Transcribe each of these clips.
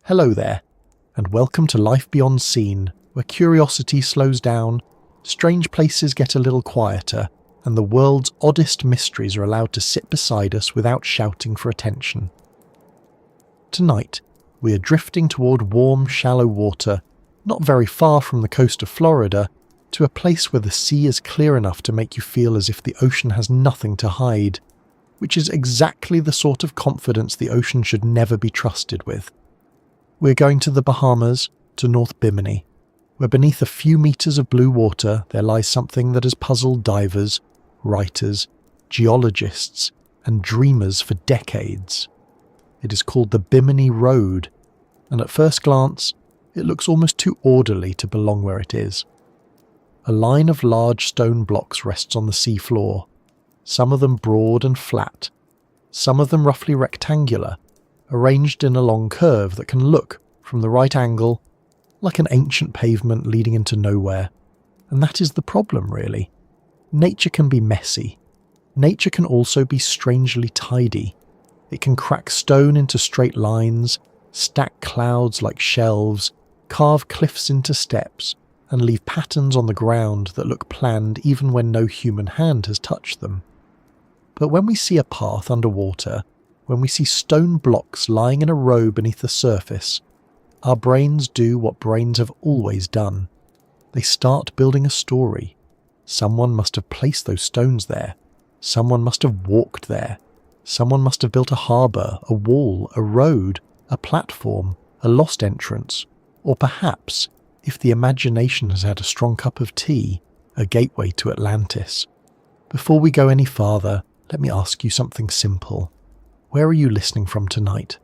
Hello there, and welcome to Life Beyond Scene, where curiosity slows down, strange places get a little quieter, and the world's oddest mysteries are allowed to sit beside us without shouting for attention. Tonight, we are drifting toward warm, shallow water, not very far from the coast of Florida, to a place where the sea is clear enough to make you feel as if the ocean has nothing to hide, which is exactly the sort of confidence the ocean should never be trusted with. We're going to the Bahamas, to North Bimini, where beneath a few meters of blue water there lies something that has puzzled divers, writers, geologists, and dreamers for decades. It is called the Bimini Road, and at first glance, it looks almost too orderly to belong where it is. A line of large stone blocks rests on the seafloor, some of them broad and flat, some of them roughly rectangular, arranged in a long curve that can look, from the right angle, like an ancient pavement leading into nowhere. And that is the problem, really. Nature can be messy. Nature can also be strangely tidy. It can crack stone into straight lines, stack clouds like shelves, carve cliffs into steps, and leave patterns on the ground that look planned even when no human hand has touched them. But when we see a path underwater, when we see stone blocks lying in a row beneath the surface, our brains do what brains have always done. They start building a story. Someone must have placed those stones there. Someone must have walked there. Someone must have built a harbour, a wall, a road, a platform, a lost entrance, or perhaps, if the imagination has had a strong cup of tea, a gateway to Atlantis. Before we go any farther, let me ask you something simple. Where are you listening from tonight?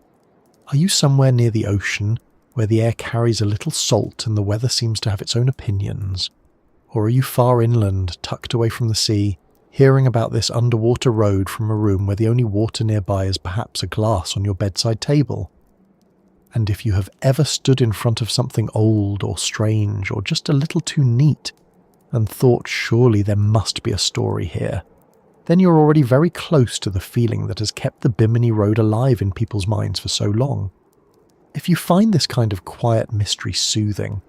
Are you somewhere near the ocean, where the air carries a little salt and the weather seems to have its own opinions? Or are you far inland, tucked away from the sea, hearing about this underwater road from a room where the only water nearby is perhaps a glass on your bedside table? And if you have ever stood in front of something old or strange or just a little too neat and thought surely there must be a story here, then you're already very close to the feeling that has kept the Bimini Road alive in people's minds for so long. If you find this kind of quiet mystery soothing,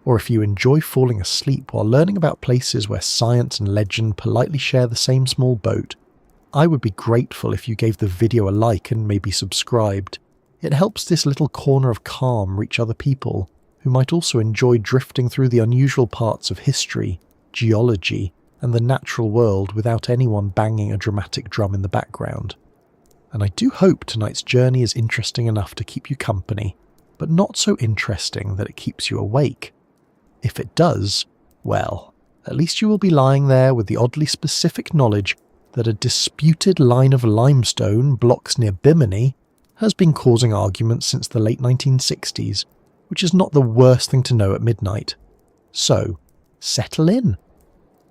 or if you enjoy falling asleep while learning about places where science and legend politely share the same small boat, I would be grateful if you gave the video a like and maybe subscribed. It helps this little corner of calm reach other people who might also enjoy drifting through the unusual parts of history, geology, and the natural world without anyone banging a dramatic drum in the background. And I do hope tonight's journey is interesting enough to keep you company, but not so interesting that it keeps you awake. If it does, well, at least you will be lying there with the oddly specific knowledge that a disputed line of limestone blocks near Bimini has been causing arguments since the late 1960s, which is not the worst thing to know at midnight. So, settle in.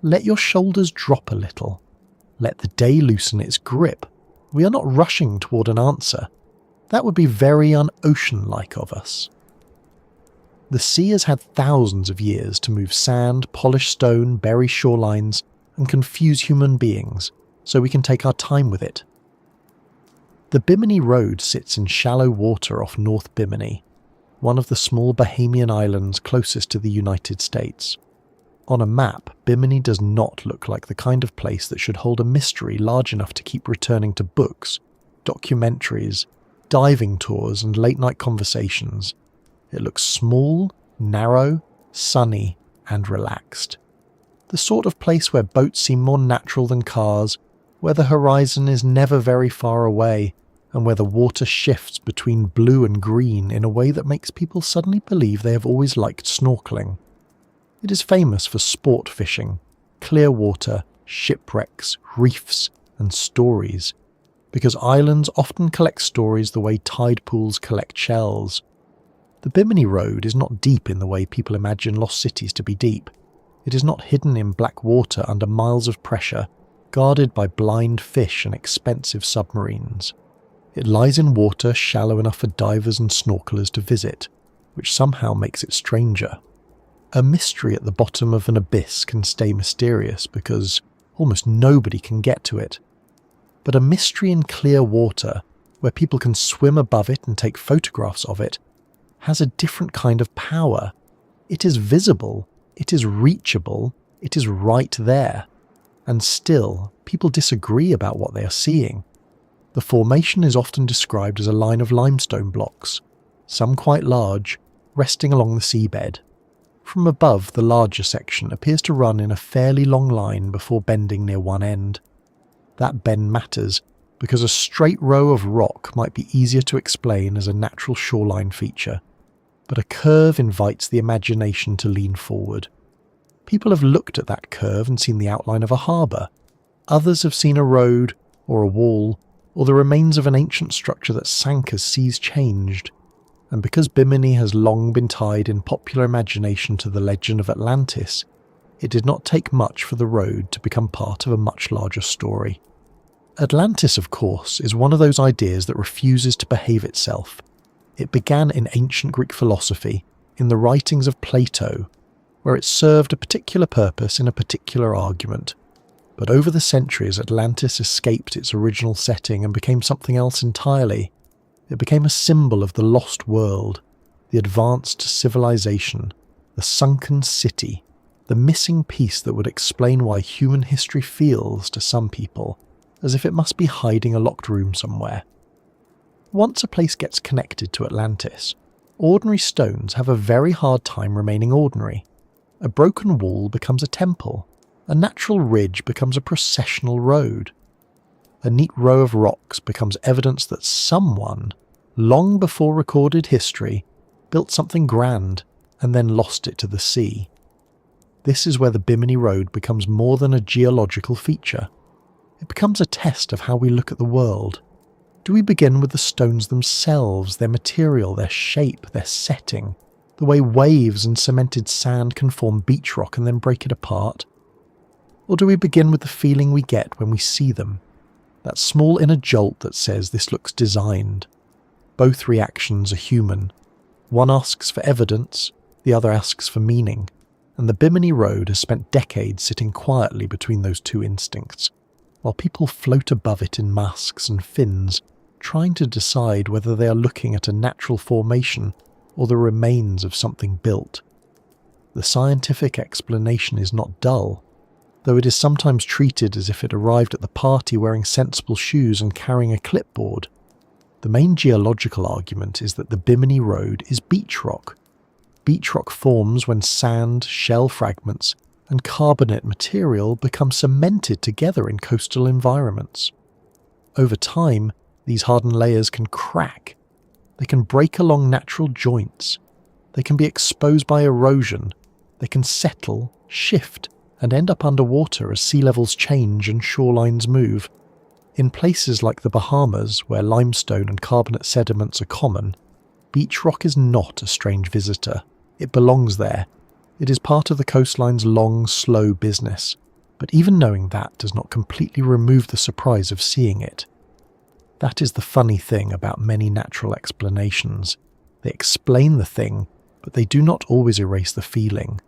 Let your shoulders drop a little. Let the day loosen its grip. We are not rushing toward an answer. That would be very un-ocean-like of us. The sea has had thousands of years to move sand, polish stone, bury shorelines, and confuse human beings, so we can take our time with it. The Bimini Road sits in shallow water off North Bimini, one of the small Bahamian islands closest to the United States. On a map, Bimini does not look like the kind of place that should hold a mystery large enough to keep returning to books, documentaries, diving tours, and late-night conversations. It looks small, narrow, sunny, and relaxed. The sort of place where boats seem more natural than cars, where the horizon is never very far away, and where the water shifts between blue and green in a way that makes people suddenly believe they have always liked snorkeling. It is famous for sport fishing, clear water, shipwrecks, reefs, and stories, because islands often collect stories the way tide pools collect shells. The Bimini Road is not deep in the way people imagine lost cities to be deep. It is not hidden in black water under miles of pressure, guarded by blind fish and expensive submarines. It lies in water shallow enough for divers and snorkelers to visit, which somehow makes it stranger. A mystery at the bottom of an abyss can stay mysterious because almost nobody can get to it. But a mystery in clear water, where people can swim above it and take photographs of it, has a different kind of power. It is visible, it is reachable, it is right there. And still, people disagree about what they are seeing. The formation is often described as a line of limestone blocks, some quite large, resting along the seabed. From above, the larger section appears to run in a fairly long line before bending near one end. That bend matters because a straight row of rock might be easier to explain as a natural shoreline feature, but a curve invites the imagination to lean forward. People have looked at that curve and seen the outline of a harbour. Others have seen a road, or a wall, or the remains of an ancient structure that sank as seas changed. And because Bimini has long been tied in popular imagination to the legend of Atlantis, it did not take much for the road to become part of a much larger story. Atlantis, of course, is one of those ideas that refuses to behave itself. It began in ancient Greek philosophy, in the writings of Plato, where it served a particular purpose in a particular argument. But over the centuries, Atlantis escaped its original setting and became something else entirely. It became a symbol of the lost world, the advanced civilization, the sunken city, the missing piece that would explain why human history feels, to some people, as if it must be hiding a locked room somewhere. Once a place gets connected to Atlantis, ordinary stones have a very hard time remaining ordinary. A broken wall becomes a temple. A natural ridge becomes a processional road. A neat row of rocks becomes evidence that someone, long before recorded history, built something grand and then lost it to the sea. This is where the Bimini Road becomes more than a geological feature. It becomes a test of how we look at the world. Do we begin with the stones themselves, their material, their shape, their setting, the way waves and cemented sand can form beachrock and then break it apart? Or do we begin with the feeling we get when we see them? That small inner jolt that says this looks designed. Both reactions are human. One asks for evidence, the other asks for meaning, and the Bimini Road has spent decades sitting quietly between those two instincts, while people float above it in masks and fins, trying to decide whether they are looking at a natural formation or the remains of something built. The scientific explanation is not dull, though it is sometimes treated as if it arrived at the party wearing sensible shoes and carrying a clipboard. The main geological argument is that the Bimini Road is beachrock. Beachrock forms when sand, shell fragments, and carbonate material become cemented together in coastal environments. Over time, these hardened layers can crack. They can break along natural joints. They can be exposed by erosion. They can settle, shift, and end up underwater as sea levels change and shorelines move. In places like the Bahamas, where limestone and carbonate sediments are common, beach rock is not a strange visitor. It belongs there. It is part of the coastline's long, slow business. But even knowing that does not completely remove the surprise of seeing it. That is the funny thing about many natural explanations. They explain the thing, but they do not always erase the feeling.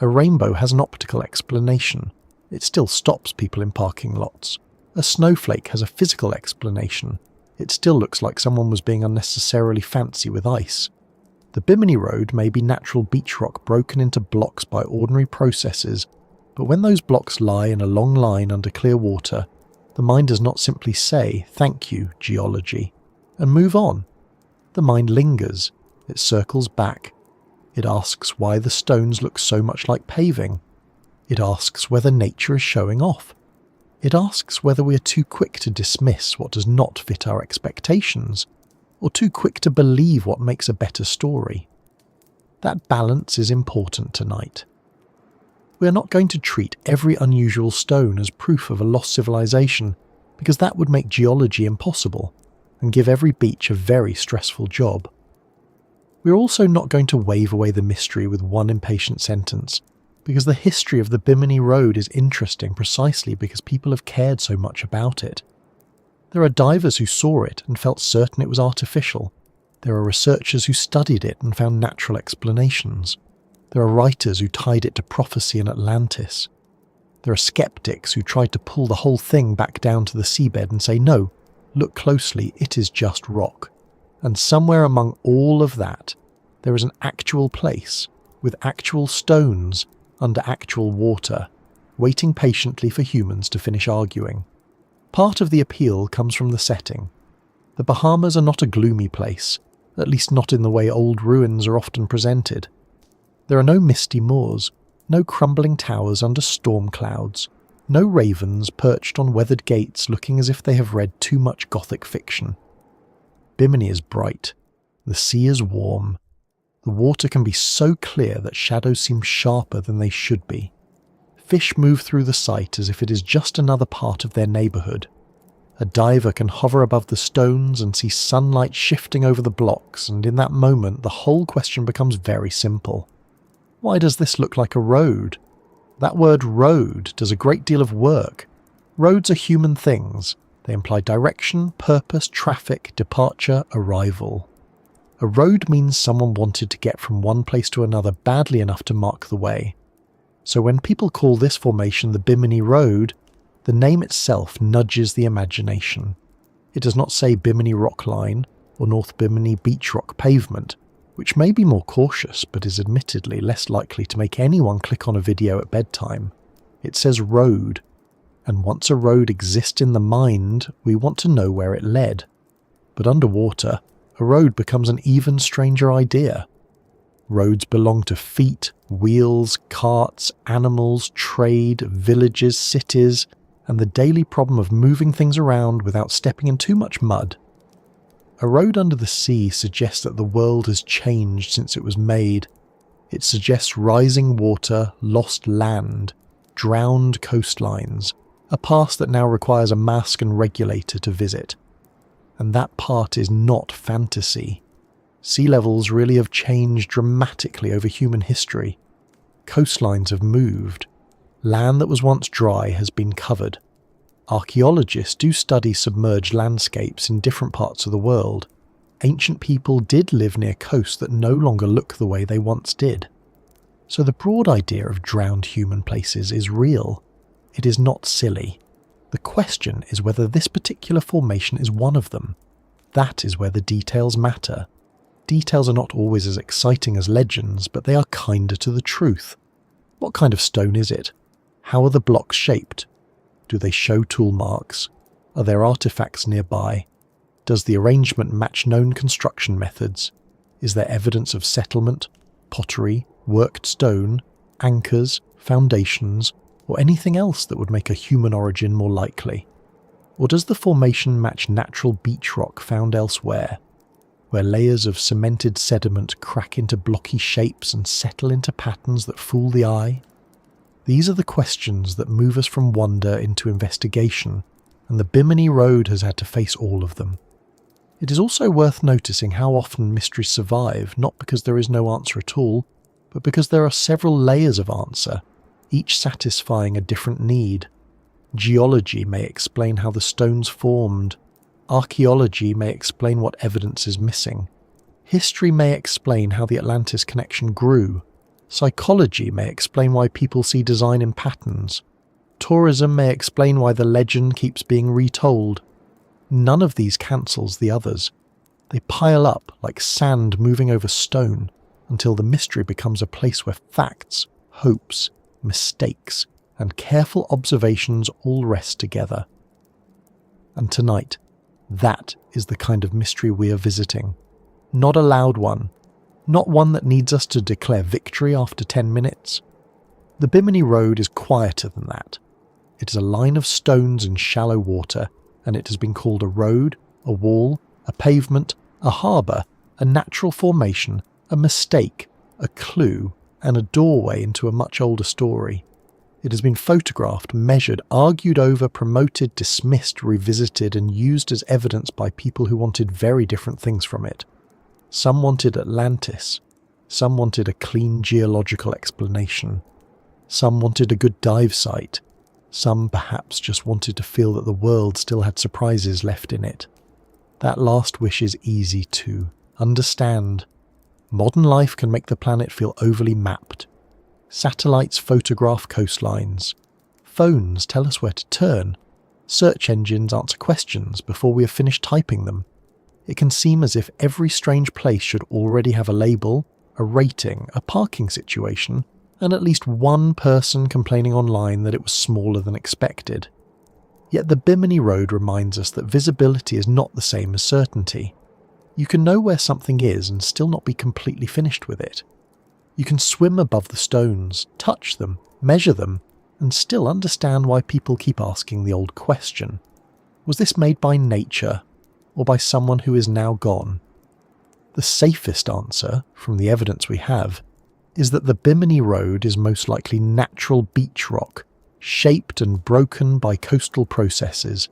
A rainbow has an optical explanation. It still stops people in parking lots. A snowflake has a physical explanation. It still looks like someone was being unnecessarily fancy with ice. The Bimini Road may be natural beach rock broken into blocks by ordinary processes, but when those blocks lie in a long line under clear water, the mind does not simply say, "Thank you, geology," and move on. The mind lingers. It circles back. It asks why the stones look so much like paving. It asks whether nature is showing off. It asks whether we are too quick to dismiss what does not fit our expectations, or too quick to believe what makes a better story. That balance is important tonight. We are not going to treat every unusual stone as proof of a lost civilization, because that would make geology impossible, and give every beach a very stressful job. We are also not going to wave away the mystery with one impatient sentence, because the history of the Bimini Road is interesting precisely because people have cared so much about it. There are divers who saw it and felt certain it was artificial. There are researchers who studied it and found natural explanations. There are writers who tied it to prophecy in Atlantis. There are skeptics who tried to pull the whole thing back down to the seabed and say, no, look closely, it is just rock. And somewhere among all of that, There is an actual place, with actual stones, under actual water, waiting patiently for humans to finish arguing. Part of the appeal comes from the setting. The Bahamas are not a gloomy place, at least not in the way old ruins are often presented. There are no misty moors, no crumbling towers under storm clouds, no ravens perched on weathered gates looking as if they have read too much Gothic fiction. Bimini is bright. The sea is warm. The water can be so clear that shadows seem sharper than they should be. Fish move through the site as if it is just another part of their neighbourhood. A diver can hover above the stones and see sunlight shifting over the blocks, and in that moment the whole question becomes very simple. Why does this look like a road? That word road does a great deal of work. Roads are human things. They imply direction, purpose, traffic, departure, arrival. A road means someone wanted to get from one place to another badly enough to mark the way. So when people call this formation the Bimini Road, the name itself nudges the imagination. It does not say Bimini Rock Line or North Bimini Beachrock Pavement, which may be more cautious but is admittedly less likely to make anyone click on a video at bedtime. It says road, and once a road exists in the mind, we want to know where it led. But underwater, a road becomes an even stranger idea. Roads belong to feet, wheels, carts, animals, trade, villages, cities, and the daily problem of moving things around without stepping in too much mud. A road under the sea suggests that the world has changed since it was made. It suggests rising water, lost land, drowned coastlines, a past that now requires a mask and regulator to visit. And that part is not fantasy. Sea levels really have changed dramatically over human history. Coastlines have moved. Land that was once dry has been covered. Archaeologists do study submerged landscapes in different parts of the world. Ancient people did live near coasts that no longer look the way they once did. So the broad idea of drowned human places is real. It is not silly. The question is whether this particular formation is one of them. That is where the details matter. Details are not always as exciting as legends, but they are kinder to the truth. What kind of stone is it? How are the blocks shaped? Do they show tool marks? Are there artifacts nearby? Does the arrangement match known construction methods? Is there evidence of settlement, pottery, worked stone, anchors, foundations, or anything else that would make a human origin more likely? Or does the formation match natural beach rock found elsewhere, where layers of cemented sediment crack into blocky shapes and settle into patterns that fool the eye? These are the questions that move us from wonder into investigation, and the Bimini Road has had to face all of them. It is also worth noticing how often mysteries survive, not because there is no answer at all, but because there are several layers of answer, each satisfying a different need. Geology may explain how the stones formed. Archaeology may explain what evidence is missing. History may explain how the Atlantis connection grew. Psychology may explain why people see design in patterns. Tourism may explain why the legend keeps being retold. None of these cancels the others. They pile up like sand moving over stone until the mystery becomes a place where facts, hopes, mistakes, and careful observations all rest together. And tonight, that is the kind of mystery we are visiting. Not a loud one. Not one that needs us to declare victory after 10 minutes. The Bimini Road is quieter than that. It is a line of stones and shallow water, and it has been called a road, a wall, a pavement, a harbour, a natural formation, a mistake, a clue, and a doorway into a much older story. It has been photographed, measured, argued over, promoted, dismissed, revisited, and used as evidence by people who wanted very different things from it. Some wanted Atlantis. Some wanted a clean geological explanation. Some wanted a good dive site. Some perhaps just wanted to feel that the world still had surprises left in it. That last wish is easy to understand. Modern life can make the planet feel overly mapped. Satellites photograph coastlines. Phones tell us where to turn. Search engines answer questions before we have finished typing them. It can seem as if every strange place should already have a label, a rating, a parking situation, and at least one person complaining online that it was smaller than expected. Yet the Bimini Road reminds us that visibility is not the same as certainty. You can know where something is and still not be completely finished with it. You can swim above the stones, touch them, measure them, and still understand why people keep asking the old question. Was this made by nature, or by someone who is now gone? The safest answer, from the evidence we have, is that the Bimini Road is most likely natural beach rock, shaped and broken by coastal processes.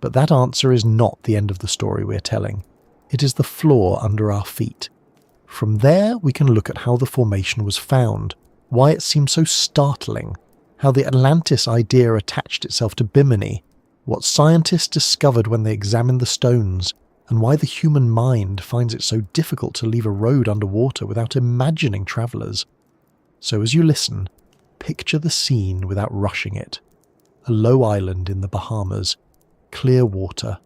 But that answer is not the end of the story we're telling. It is the floor under our feet. From there, we can look at how the formation was found, why it seems so startling, how the Atlantis idea attached itself to Bimini, what scientists discovered when they examined the stones, and why the human mind finds it so difficult to leave a road underwater without imagining travellers. So as you listen, picture the scene without rushing it. A low island in the Bahamas, clear water,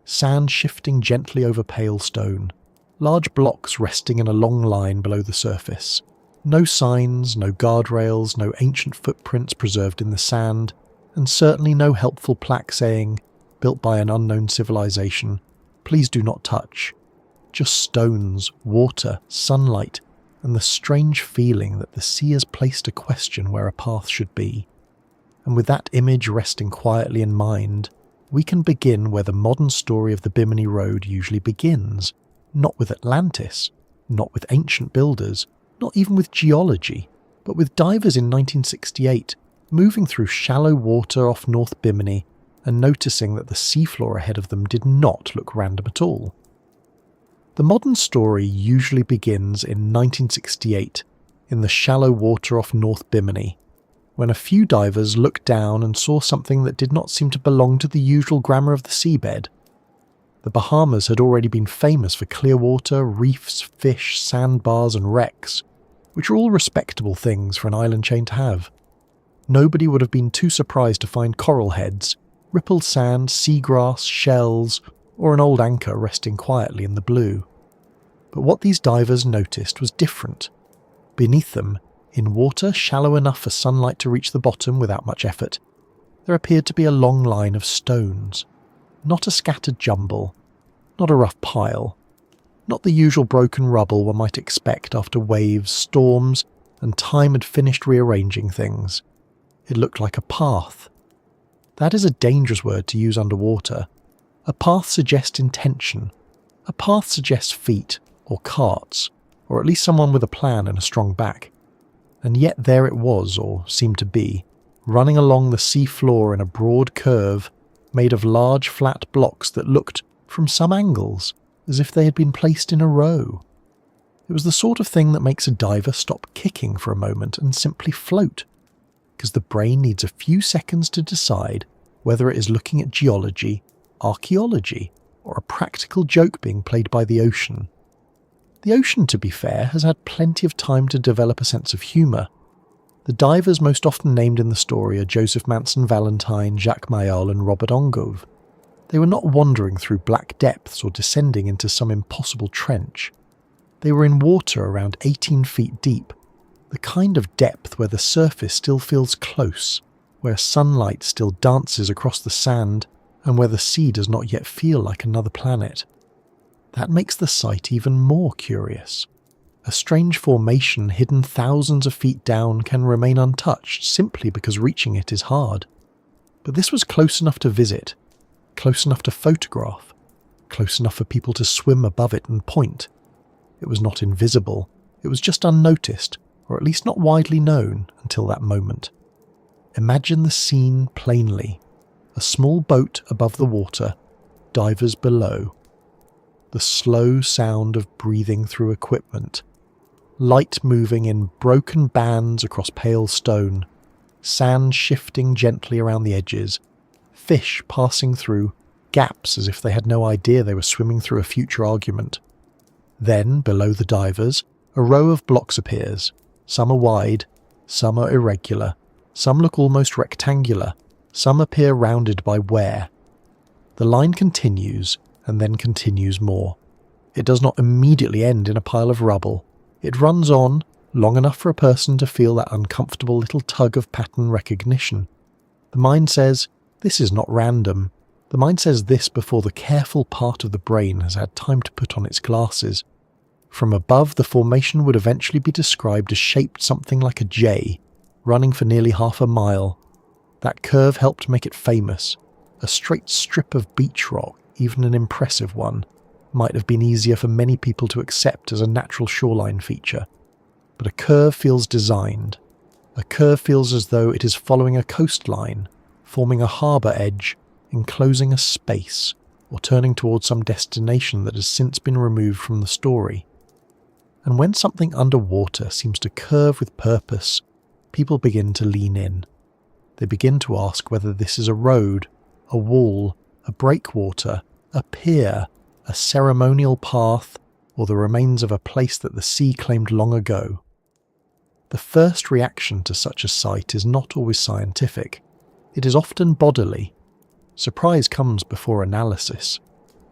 sand shifting gently over pale stone, large blocks resting in a long line below the surface. No signs, no guardrails, no ancient footprints preserved in the sand, and certainly no helpful plaque saying, built by an unknown civilization, please do not touch. Just stones, water, sunlight, and the strange feeling that the sea has placed a question where a path should be. And with that image resting quietly in mind, we can begin where the modern story of the Bimini Road usually begins, not with Atlantis, not with ancient builders, not even with geology, but with divers in 1968 moving through shallow water off North Bimini and noticing that the seafloor ahead of them did not look random at all. The modern story usually begins in 1968 in the shallow water off North Bimini, when a few divers looked down and saw something that did not seem to belong to the usual grammar of the seabed. The Bahamas had already been famous for clear water, reefs, fish, sandbars and wrecks, which are all respectable things for an island chain to have. Nobody would have been too surprised to find coral heads, rippled sand, seagrass, shells, or an old anchor resting quietly in the blue. But what these divers noticed was different. Beneath them, in water shallow enough for sunlight to reach the bottom without much effort, there appeared to be a long line of stones. Not a scattered jumble, not a rough pile, not the usual broken rubble one might expect after waves, storms, and time had finished rearranging things. It looked like a path. That is a dangerous word to use underwater. A path suggests intention. A path suggests feet, or carts, or at least someone with a plan and a strong back. And yet there it was, or seemed to be, running along the sea floor in a broad curve made of large flat blocks that looked, from some angles, as if they had been placed in a row. It was the sort of thing that makes a diver stop kicking for a moment and simply float, because the brain needs a few seconds to decide whether it is looking at geology, archaeology, or a practical joke being played by the ocean. The ocean, to be fair, has had plenty of time to develop a sense of humour. The divers most often named in the story are Joseph Manson Valentine, Jacques Mayol and Robert Ongove. They were not wandering through black depths or descending into some impossible trench. They were in water around 18 feet deep, the kind of depth where the surface still feels close, where sunlight still dances across the sand, and where the sea does not yet feel like another planet. That makes the sight even more curious. A strange formation hidden thousands of feet down can remain untouched simply because reaching it is hard. But this was close enough to visit, close enough to photograph, close enough for people to swim above it and point. It was not invisible, it was just unnoticed, or at least not widely known until that moment. Imagine the scene plainly. A small boat above the water, divers below. The slow sound of breathing through equipment. Light moving in broken bands across pale stone. Sand shifting gently around the edges. Fish passing through, gaps as if they had no idea they were swimming through a future argument. Then, below the divers, a row of blocks appears. Some are wide, some are irregular, some look almost rectangular, some appear rounded by wear. The line continues, and then continues more. It does not immediately end in a pile of rubble. It runs on, long enough for a person to feel that uncomfortable little tug of pattern recognition. The mind says, this is not random. The mind says this before the careful part of the brain has had time to put on its glasses. From above, the formation would eventually be described as shaped something like a J, running for nearly half a mile. That curve helped make it famous. A straight strip of beachrock, even an impressive one, might have been easier for many people to accept as a natural shoreline feature. But a curve feels designed. A curve feels as though it is following a coastline, forming a harbour edge, enclosing a space, or turning towards some destination that has since been removed from the story. And when something underwater seems to curve with purpose, people begin to lean in. They begin to ask whether this is a road, a wall, a breakwater, a pier, a ceremonial path, or the remains of a place that the sea claimed long ago. The first reaction to such a sight is not always scientific. It is often bodily. Surprise comes before analysis.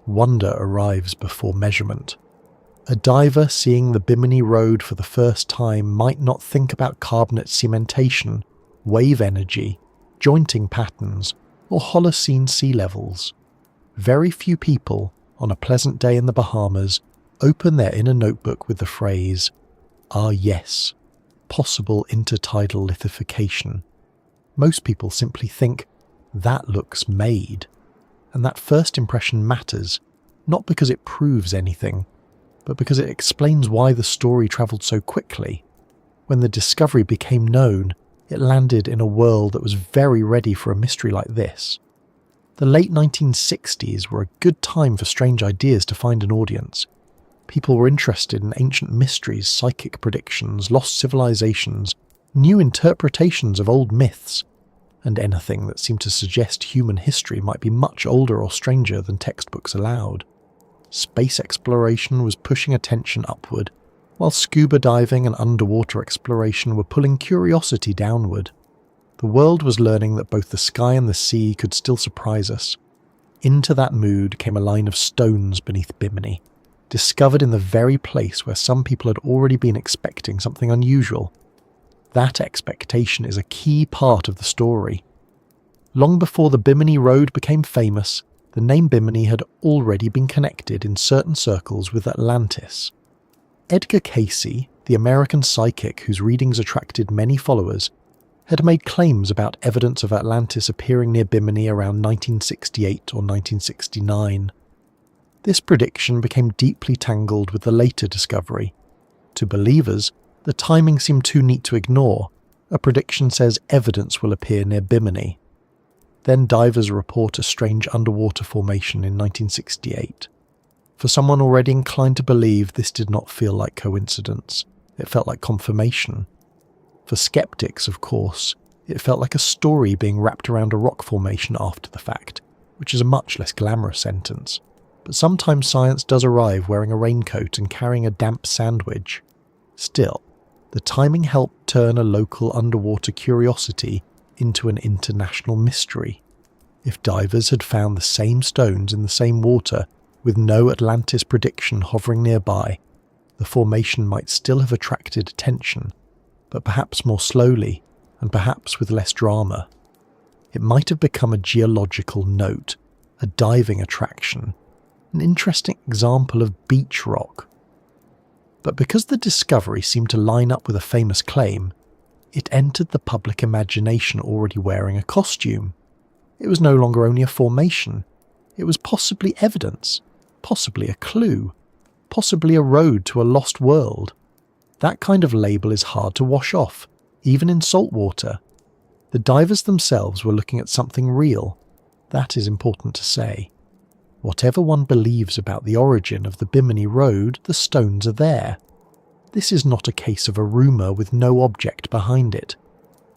Wonder arrives before measurement. A diver seeing the Bimini Road for the first time might not think about carbonate cementation, wave energy, jointing patterns, or Holocene sea levels. Very few people, on a pleasant day in the Bahamas, open their inner notebook with the phrase, "Ah yes, possible intertidal lithification." Most people simply think, that looks made. And that first impression matters, not because it proves anything, but because it explains why the story travelled so quickly. When the discovery became known, it landed in a world that was very ready for a mystery like this. The late 1960s were a good time for strange ideas to find an audience. People were interested in ancient mysteries, psychic predictions, lost civilizations, new interpretations of old myths, and anything that seemed to suggest human history might be much older or stranger than textbooks allowed. Space exploration was pushing attention upward, while scuba diving and underwater exploration were pulling curiosity downward. The world was learning that both the sky and the sea could still surprise us. Into that mood came a line of stones beneath Bimini, discovered in the very place where some people had already been expecting something unusual. That expectation is a key part of the story. Long before the Bimini Road became famous, the name Bimini had already been connected in certain circles with Atlantis. Edgar Cayce, the American psychic whose readings attracted many followers, had made claims about evidence of Atlantis appearing near Bimini around 1968 or 1969. This prediction became deeply tangled with the later discovery. To believers, the timing seemed too neat to ignore. A prediction says evidence will appear near Bimini. Then divers report a strange underwater formation in 1968. For someone already inclined to believe, this did not feel like coincidence. It felt like confirmation. For skeptics, of course, it felt like a story being wrapped around a rock formation after the fact, which is a much less glamorous sentence. But sometimes science does arrive wearing a raincoat and carrying a damp sandwich. Still, the timing helped turn a local underwater curiosity into an international mystery. If divers had found the same stones in the same water, with no Atlantis prediction hovering nearby, the formation might still have attracted attention, but perhaps more slowly, and perhaps with less drama. It might have become a geological note, a diving attraction, an interesting example of Beachrock. But because the discovery seemed to line up with a famous claim, it entered the public imagination already wearing a costume. It was no longer only a formation. It was possibly evidence, possibly a clue, possibly a road to a lost world. That kind of label is hard to wash off, even in salt water. The divers themselves were looking at something real. That is important to say. Whatever one believes about the origin of the Bimini Road, the stones are there. This is not a case of a rumour with no object behind it.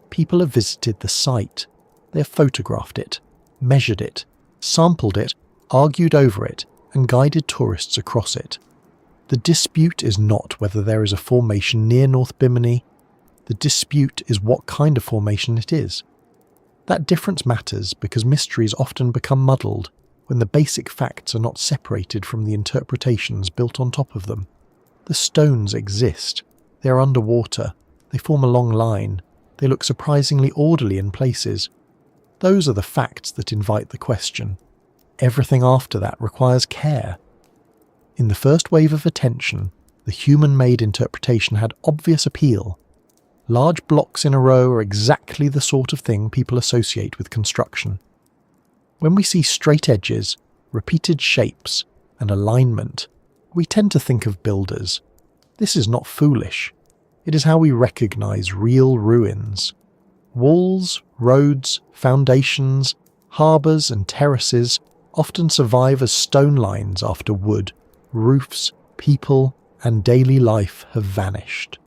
People have visited the site. They have photographed it, measured it, sampled it, argued over it, and guided tourists across it. The dispute is not whether there is a formation near North Bimini. The dispute is what kind of formation it is. That difference matters because mysteries often become muddled when the basic facts are not separated from the interpretations built on top of them. The stones exist. They are underwater. They form a long line. They look surprisingly orderly in places. Those are the facts that invite the question. Everything after that requires care. In the first wave of attention, the human-made interpretation had obvious appeal. Large blocks in a row are exactly the sort of thing people associate with construction. When we see straight edges, repeated shapes, and alignment, we tend to think of builders. This is not foolish. It is how we recognize real ruins. Walls, roads, foundations, harbours and terraces often survive as stone lines after wood, roofs, people, and daily life have vanished.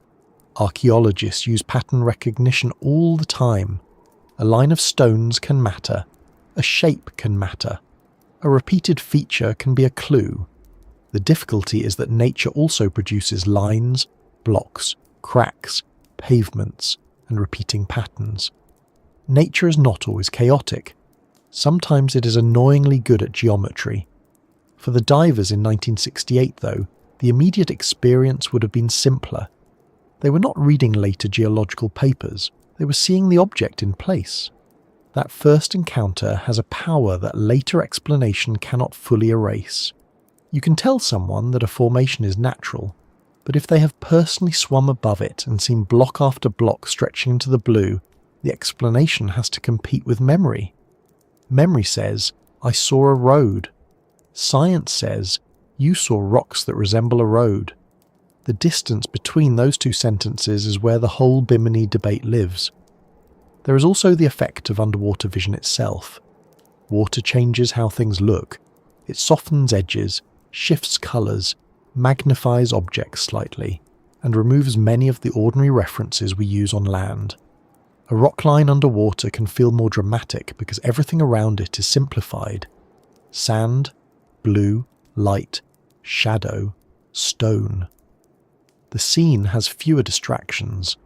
Archaeologists use pattern recognition all the time. A line of stones can matter. A shape can matter. A repeated feature can be a clue. The difficulty is that nature also produces lines, blocks, cracks, pavements, and repeating patterns. Nature is not always chaotic. Sometimes it is annoyingly good at geometry. For the divers in 1968, though, the immediate experience would have been simpler. They were not reading later geological papers, they were seeing the object in place. That first encounter has a power that later explanation cannot fully erase. You can tell someone that a formation is natural, but if they have personally swum above it and seen block after block stretching into the blue, the explanation has to compete with memory. Memory says, I saw a road. Science says, you saw rocks that resemble a road. The distance between those two sentences is where the whole Bimini debate lives. There is also the effect of underwater vision itself. Water changes how things look. It softens edges, shifts colours, magnifies objects slightly, and removes many of the ordinary references we use on land. A rock line underwater can feel more dramatic because everything around it is simplified. Sand, blue, light, shadow, stone. The scene has fewer distractions.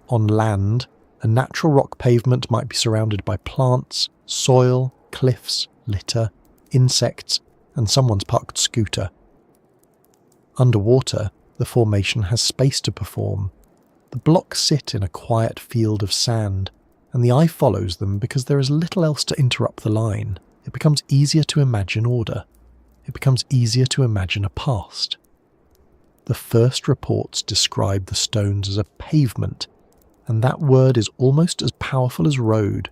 On land, a natural rock pavement might be surrounded by plants, soil, cliffs, litter, insects, and someone's parked scooter. Underwater, the formation has space to perform. The blocks sit in a quiet field of sand, and the eye follows them because there is little else to interrupt the line. It becomes easier to imagine order. It becomes easier to imagine a past. The first reports describe the stones as a pavement, and that word is almost as powerful as road.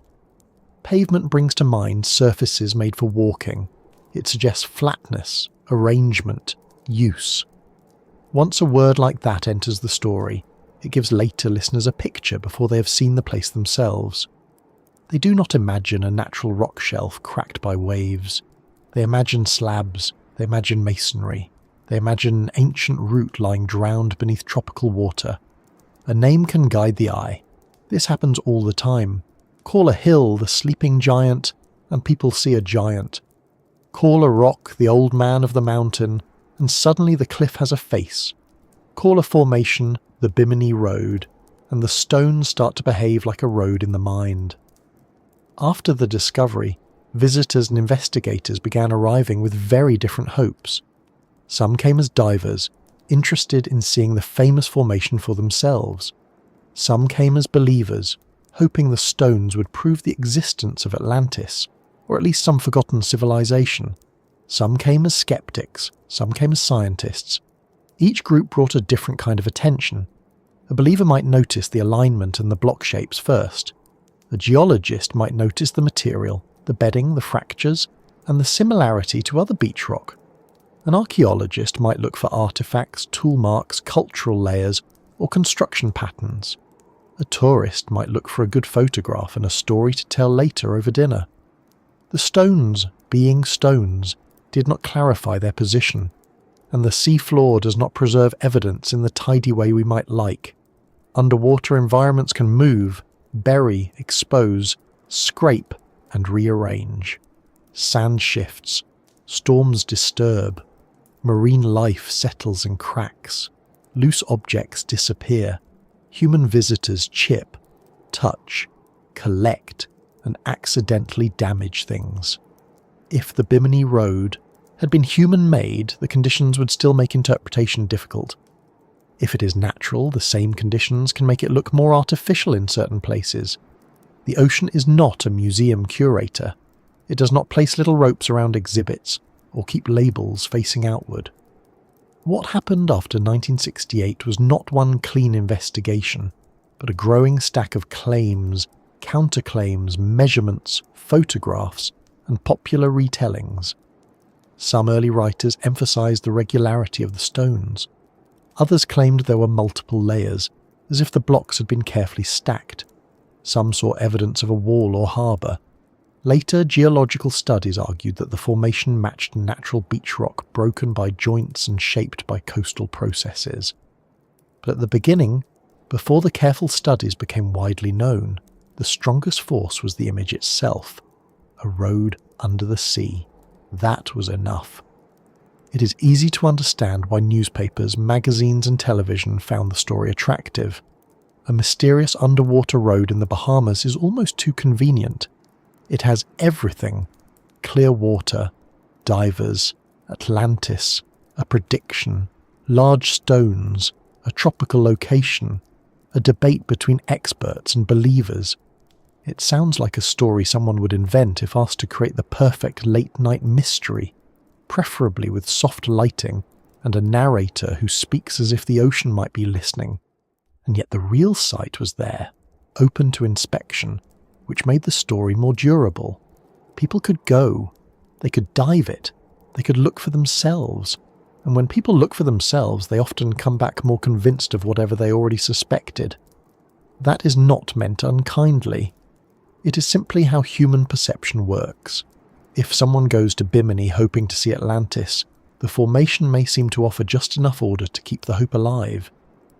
Pavement brings to mind surfaces made for walking. It suggests flatness, arrangement, use. Once a word like that enters the story, it gives later listeners a picture before they have seen the place themselves. They do not imagine a natural rock shelf cracked by waves. They imagine slabs, they imagine masonry, they imagine an ancient route lying drowned beneath tropical water. A name can guide the eye. This happens all the time. Call a hill the sleeping giant, and people see a giant. Call a rock the old man of the mountain, and suddenly the cliff has a face. Call a formation the Bimini Road, and the stones start to behave like a road in the mind. After the discovery, visitors and investigators began arriving with very different hopes. Some came as divers, interested in seeing the famous formation for themselves. Some came as believers, hoping the stones would prove the existence of Atlantis, or at least some forgotten civilization. Some came as skeptics, some came as scientists. Each group brought a different kind of attention. A believer might notice the alignment and the block shapes first. A geologist might notice the material, the bedding, the fractures, and the similarity to other beach rock. An archaeologist might look for artifacts, tool marks, cultural layers, or construction patterns. A tourist might look for a good photograph and a story to tell later over dinner. The stones, being stones, did not clarify their position, and the seafloor does not preserve evidence in the tidy way we might like. Underwater environments can move, bury, expose, scrape, and rearrange. Sand shifts, storms disturb, marine life settles and cracks, loose objects disappear, human visitors chip, touch, collect, and accidentally damage things. If the Bimini Road had been human-made, the conditions would still make interpretation difficult. If it is natural, the same conditions can make it look more artificial in certain places. The ocean is not a museum curator. It does not place little ropes around exhibits or keep labels facing outward. What happened after 1968 was not one clean investigation, but a growing stack of claims, counterclaims, measurements, photographs, and popular retellings. Some early writers emphasized the regularity of the stones. Others claimed there were multiple layers, as if the blocks had been carefully stacked. Some saw evidence of a wall or harbour. Later, geological studies argued that the formation matched natural beach rock broken by joints and shaped by coastal processes. But at the beginning, before the careful studies became widely known, the strongest force was the image itself, a road under the sea. That was enough. It is easy to understand why newspapers, magazines and television found the story attractive. A mysterious underwater road in the Bahamas is almost too convenient. It has everything: clear water, divers, Atlantis, a prediction, large stones, a tropical location, a debate between experts and believers. It sounds like a story someone would invent if asked to create the perfect late-night mystery, preferably with soft lighting and a narrator who speaks as if the ocean might be listening. And yet the real site was there, open to inspection, which made the story more durable. People could go, they could dive it, they could look for themselves. And when people look for themselves, they often come back more convinced of whatever they already suspected. That is not meant unkindly. It is simply how human perception works. If someone goes to Bimini hoping to see Atlantis, the formation may seem to offer just enough order to keep the hope alive.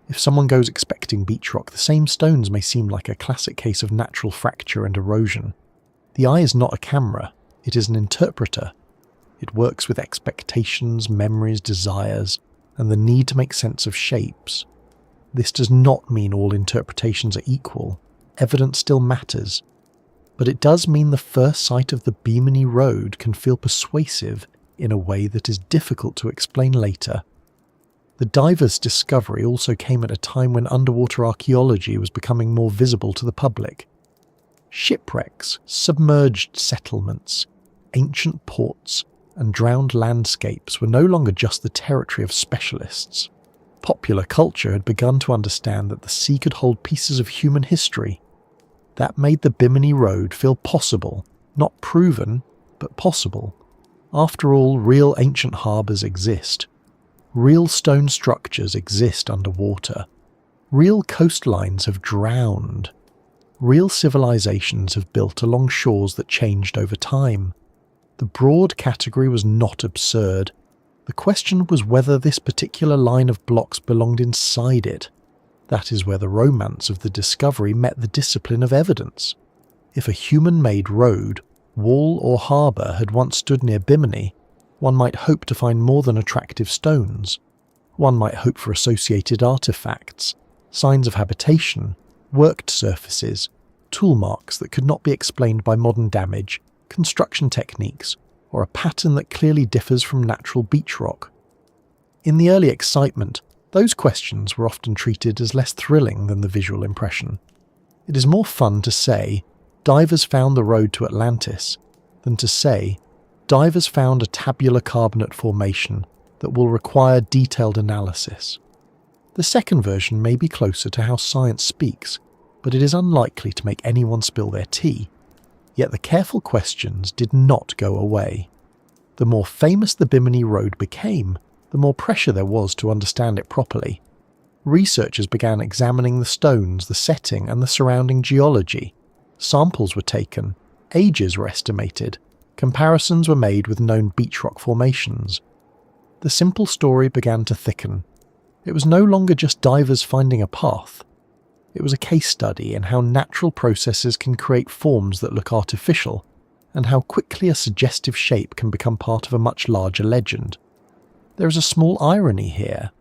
If someone goes expecting Beachrock, the same stones may seem like a classic case of natural fracture and erosion. The eye is not a camera, it is an interpreter. It works with expectations, memories, desires, and the need to make sense of shapes. This does not mean all interpretations are equal. Evidence still matters. But it does mean the first sight of the Bimini Road can feel persuasive in a way that is difficult to explain later. The divers' discovery also came at a time when underwater archaeology was becoming more visible to the public. Shipwrecks, submerged settlements, ancient ports, and drowned landscapes were no longer just the territory of specialists. Popular culture had begun to understand that the sea could hold pieces of human history. That made the Bimini Road feel possible, not proven, but possible. After all, real ancient harbours exist. Real stone structures exist underwater. Real coastlines have drowned. Real civilizations have built along shores that changed over time. The broad category was not absurd. The question was whether this particular line of blocks belonged inside it. That is where the romance of the discovery met the discipline of evidence. If a human-made road, wall or harbour had once stood near Bimini, one might hope to find more than attractive stones. One might hope for associated artefacts, signs of habitation, worked surfaces, tool marks that could not be explained by modern damage, construction techniques, or a pattern that clearly differs from natural beach rock. In the early excitement, those questions were often treated as less thrilling than the visual impression. It is more fun to say, divers found the road to Atlantis, than to say, divers found a tabular carbonate formation that will require detailed analysis. The second version may be closer to how science speaks, but it is unlikely to make anyone spill their tea. Yet the careful questions did not go away. The more famous the Bimini Road became, the more pressure there was to understand it properly. Researchers began examining the stones, the setting, and the surrounding geology. Samples were taken, ages were estimated, comparisons were made with known beach rock formations. The simple story began to thicken. It was no longer just divers finding a path. It was a case study in how natural processes can create forms that look artificial, and how quickly a suggestive shape can become part of a much larger legend. There is a small irony here.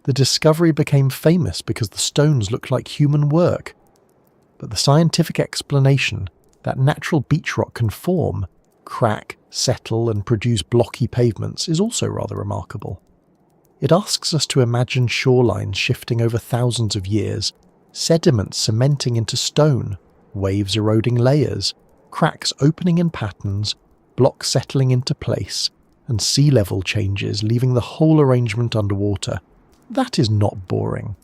The discovery became famous because the stones looked like human work. But the scientific explanation that natural beach rock can form, crack, settle and produce blocky pavements is also rather remarkable. It asks us to imagine shorelines shifting over thousands of years, sediments cementing into stone, waves eroding layers, cracks opening in patterns, blocks settling into place, and sea level changes leaving the whole arrangement underwater. That is not boring.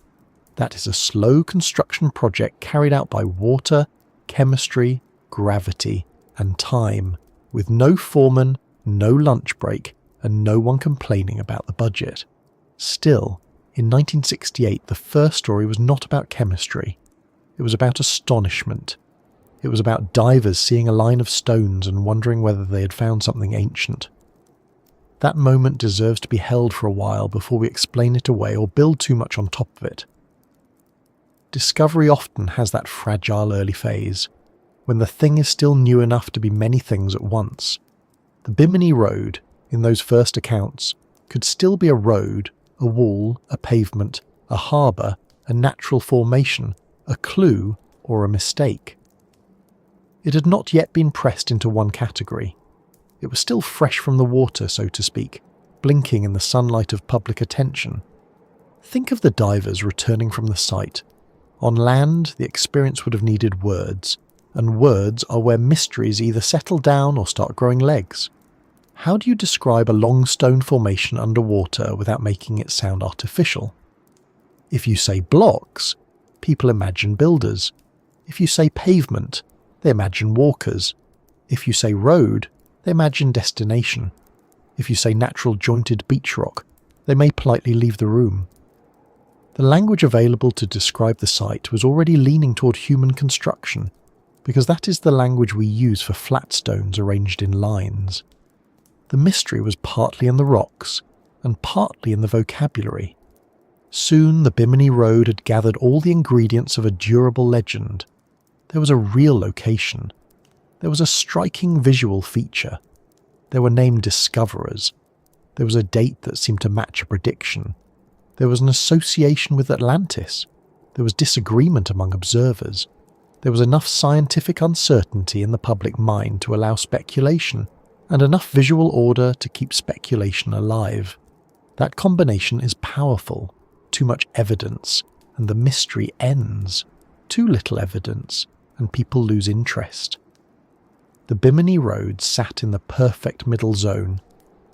That is a slow construction project carried out by water, chemistry, gravity, and time, with no foreman, no lunch break, and no one complaining about the budget. Still, in 1968, the first story was not about chemistry. It was about astonishment. It was about divers seeing a line of stones and wondering whether they had found something ancient. That moment deserves to be held for a while before we explain it away or build too much on top of it. Discovery often has that fragile early phase, when the thing is still new enough to be many things at once. The Bimini Road, in those first accounts, could still be a road, a wall, a pavement, a harbour, a natural formation, a clue, or a mistake. It had not yet been pressed into one category. It was still fresh from the water, so to speak, blinking in the sunlight of public attention. Think of the divers returning from the site. On land, the experience would have needed words, and words are where mysteries either settle down or start growing legs. How do you describe a long stone formation underwater without making it sound artificial? If you say blocks, people imagine builders. If you say pavement, they imagine walkers. If you say road, they imagine destination. If you say natural jointed beachrock, they may politely leave the room. The language available to describe the site was already leaning toward human construction, because that is the language we use for flat stones arranged in lines. The mystery was partly in the rocks, and partly in the vocabulary. Soon the Bimini Road had gathered all the ingredients of a durable legend. There was a real location. There was a striking visual feature. There were named discoverers. There was a date that seemed to match a prediction. There was an association with Atlantis. There was disagreement among observers. There was enough scientific uncertainty in the public mind to allow speculation, and enough visual order to keep speculation alive. That combination is powerful. Too much evidence, and the mystery ends. Too little evidence, and people lose interest. The Bimini Road sat in the perfect middle zone,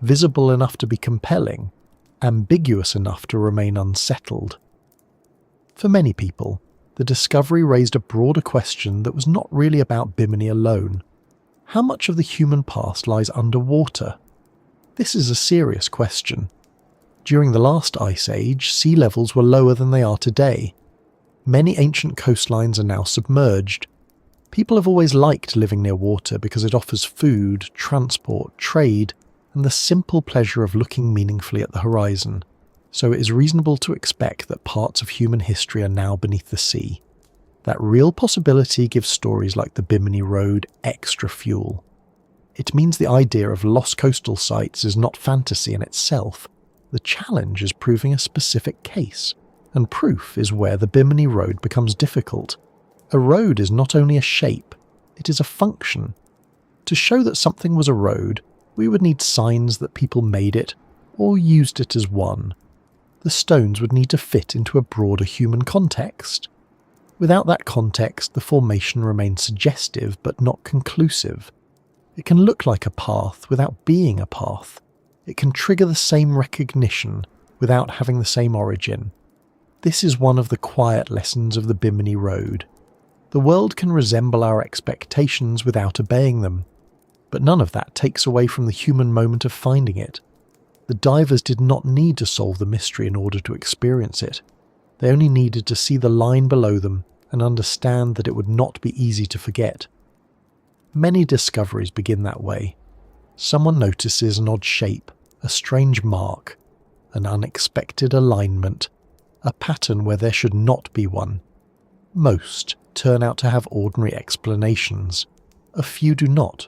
visible enough to be compelling, ambiguous enough to remain unsettled. For many people, the discovery raised a broader question that was not really about Bimini alone. How much of the human past lies underwater? This is a serious question. During the last ice age, sea levels were lower than they are today. Many ancient coastlines are now submerged. People have always liked living near water because it offers food, transport, trade, and the simple pleasure of looking meaningfully at the horizon. So it is reasonable to expect that parts of human history are now beneath the sea. That real possibility gives stories like the Bimini Road extra fuel. It means the idea of lost coastal sites is not fantasy in itself. The challenge is proving a specific case, and proof is where the Bimini Road becomes difficult. A road is not only a shape, it is a function. To show that something was a road, we would need signs that people made it, or used it as one. The stones would need to fit into a broader human context. Without that context, the formation remains suggestive but not conclusive. It can look like a path without being a path. It can trigger the same recognition without having the same origin. This is one of the quiet lessons of the Bimini Road. The world can resemble our expectations without obeying them, but none of that takes away from the human moment of finding it. The divers did not need to solve the mystery in order to experience it. They only needed to see the line below them and understand that it would not be easy to forget. Many discoveries begin that way. Someone notices an odd shape, a strange mark, an unexpected alignment, a pattern where there should not be one. Most turn out to have ordinary explanations. A few do not.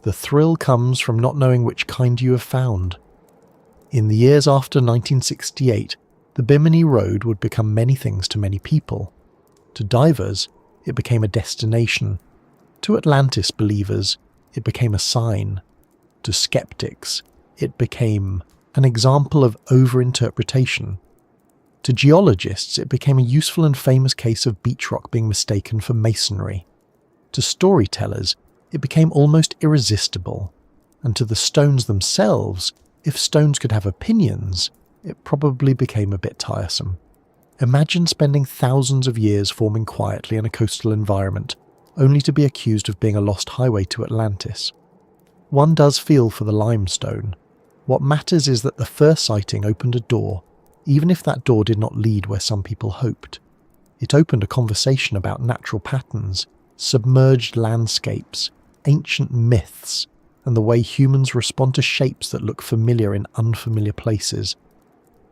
The thrill comes from not knowing which kind you have found. In the years after 1968, the Bimini Road would become many things to many people. To divers, it became a destination. To Atlantis believers, it became a sign. To skeptics, it became an example of overinterpretation. To geologists, it became a useful and famous case of beachrock being mistaken for masonry. To storytellers, it became almost irresistible. And to the stones themselves, if stones could have opinions, it probably became a bit tiresome. Imagine spending thousands of years forming quietly in a coastal environment, only to be accused of being a lost highway to Atlantis. One does feel for the limestone. What matters is that the first sighting opened a door, even if that door did not lead where some people hoped. It opened a conversation about natural patterns, submerged landscapes, ancient myths, and the way humans respond to shapes that look familiar in unfamiliar places.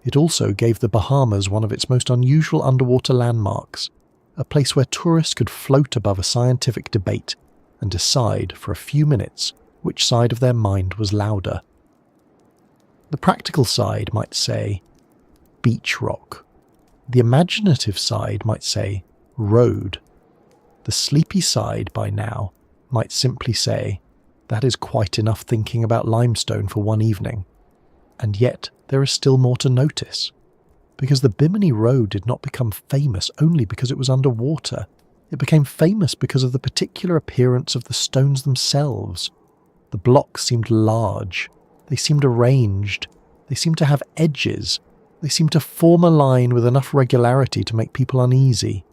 It also gave the Bahamas one of its most unusual underwater landmarks, a place where tourists could float above a scientific debate and decide for a few minutes which side of their mind was louder. The practical side might say, Beachrock. The imaginative side might say, road. The sleepy side, by now, might simply say, that is quite enough thinking about limestone for one evening. And yet, there is still more to notice. Because the Bimini Road did not become famous only because it was underwater. It became famous because of the particular appearance of the stones themselves. The blocks seemed large. They seemed arranged. They seemed to have edges. They seemed to form a line with enough regularity to make people uneasy.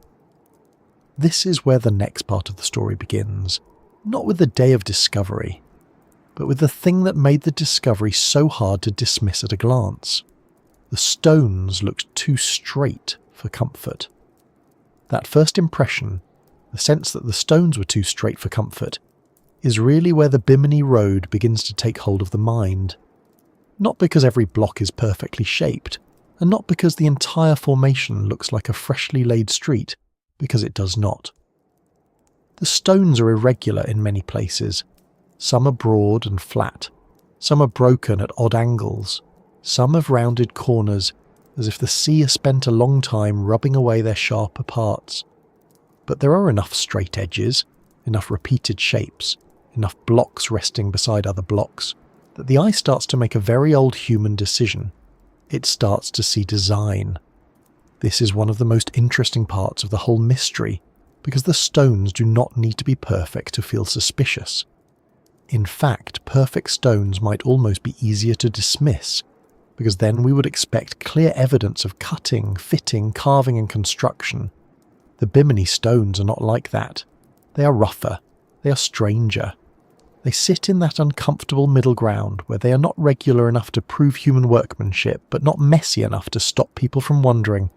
This is where the next part of the story begins. Not with the day of discovery, but with the thing that made the discovery so hard to dismiss at a glance. The stones looked too straight for comfort. That first impression, the sense that the stones were too straight for comfort, is really where the Bimini Road begins to take hold of the mind. Not because every block is perfectly shaped, and not because the entire formation looks like a freshly laid street, because it does not. The stones are irregular in many places. Some are broad and flat. Some are broken at odd angles. Some have rounded corners, as if the sea has spent a long time rubbing away their sharper parts. But there are enough straight edges, enough repeated shapes, enough blocks resting beside other blocks, that the eye starts to make a very old human decision. It starts to see design. This is one of the most interesting parts of the whole mystery, because the stones do not need to be perfect to feel suspicious. In fact, perfect stones might almost be easier to dismiss, because then we would expect clear evidence of cutting, fitting, carving and construction. The Bimini stones are not like that. They are rougher. They are stranger. They sit in that uncomfortable middle ground where they are not regular enough to prove human workmanship, but not messy enough to stop people from wondering.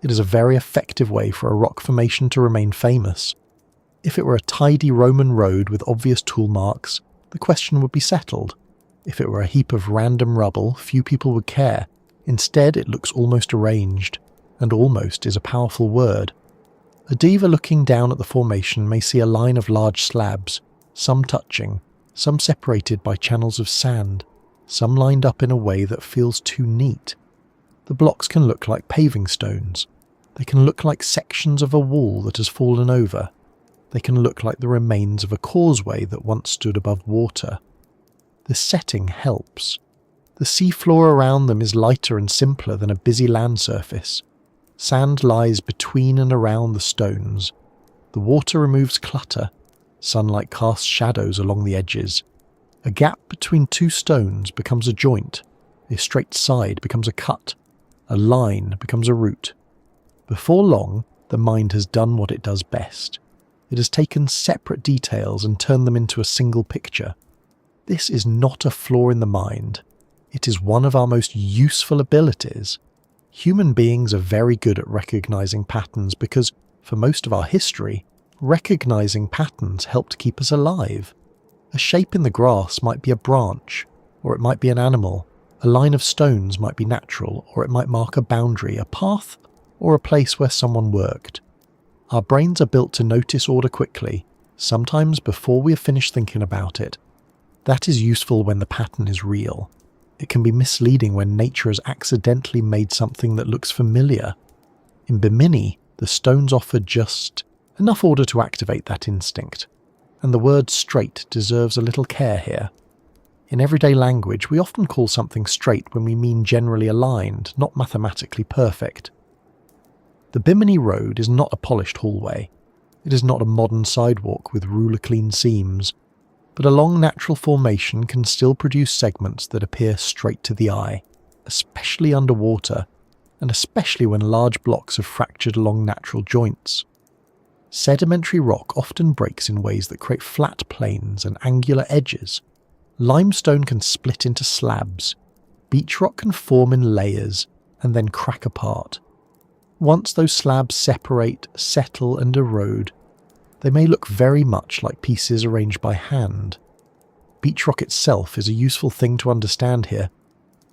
It is a very effective way for a rock formation to remain famous. If it were a tidy Roman road with obvious tool marks, the question would be settled. If it were a heap of random rubble, few people would care. Instead, it looks almost arranged, and almost is a powerful word. A diva looking down at the formation may see a line of large slabs, some touching, some separated by channels of sand, some lined up in a way that feels too neat. The blocks can look like paving stones. They can look like sections of a wall that has fallen over. They can look like the remains of a causeway that once stood above water. The setting helps. The seafloor around them is lighter and simpler than a busy land surface. Sand lies between and around the stones. The water removes clutter. Sunlight casts shadows along the edges. A gap between two stones becomes a joint. A straight side becomes a cut. A line becomes a route. Before long, the mind has done what it does best. It has taken separate details and turned them into a single picture. This is not a flaw in the mind. It is one of our most useful abilities. Human beings are very good at recognizing patterns because, for most of our history, recognizing patterns helped keep us alive. A shape in the grass might be a branch, or it might be an animal. A line of stones might be natural, or it might mark a boundary, a path, or a place where someone worked. Our brains are built to notice order quickly, sometimes before we have finished thinking about it. That is useful when the pattern is real. It can be misleading when nature has accidentally made something that looks familiar. In Bimini, the stones offered just enough order to activate that instinct, and the word straight deserves a little care here. In everyday language, we often call something straight when we mean generally aligned, not mathematically perfect. The Bimini Road is not a polished hallway. It is not a modern sidewalk with ruler-clean seams, but a long natural formation can still produce segments that appear straight to the eye, especially underwater, and especially when large blocks have fractured along natural joints. Sedimentary rock often breaks in ways that create flat planes and angular edges. Limestone can split into slabs. Beachrock can form in layers and then crack apart. Once those slabs separate, settle and erode, they may look very much like pieces arranged by hand. Beachrock itself is a useful thing to understand here,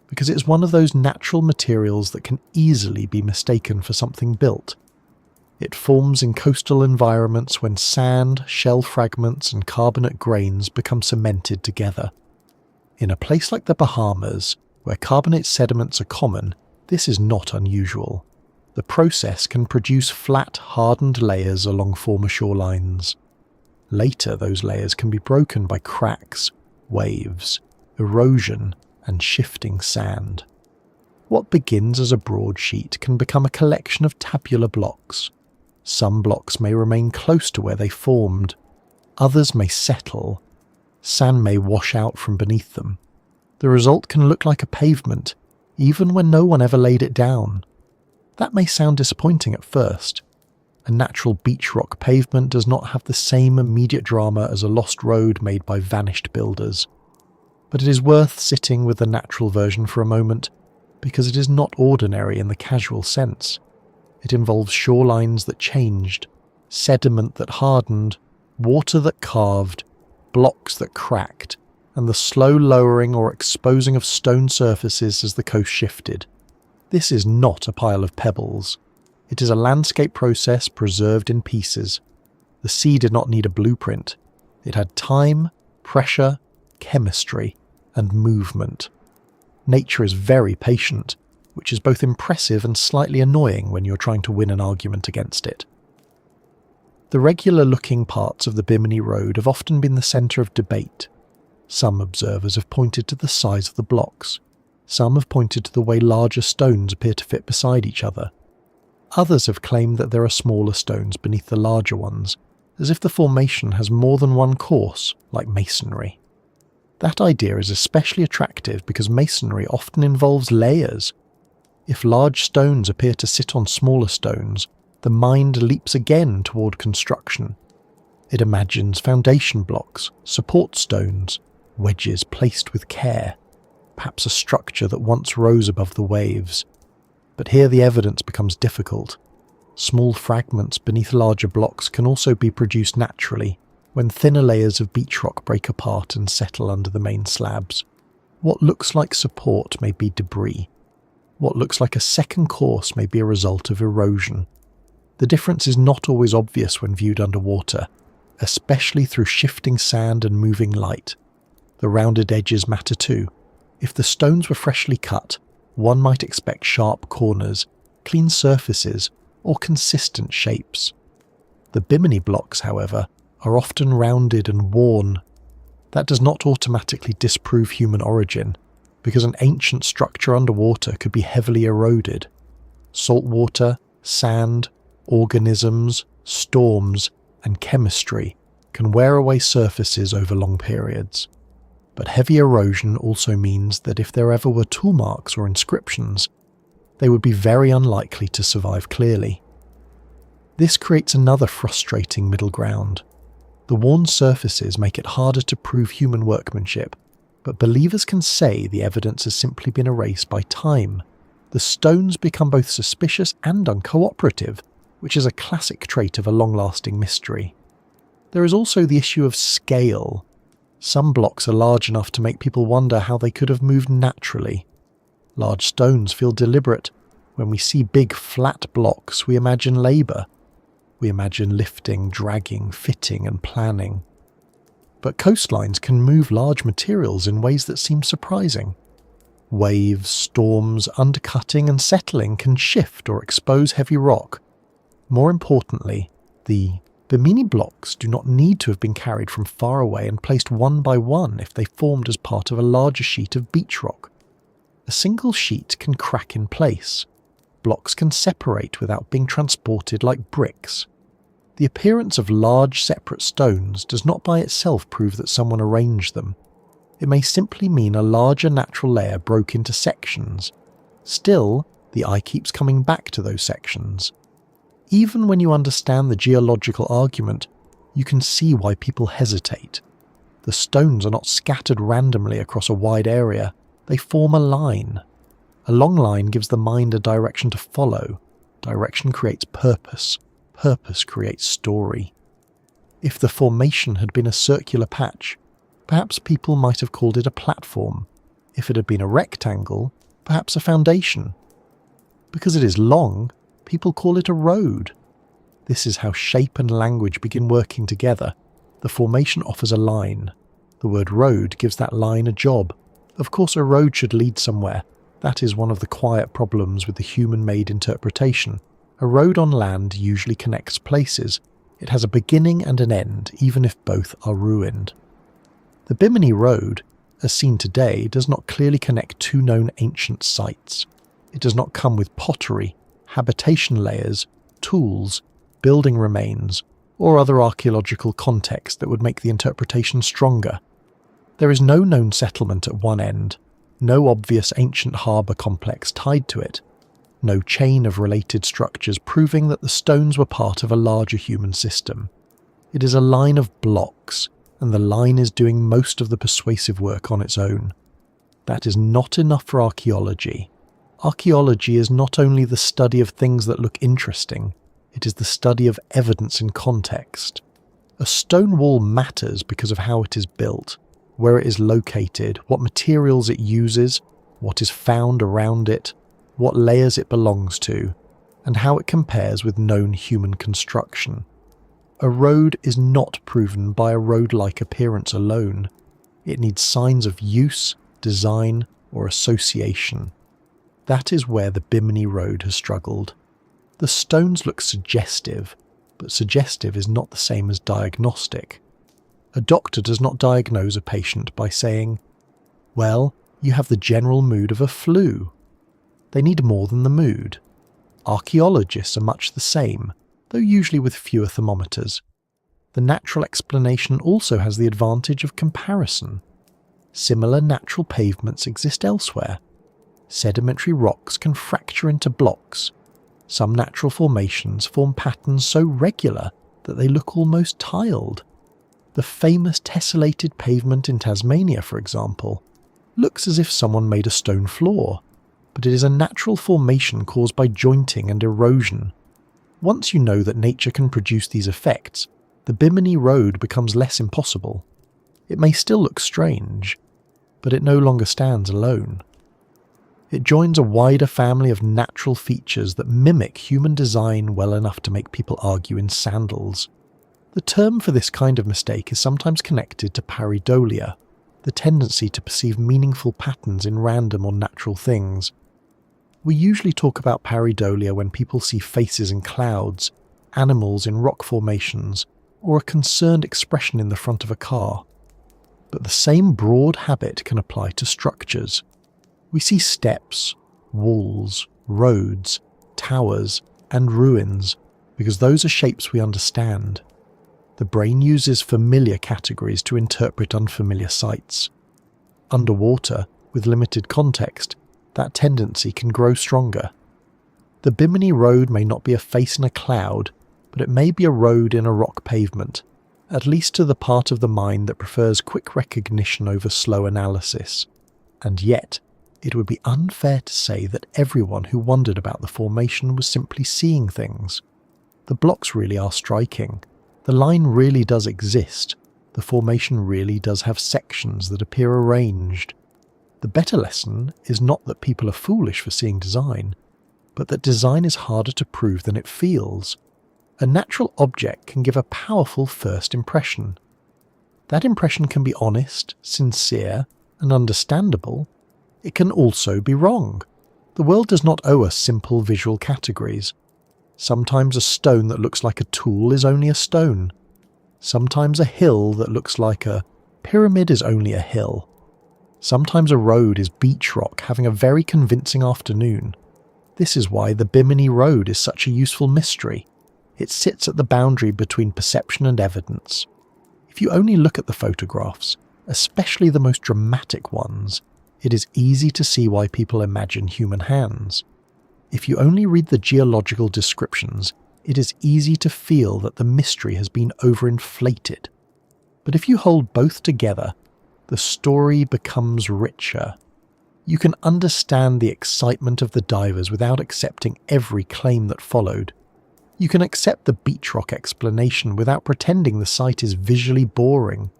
because it is one of those natural materials that can easily be mistaken for something built. It forms in coastal environments when sand, shell fragments and carbonate grains become cemented together. In a place like the Bahamas, where carbonate sediments are common, this is not unusual. The process can produce flat, hardened layers along former shorelines. Later, those layers can be broken by cracks, waves, erosion, and shifting sand. What begins as a broad sheet can become a collection of tabular blocks. Some blocks may remain close to where they formed. Others may settle. Sand may wash out from beneath them. The result can look like a pavement, even when no one ever laid it down. That may sound disappointing at first. A natural beach rock pavement does not have the same immediate drama as a lost road made by vanished builders. But it is worth sitting with the natural version for a moment, because it is not ordinary in the casual sense. It involves shorelines that changed, sediment that hardened, water that carved, blocks that cracked, and the slow lowering or exposing of stone surfaces as the coast shifted. This is not a pile of pebbles. It is a landscape process preserved in pieces. The sea did not need a blueprint. It had time, pressure, chemistry, and movement. Nature is very patient, which is both impressive and slightly annoying when you're trying to win an argument against it. The regular-looking parts of the Bimini Road have often been the centre of debate. Some observers have pointed to the size of the blocks. Some have pointed to the way larger stones appear to fit beside each other. Others have claimed that there are smaller stones beneath the larger ones, as if the formation has more than one course, like masonry. That idea is especially attractive because masonry often involves layers. If large stones appear to sit on smaller stones, the mind leaps again toward construction. It imagines foundation blocks, support stones, wedges placed with care, perhaps a structure that once rose above the waves. But here the evidence becomes difficult. Small fragments beneath larger blocks can also be produced naturally when thinner layers of beach rock break apart and settle under the main slabs. What looks like support may be debris. What looks like a second course may be a result of erosion. The difference is not always obvious when viewed underwater, especially through shifting sand and moving light. The rounded edges matter too. If the stones were freshly cut, one might expect sharp corners, clean surfaces, or consistent shapes. The Bimini blocks, however, are often rounded and worn. That does not automatically disprove human origin, because an ancient structure underwater could be heavily eroded. Salt water, sand, organisms, storms, and chemistry can wear away surfaces over long periods. But heavy erosion also means that if there ever were tool marks or inscriptions, they would be very unlikely to survive clearly. This creates another frustrating middle ground. The worn surfaces make it harder to prove human workmanship, but believers can say the evidence has simply been erased by time. The stones become both suspicious and uncooperative, which is a classic trait of a long-lasting mystery. There is also the issue of scale. Some blocks are large enough to make people wonder how they could have moved naturally. Large stones feel deliberate. When we see big, flat blocks, we imagine labour. We imagine lifting, dragging, fitting and planning. But coastlines can move large materials in ways that seem surprising. Waves, storms, undercutting and settling can shift or expose heavy rock. More importantly, the Bimini blocks do not need to have been carried from far away and placed one by one if they formed as part of a larger sheet of beachrock. A single sheet can crack in place. Blocks can separate without being transported like bricks. The appearance of large separate stones does not by itself prove that someone arranged them. It may simply mean a larger natural layer broke into sections. Still, the eye keeps coming back to those sections. Even when you understand the geological argument, you can see why people hesitate. The stones are not scattered randomly across a wide area, they form a line. A long line gives the mind a direction to follow. Direction creates purpose. Purpose creates story. If the formation had been a circular patch, perhaps people might have called it a platform. If it had been a rectangle, perhaps a foundation. Because it is long, people call it a road. This is how shape and language begin working together. The formation offers a line. The word road gives that line a job. Of course, a road should lead somewhere. That is one of the quiet problems with the human-made interpretation. A road on land usually connects places. It has a beginning and an end, even if both are ruined. The Bimini Road, as seen today, does not clearly connect two known ancient sites. It does not come with pottery, habitation layers, tools, building remains, or other archaeological context that would make the interpretation stronger. There is no known settlement at one end, no obvious ancient harbour complex tied to it, no chain of related structures proving that the stones were part of a larger human system. It is a line of blocks, and the line is doing most of the persuasive work on its own. That is not enough for archaeology. Archaeology is not only the study of things that look interesting, it is the study of evidence in context. A stone wall matters because of how it is built, where it is located, what materials it uses, what is found around it, what layers it belongs to, and how it compares with known human construction. A road is not proven by a road-like appearance alone. It needs signs of use, design, or association. That is where the Bimini Road has struggled. The stones look suggestive, but suggestive is not the same as diagnostic. A doctor does not diagnose a patient by saying, "Well, you have the general mood of a flu." They need more than the mood. Archaeologists are much the same, though usually with fewer thermometers. The natural explanation also has the advantage of comparison. Similar natural pavements exist elsewhere. Sedimentary rocks can fracture into blocks. Some natural formations form patterns so regular that they look almost tiled. The famous tessellated pavement in Tasmania, for example, looks as if someone made a stone floor, but it is a natural formation caused by jointing and erosion. Once you know that nature can produce these effects, the Bimini Road becomes less impossible. It may still look strange, but it no longer stands alone. It joins a wider family of natural features that mimic human design well enough to make people argue in sandals. The term for this kind of mistake is sometimes connected to Pareidolia, the tendency to perceive meaningful patterns in random or natural things. We usually talk about pareidolia when people see faces in clouds, animals in rock formations, or a concerned expression in the front of a car. But the same broad habit can apply to structures. We see steps, walls, roads, towers, and ruins because those are shapes we understand. The brain uses familiar categories to interpret unfamiliar sights. Underwater, with limited context, that tendency can grow stronger. The Bimini Road may not be a face in a cloud, but it may be a road in a rock pavement, at least to the part of the mind that prefers quick recognition over slow analysis. And yet, it would be unfair to say that everyone who wondered about the formation was simply seeing things. The blocks really are striking. The line really does exist. The formation really does have sections that appear arranged. The better lesson is not that people are foolish for seeing design, but that design is harder to prove than it feels. A natural object can give a powerful first impression. That impression can be honest, sincere, and understandable. It can also be wrong. The world does not owe us simple visual categories. Sometimes a stone that looks like a tool is only a stone. Sometimes a hill that looks like a pyramid is only a hill. Sometimes a road is Beachrock having a very convincing afternoon. This is why the Bimini Road is such a useful mystery. It sits at the boundary between perception and evidence. If you only look at the photographs, especially the most dramatic ones, it is easy to see why people imagine human hands. If you only read the geological descriptions, it is easy to feel that the mystery has been overinflated. But if you hold both together, the story becomes richer. You can understand the excitement of the divers without accepting every claim that followed. You can accept the Beachrock explanation without pretending the site is visually boring.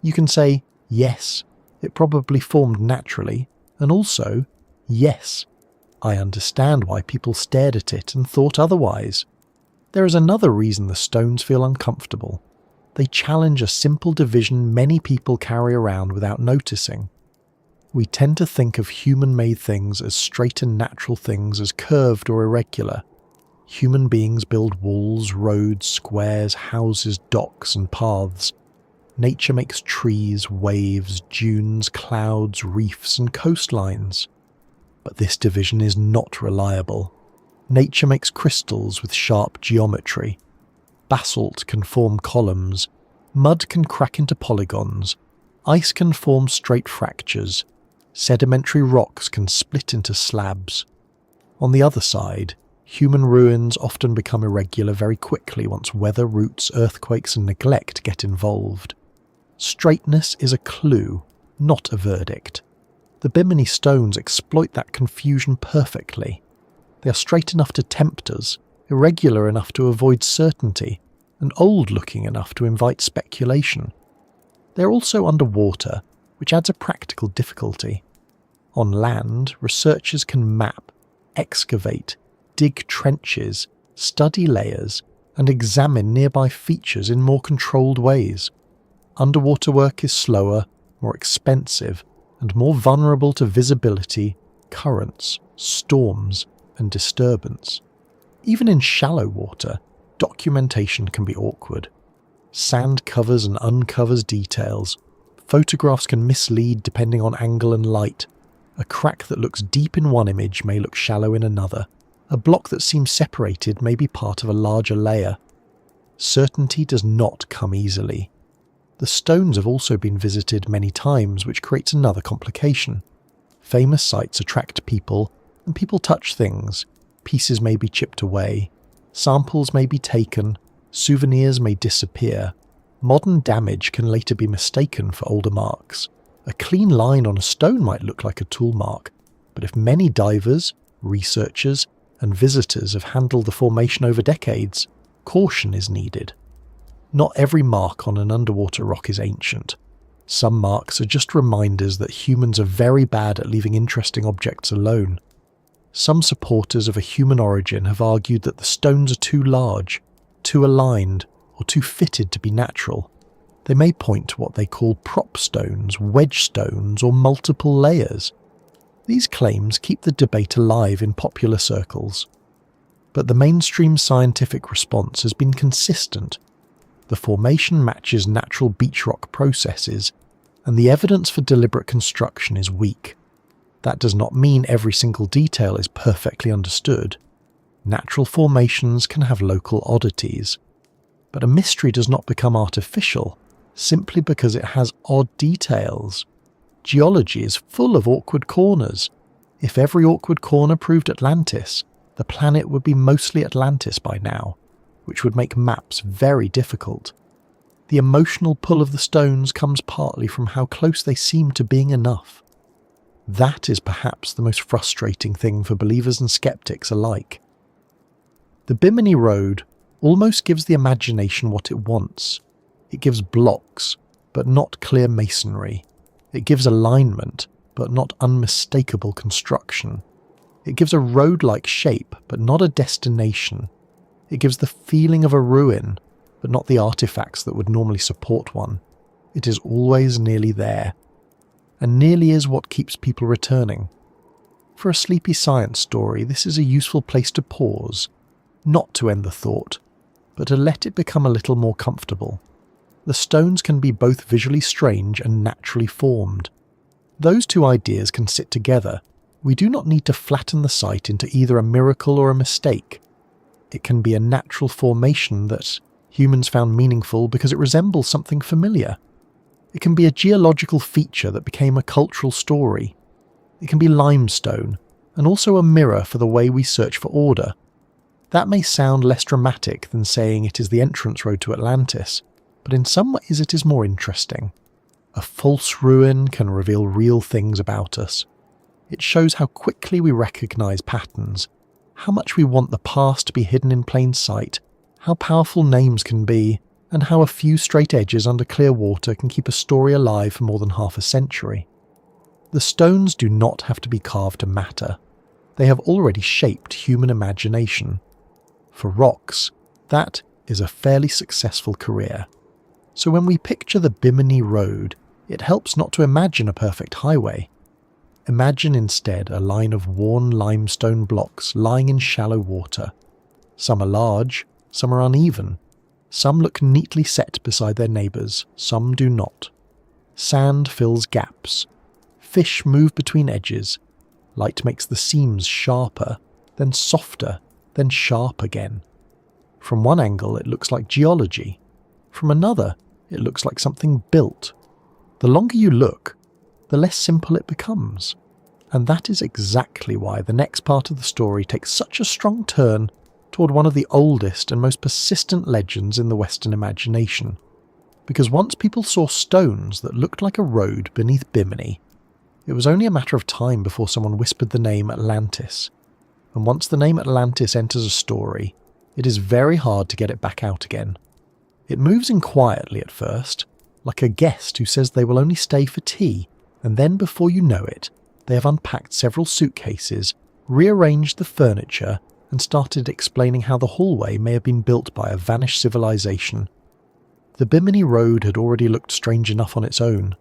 You can say, yes, it probably formed naturally, and also, yes, I understand why people stared at it and thought otherwise. There is another reason the stones feel uncomfortable. They challenge a simple division many people carry around without noticing. We tend to think of human-made things as straight and natural things as curved or irregular. Human beings build walls, roads, squares, houses, docks, and paths. Nature makes trees, waves, dunes, clouds, reefs, and coastlines. But this division is not reliable. Nature makes crystals with sharp geometry. Basalt can form columns. Mud can crack into polygons. Ice can form straight fractures. Sedimentary rocks can split into slabs. On the other side, human ruins often become irregular very quickly once weather, roots, earthquakes, and neglect get involved. Straightness is a clue, not a verdict. The Bimini stones exploit that confusion perfectly. They are straight enough to tempt us, irregular enough to avoid certainty, and old-looking enough to invite speculation. They're also underwater, which adds a practical difficulty. On land, researchers can map, excavate, dig trenches, study layers, and examine nearby features in more controlled ways. Underwater work is slower, more expensive, and more vulnerable to visibility, currents, storms, and disturbance. Even in shallow water, documentation can be awkward. Sand covers and uncovers details. Photographs can mislead depending on angle and light. A crack that looks deep in one image may look shallow in another. A block that seems separated may be part of a larger layer. Certainty does not come easily. The stones have also been visited many times, which creates another complication. Famous sites attract people, and people touch things. Pieces may be chipped away. Samples may be taken. Souvenirs may disappear. Modern damage can later be mistaken for older marks. A clean line on a stone might look like a tool mark, but if many divers, researchers, and visitors have handled the formation over decades, caution is needed. Not every mark on an underwater rock is ancient. Some marks are just reminders that humans are very bad at leaving interesting objects alone. Some supporters of a human origin have argued that the stones are too large, too aligned, or too fitted to be natural. They may point to what they call prop stones, wedge stones, or multiple layers. These claims keep the debate alive in popular circles. But the mainstream scientific response has been consistent. The formation matches natural beach rock processes, and the evidence for deliberate construction is weak. That does not mean every single detail is perfectly understood. Natural formations can have local oddities. But a mystery does not become artificial simply because it has odd details. Geology is full of awkward corners. If every awkward corner proved Atlantis, the planet would be mostly Atlantis by now, which would make maps very difficult. The emotional pull of the stones comes partly from how close they seem to being enough. That is perhaps the most frustrating thing for believers and skeptics alike. The Bimini Road almost gives the imagination what it wants. It gives blocks, but not clear masonry. It gives alignment, but not unmistakable construction. It gives a road-like shape, but not a destination. It gives the feeling of a ruin, but not the artifacts that would normally support one. It is always nearly there. And nearly is what keeps people returning. For a sleepy science story, this is a useful place to pause. not to end the thought, but to let it become a little more comfortable. The stones can be both visually strange and naturally formed. Those two ideas can sit together. We do not need to flatten the site into either a miracle or a mistake. It can be a natural formation that humans found meaningful because it resembles something familiar. It can be a geological feature that became a cultural story. It can be limestone, and also a mirror for the way we search for order. That may sound less dramatic than saying it is the entrance road to Atlantis, but in some ways it is more interesting. A false ruin can reveal real things about us. It shows how quickly we recognise patterns, how much we want the past to be hidden in plain sight, how powerful names can be, and how a few straight edges under clear water can keep a story alive for more than half a century. The stones do not have to be carved to matter. They have already shaped human imagination. For rocks, that is a fairly successful career. So when we picture the Bimini Road, it helps not to imagine a perfect highway. Imagine instead a line of worn limestone blocks lying in shallow water. Some are large, some are uneven. Some look neatly set beside their neighbours, some do not. Sand fills gaps. Fish move between edges. Light makes the seams sharper, then softer, then sharp again. From one angle it looks like geology. From another, it looks like something built. The longer you look, the less simple it becomes. And that is exactly why the next part of the story takes such a strong turn toward one of the oldest and most persistent legends in the Western imagination. Because once people saw stones that looked like a road beneath Bimini, it was only a matter of time before someone whispered the name Atlantis. And once the name Atlantis enters a story, it is very hard to get it back out again. It moves in quietly at first, like a guest who says they will only stay for tea, and then before you know it, they have unpacked several suitcases, rearranged the furniture, and started explaining how the hallway may have been built by a vanished civilization. The Bimini Road had already looked strange enough on its own.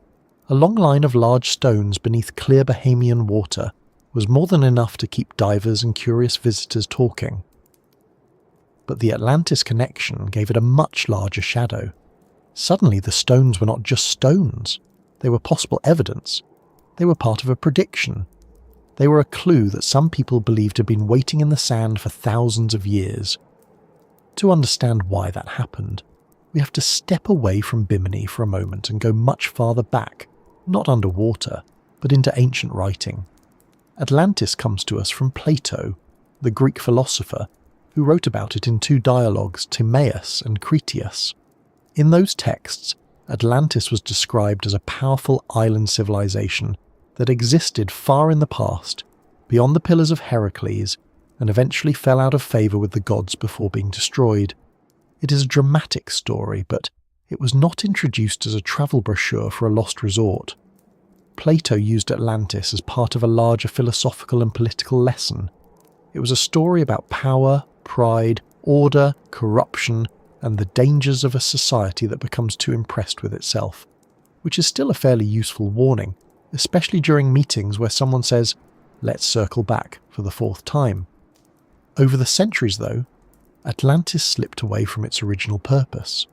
A long line of large stones beneath clear Bahamian water was more than enough to keep divers and curious visitors talking. But the Atlantis connection gave it a much larger shadow. Suddenly the stones were not just stones. They were possible evidence. They were part of a prediction. They were a clue that some people believed had been waiting in the sand for thousands of years. To understand why that happened, we have to step away from Bimini for a moment and go much farther back, not underwater, but into ancient writing. Atlantis comes to us from Plato, the Greek philosopher, who wrote about it in two dialogues, Timaeus and Critias. In those texts, Atlantis was described as a powerful island civilization that existed far in the past, beyond the Pillars of Heracles, and eventually fell out of favour with the gods before being destroyed. It is a dramatic story, but it was not introduced as a travel brochure for a lost resort. Plato used Atlantis as part of a larger philosophical and political lesson. It was a story about power, pride, order, corruption, and the dangers of a society that becomes too impressed with itself, which is still a fairly useful warning, especially during meetings where someone says, "Let's circle back," for the fourth time. Over the centuries, though, Atlantis slipped away from its original purpose.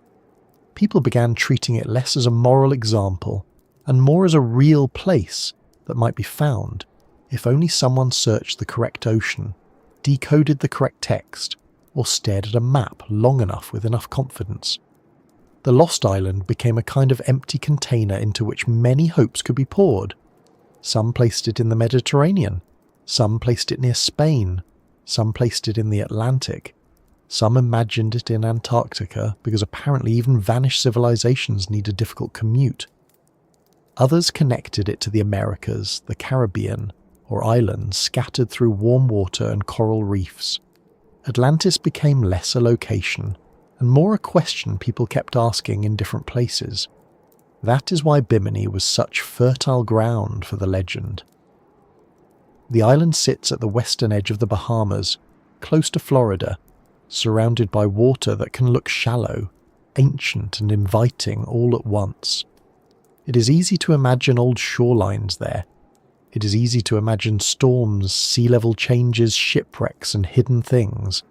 People began treating it less as a moral example and more as a real place that might be found if only someone searched the correct ocean, decoded the correct text, or stared at a map long enough with enough confidence. The lost island became a kind of empty container into which many hopes could be poured. Some placed it in the Mediterranean, some placed it near Spain, some placed it in the Atlantic, some imagined it in Antarctica because apparently even vanished civilizations need a difficult commute. Others connected it to the Americas, the Caribbean, or islands scattered through warm water and coral reefs. Atlantis became less a location and more a question people kept asking in different places. That is why Bimini was such fertile ground for the legend. The island sits at the western edge of the Bahamas, close to Florida, surrounded by water that can look shallow, ancient and inviting all at once. It is easy to imagine old shorelines there. It is easy to imagine storms, sea level changes, shipwrecks and hidden things.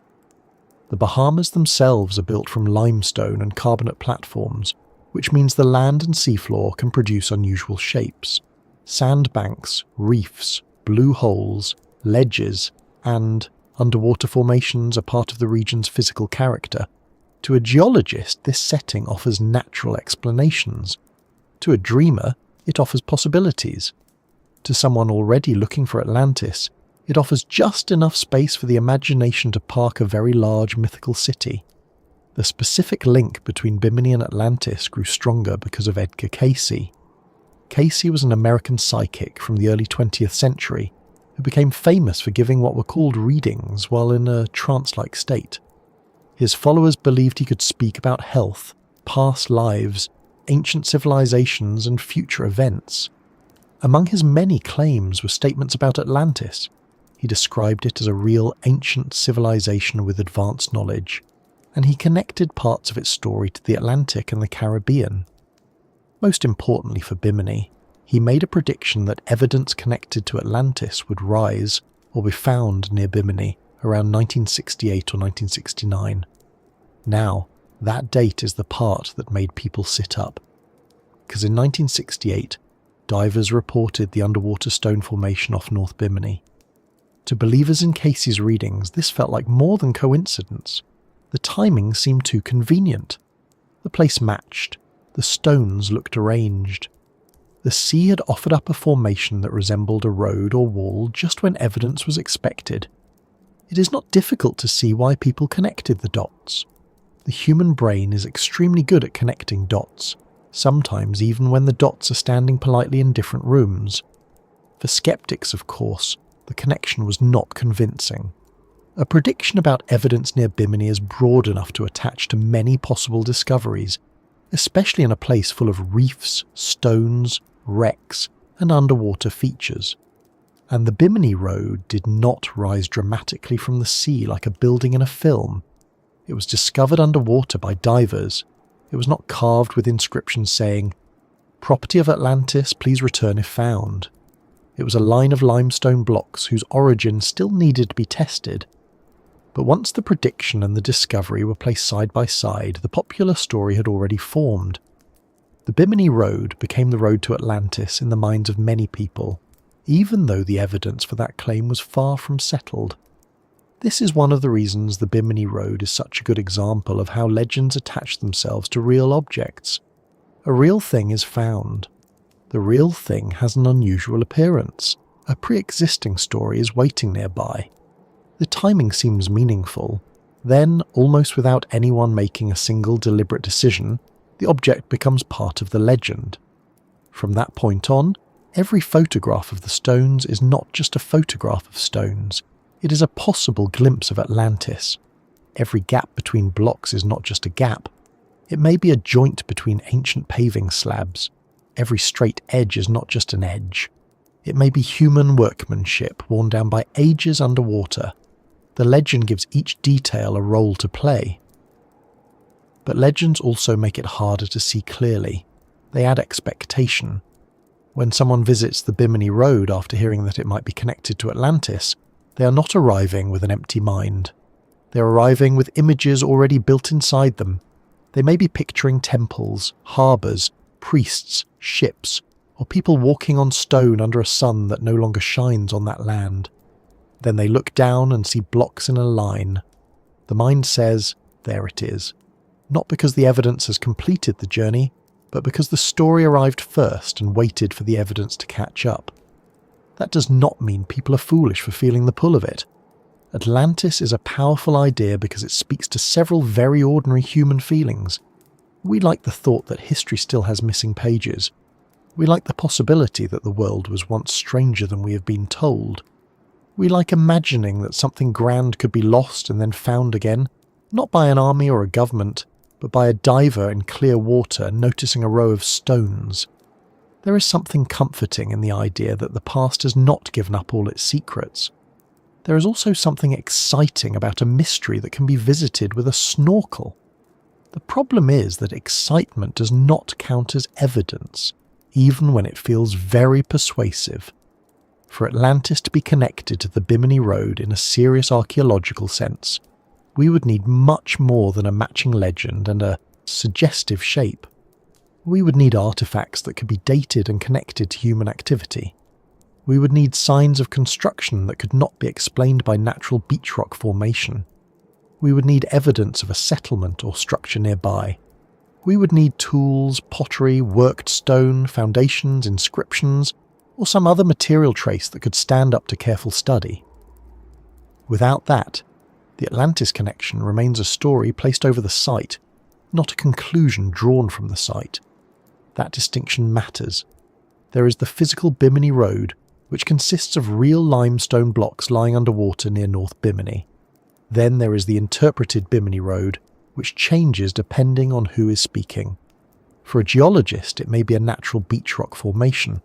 The Bahamas themselves are built from limestone and carbonate platforms, which means the land and seafloor can produce unusual shapes. Sandbanks, reefs, blue holes, ledges, and underwater formations are part of the region's physical character. To a geologist, this setting offers natural explanations. To a dreamer, it offers possibilities. To someone already looking for Atlantis, it offers just enough space for the imagination to park a very large mythical city. The specific link between Bimini and Atlantis grew stronger because of Edgar Cayce. Cayce was an American psychic from the early 20th century who became famous for giving what were called readings while in a trance-like state. His followers believed he could speak about health, past lives, ancient civilizations, and future events. Among his many claims were statements about Atlantis. He described it as a real ancient civilization with advanced knowledge, and he connected parts of its story to the Atlantic and the Caribbean. Most importantly for Bimini, he made a prediction that evidence connected to Atlantis would rise or be found near Bimini around 1968 or 1969. Now, that date is the part that made people sit up. Because in 1968, divers reported the underwater stone formation off North Bimini. To believers in Cayce's readings, this felt like more than coincidence. The timing seemed too convenient. The place matched. The stones looked arranged. The sea had offered up a formation that resembled a road or wall just when evidence was expected. It is not difficult to see why people connected the dots. The human brain is extremely good at connecting dots, sometimes even when the dots are standing politely in different rooms. For skeptics, of course, the connection was not convincing. A prediction about evidence near Bimini is broad enough to attach to many possible discoveries, especially in a place full of reefs, stones, wrecks, and underwater features. And the Bimini Road did not rise dramatically from the sea like a building in a film. It was discovered underwater by divers. It was not carved with inscriptions saying, "Property of Atlantis, please return if found." It was a line of limestone blocks whose origin still needed to be tested. But once the prediction and the discovery were placed side by side, the popular story had already formed. The Bimini Road became the road to Atlantis in the minds of many people, even though the evidence for that claim was far from settled. This is one of the reasons the Bimini Road is such a good example of how legends attach themselves to real objects. A real thing is found. The real thing has an unusual appearance. A pre-existing story is waiting nearby. The timing seems meaningful. Then, almost without anyone making a single deliberate decision, the object becomes part of the legend. From that point on, every photograph of the stones is not just a photograph of stones. It is a possible glimpse of Atlantis. Every gap between blocks is not just a gap. It may be a joint between ancient paving slabs. Every straight edge is not just an edge. It may be human workmanship worn down by ages underwater. The legend gives each detail a role to play. But legends also make it harder to see clearly. They add expectation. When someone visits the Bimini Road after hearing that it might be connected to Atlantis, they are not arriving with an empty mind. They are arriving with images already built inside them. They may be picturing temples, harbours, priests, ships, or people walking on stone under a sun that no longer shines on that land. Then they look down and see blocks in a line. The mind says, there it is. Not because the evidence has completed the journey, but because the story arrived first and waited for the evidence to catch up. That does not mean people are foolish for feeling the pull of it. Atlantis is a powerful idea because it speaks to several very ordinary human feelings. We like the thought that history still has missing pages. We like the possibility that the world was once stranger than we have been told. We like imagining that something grand could be lost and then found again, not by an army or a government, but by a diver in clear water noticing a row of stones. There is something comforting in the idea that the past has not given up all its secrets. There is also something exciting about a mystery that can be visited with a snorkel. The problem is that excitement does not count as evidence, even when it feels very persuasive. For Atlantis to be connected to the Bimini Road in a serious archaeological sense, we would need much more than a matching legend and a suggestive shape. We would need artifacts that could be dated and connected to human activity. We would need signs of construction that could not be explained by natural beachrock formation. We would need evidence of a settlement or structure nearby. We would need tools, pottery, worked stone, foundations, inscriptions, or some other material trace that could stand up to careful study. Without that, the Atlantis connection remains a story placed over the site, not a conclusion drawn from the site. That distinction matters. There is the physical Bimini Road, which consists of real limestone blocks lying underwater near North Bimini. Then there is the interpreted Bimini Road, which changes depending on who is speaking. For a geologist, it may be a natural beachrock formation.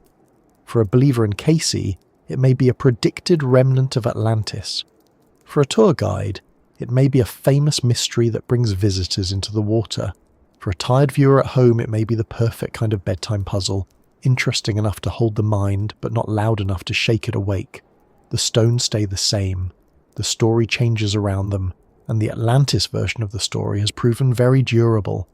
For a believer in Casey, it may be a predicted remnant of Atlantis. For a tour guide, it may be a famous mystery that brings visitors into the water. For a tired viewer at home, it may be the perfect kind of bedtime puzzle, interesting enough to hold the mind, but not loud enough to shake it awake. The stones stay the same. The story changes around them, and the Atlantis version of the story has proven very durable.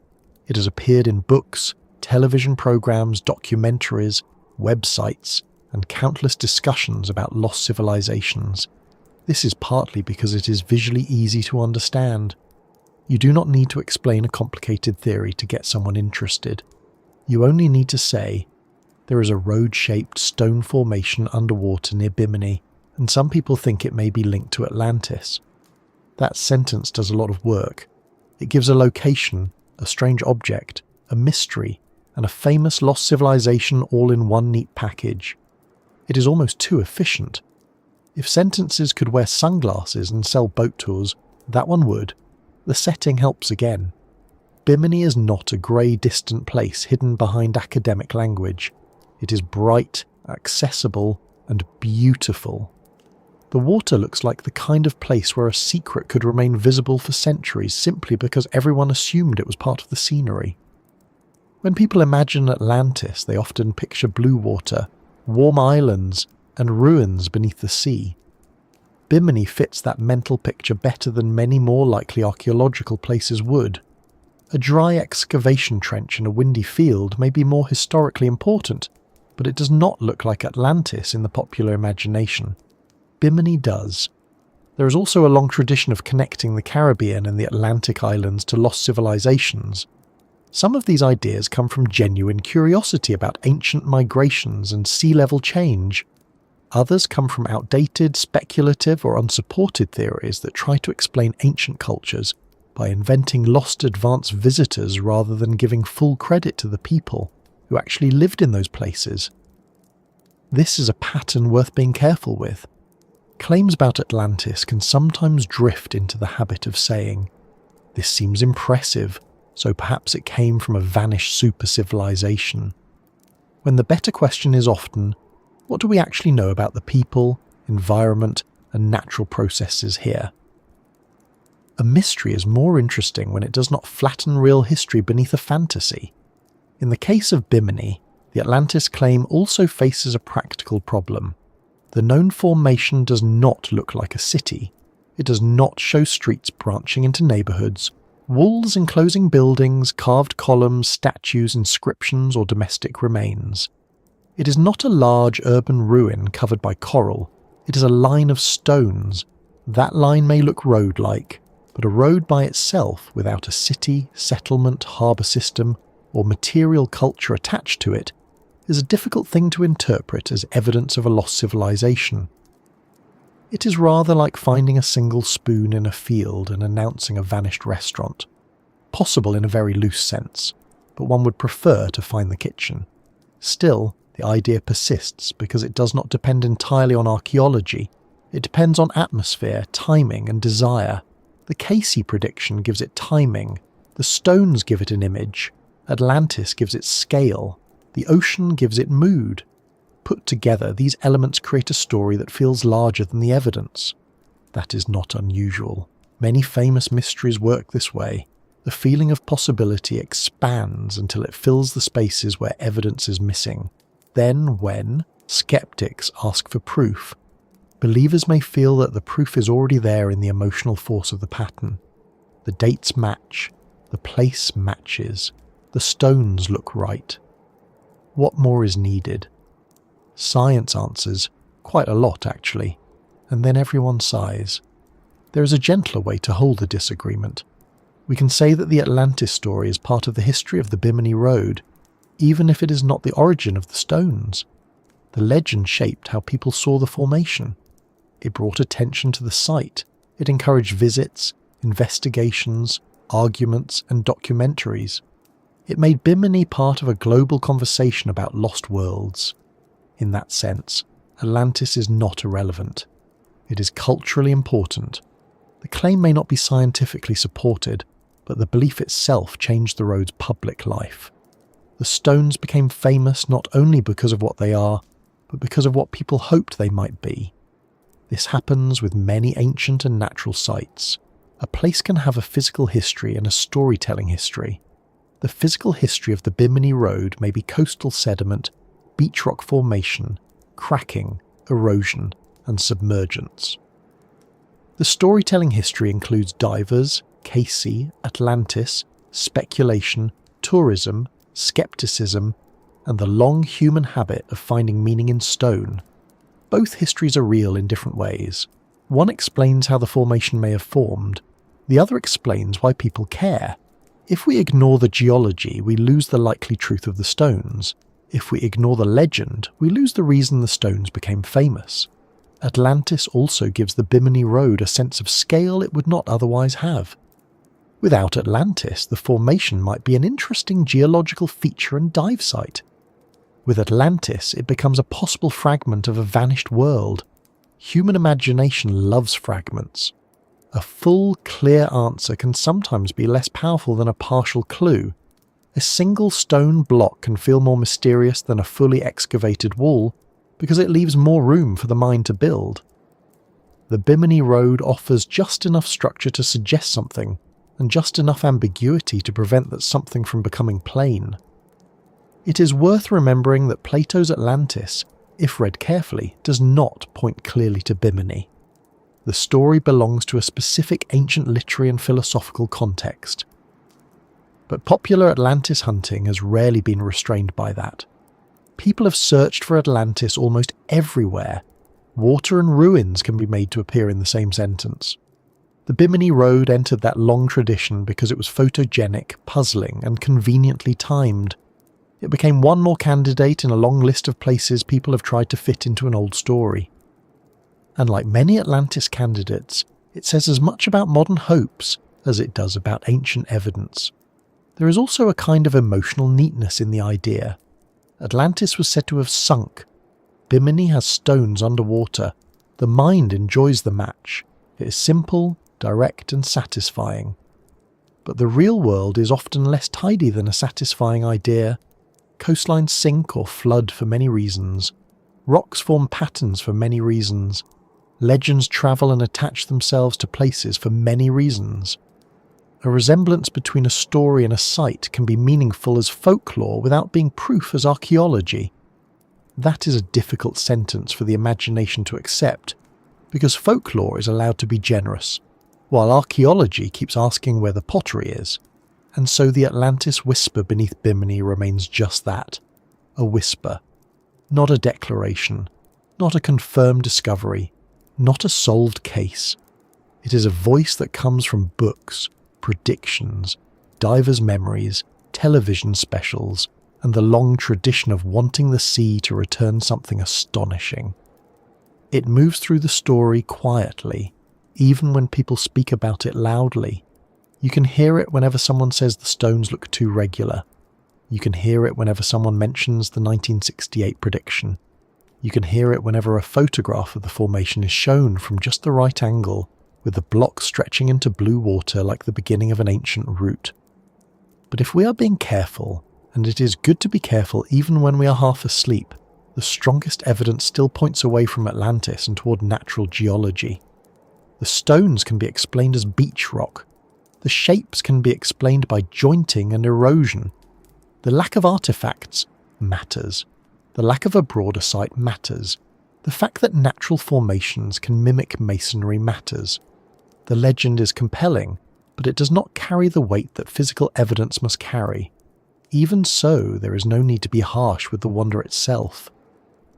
It has appeared in books, television programs, documentaries, websites, and countless discussions about lost civilizations. This is partly because it is visually easy to understand. You do not need to explain a complicated theory to get someone interested. You only need to say, there is a road-shaped stone formation underwater near Bimini, and some people think it may be linked to Atlantis. That sentence does a lot of work. It gives a location, a strange object, a mystery, and a famous lost civilization all in one neat package. It is almost too efficient. If sentences could wear sunglasses and sell boat tours, that one would. The setting helps again. Bimini is not a grey, distant place hidden behind academic language. It is bright, accessible, and beautiful. The water looks like the kind of place where a secret could remain visible for centuries simply because everyone assumed it was part of the scenery. When people imagine Atlantis, they often picture blue water, warm islands, and ruins beneath the sea. Bimini fits that mental picture better than many more likely archaeological places would. A dry excavation trench in a windy field may be more historically important, but it does not look like Atlantis in the popular imagination. Bimini does. There is also a long tradition of connecting the Caribbean and the Atlantic islands to lost civilizations. Some of these ideas come from genuine curiosity about ancient migrations and sea level change. Others come from outdated, speculative, or unsupported theories that try to explain ancient cultures by inventing lost advanced visitors rather than giving full credit to the people who actually lived in those places. This is a pattern worth being careful with. Claims about Atlantis can sometimes drift into the habit of saying, "This seems impressive, so perhaps it came from a vanished super-civilization," when the better question is often, what do we actually know about the people, environment, and natural processes here? A mystery is more interesting when it does not flatten real history beneath a fantasy. In the case of Bimini, the Atlantis claim also faces a practical problem. The known formation does not look like a city. It does not show streets branching into neighbourhoods, walls enclosing buildings, carved columns, statues, inscriptions, or domestic remains. It is not a large urban ruin covered by coral. It is a line of stones. That line may look road-like, but a road by itself, without a city, settlement, harbour system, or material culture attached to it, is a difficult thing to interpret as evidence of a lost civilization. It is rather like finding a single spoon in a field and announcing a vanished restaurant. Possible in a very loose sense, but one would prefer to find the kitchen. Still, the idea persists because it does not depend entirely on archaeology. It depends on atmosphere, timing, and desire. The Casey prediction gives it timing. The stones give it an image. Atlantis gives it scale. The ocean gives it mood. Put together, these elements create a story that feels larger than the evidence. That is not unusual. Many famous mysteries work this way. The feeling of possibility expands until it fills the spaces where evidence is missing. Then, when skeptics ask for proof, Believers may feel that the proof is already there in the emotional force of the pattern. The dates match, the place matches, the stones look right. What more is needed? Science answers, quite a lot actually, and then everyone sighs. There is a gentler way to hold the disagreement. We can say that the Atlantis story is part of the history of the Bimini Road, even if it is not the origin of the stones. The legend shaped how people saw the formation. It brought attention to the site. It encouraged visits, investigations, arguments, and documentaries. It made Bimini part of a global conversation about lost worlds. In that sense, Atlantis is not irrelevant. It is culturally important. The claim may not be scientifically supported, but the belief itself changed the road's public life. The stones became famous not only because of what they are, but because of what people hoped they might be. This happens with many ancient and natural sites. A place can have a physical history and a storytelling history. The physical history of the Bimini Road may be coastal sediment, beachrock formation, cracking, erosion, and submergence. The storytelling history includes divers, Casey, Atlantis, speculation, tourism, skepticism, and the long human habit of finding meaning in stone. Both histories are real in different ways. One explains how the formation may have formed. The other explains why people care. If we ignore the geology, we lose the likely truth of the stones. If we ignore the legend, we lose the reason the stones became famous. Atlantis also gives the Bimini Road a sense of scale it would not otherwise have. Without Atlantis, the formation might be an interesting geological feature and dive site. With Atlantis, it becomes a possible fragment of a vanished world. Human imagination loves fragments. A full, clear answer can sometimes be less powerful than a partial clue. A single stone block can feel more mysterious than a fully excavated wall because it leaves more room for the mind to build. The Bimini Road offers just enough structure to suggest something, and just enough ambiguity to prevent that something from becoming plain. It is worth remembering that Plato's Atlantis, if read carefully, does not point clearly to Bimini. The story belongs to a specific ancient literary and philosophical context. But popular Atlantis hunting has rarely been restrained by that. People have searched for Atlantis almost everywhere. Water and ruins can be made to appear in the same sentence. The Bimini Road entered that long tradition because it was photogenic, puzzling, and conveniently timed. It became one more candidate in a long list of places people have tried to fit into an old story. And like many Atlantis candidates, it says as much about modern hopes as it does about ancient evidence. There is also a kind of emotional neatness in the idea. Atlantis was said to have sunk. Bimini has stones underwater. The mind enjoys the match. It is simple, direct, and satisfying. But the real world is often less tidy than a satisfying idea. Coastlines sink or flood for many reasons. Rocks form patterns for many reasons. Legends travel and attach themselves to places for many reasons. A resemblance between a story and a site can be meaningful as folklore without being proof as archaeology. That is a difficult sentence for the imagination to accept, because folklore is allowed to be generous, while archaeology keeps asking where the pottery is. And so the Atlantis whisper beneath Bimini remains just that, a whisper, not a declaration, not a confirmed discovery, not a solved case. It is a voice that comes from books, predictions, divers' memories, television specials, and the long tradition of wanting the sea to return something astonishing. It moves through the story quietly, even when people speak about it loudly. You can hear it whenever someone says the stones look too regular. You can hear it whenever someone mentions the 1968 prediction. You can hear it whenever a photograph of the formation is shown from just the right angle, with the block stretching into blue water like the beginning of an ancient route. But if we are being careful, and it is good to be careful even when we are half asleep, the strongest evidence still points away from Atlantis and toward natural geology. The stones can be explained as beach rock. The shapes can be explained by jointing and erosion. The lack of artifacts matters. The lack of a broader site matters. The fact that natural formations can mimic masonry matters. The legend is compelling, but it does not carry the weight that physical evidence must carry. Even so, there is no need to be harsh with the wonder itself.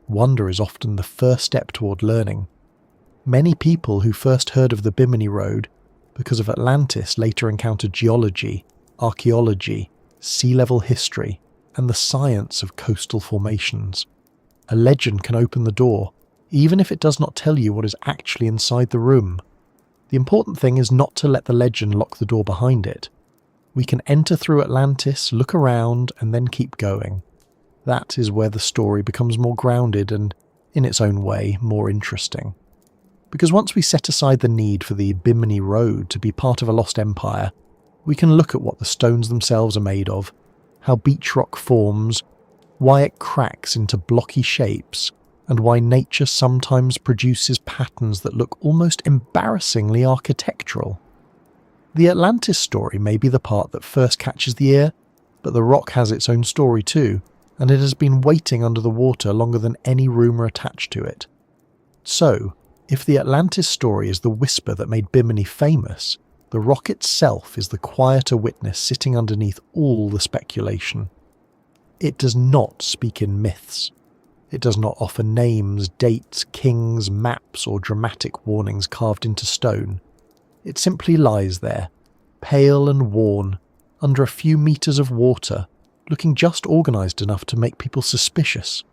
Wonder is often the first step toward learning. Many people who first heard of the Bimini Road because of Atlantis later encountered geology, archaeology, sea level history, and the science of coastal formations. A legend can open the door, even if it does not tell you what is actually inside the room. The important thing is not to let the legend lock the door behind it. We can enter through Atlantis, look around, and then keep going. That is where the story becomes more grounded and, in its own way, more interesting. Because once we set aside the need for the Bimini Road to be part of a lost empire, we can look at what the stones themselves are made of, how Beachrock forms, why it cracks into blocky shapes, and why nature sometimes produces patterns that look almost embarrassingly architectural. The Atlantis story may be the part that first catches the ear, but the rock has its own story too, and it has been waiting under the water longer than any rumour attached to it. So, if the Atlantis story is the whisper that made Bimini famous, the rock itself is the quieter witness sitting underneath all the speculation. It does not speak in myths. It does not offer names, dates, kings, maps, or dramatic warnings carved into stone. It simply lies there, pale and worn, under a few meters of water, looking just organised enough to make people suspicious.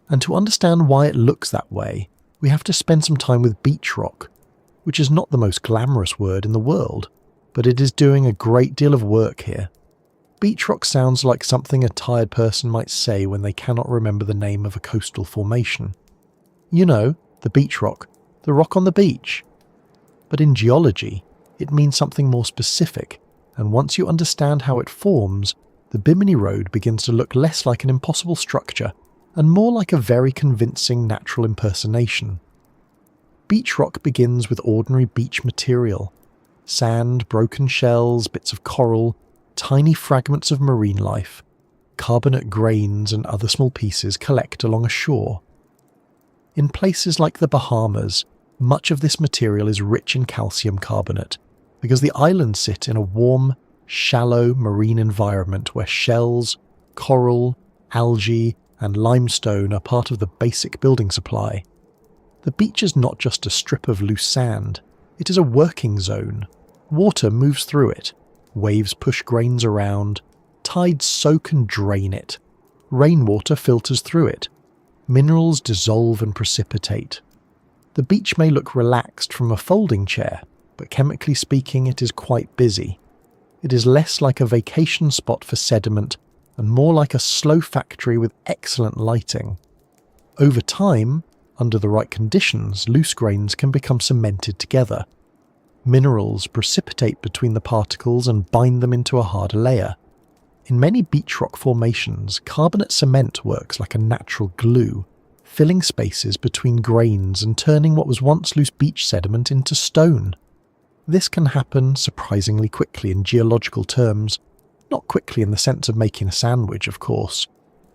And to understand why it looks that way, we have to spend some time with Beachrock, which is not the most glamorous word in the world, but it is doing a great deal of work here. Beachrock sounds like something a tired person might say when they cannot remember the name of a coastal formation. You know, the beachrock, the rock on the beach. But in geology, it means something more specific, and once you understand how it forms, the Bimini Road begins to look less like an impossible structure and more like a very convincing natural impersonation. Beachrock begins with ordinary beach material. Sand, broken shells, bits of coral, tiny fragments of marine life, carbonate grains and other small pieces collect along a shore. In places like the Bahamas, much of this material is rich in calcium carbonate because the islands sit in a warm, shallow marine environment where shells, coral, algae and limestone are part of the basic building supply. The beach is not just a strip of loose sand, it is a working zone. Water moves through it. Waves push grains around, tides soak and drain it, rainwater filters through it, minerals dissolve and precipitate. The beach may look relaxed from a folding chair, but chemically speaking it is quite busy. It is less like a vacation spot for sediment and more like a slow factory with excellent lighting. Over time, under the right conditions, loose grains can become cemented together. Minerals precipitate between the particles and bind them into a harder layer. In many beachrock formations, carbonate cement works like a natural glue, filling spaces between grains and turning what was once loose beach sediment into stone. This can happen surprisingly quickly in geological terms, not quickly in the sense of making a sandwich, of course.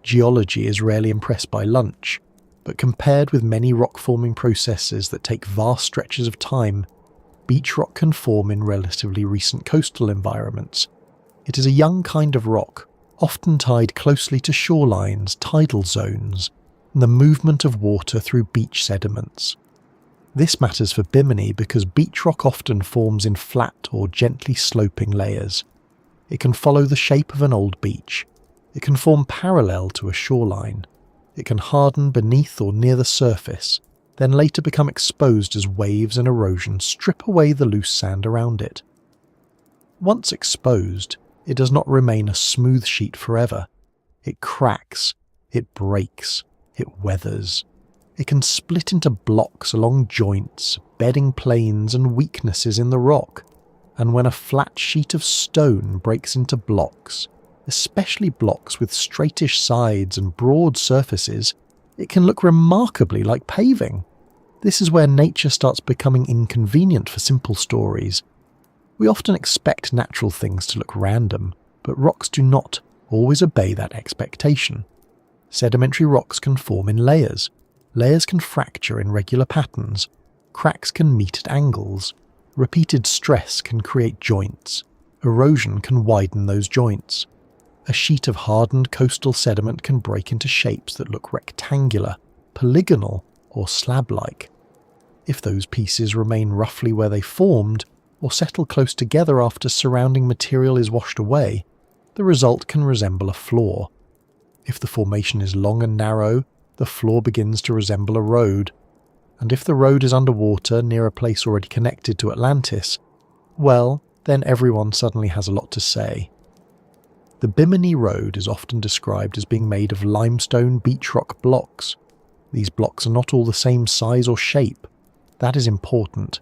Geology is rarely impressed by lunch, but compared with many rock-forming processes that take vast stretches of time, beachrock can form in relatively recent coastal environments. It is a young kind of rock, often tied closely to shorelines, tidal zones, and the movement of water through beach sediments. This matters for Bimini because beachrock often forms in flat or gently sloping layers. It can follow the shape of an old beach. It can form parallel to a shoreline. It can harden beneath or near the surface, then later become exposed as waves and erosion strip away the loose sand around it. Once exposed, it does not remain a smooth sheet forever. It cracks, it breaks, it weathers. It can split into blocks along joints, bedding planes and weaknesses in the rock. And when a flat sheet of stone breaks into blocks, especially blocks with straightish sides and broad surfaces, it can look remarkably like paving. This is where nature starts becoming inconvenient for simple stories. We often expect natural things to look random, but rocks do not always obey that expectation. Sedimentary rocks can form in layers. Layers can fracture in regular patterns, cracks can meet at angles, repeated stress can create joints, erosion can widen those joints. A sheet of hardened coastal sediment can break into shapes that look rectangular, polygonal, or slab-like. If those pieces remain roughly where they formed, or settle close together after surrounding material is washed away, the result can resemble a floor. If the formation is long and narrow, the floor begins to resemble a road. And if the road is underwater near a place already connected to Atlantis, well, then everyone suddenly has a lot to say. The Bimini Road is often described as being made of limestone beachrock blocks. These blocks are not all the same size or shape. That is important.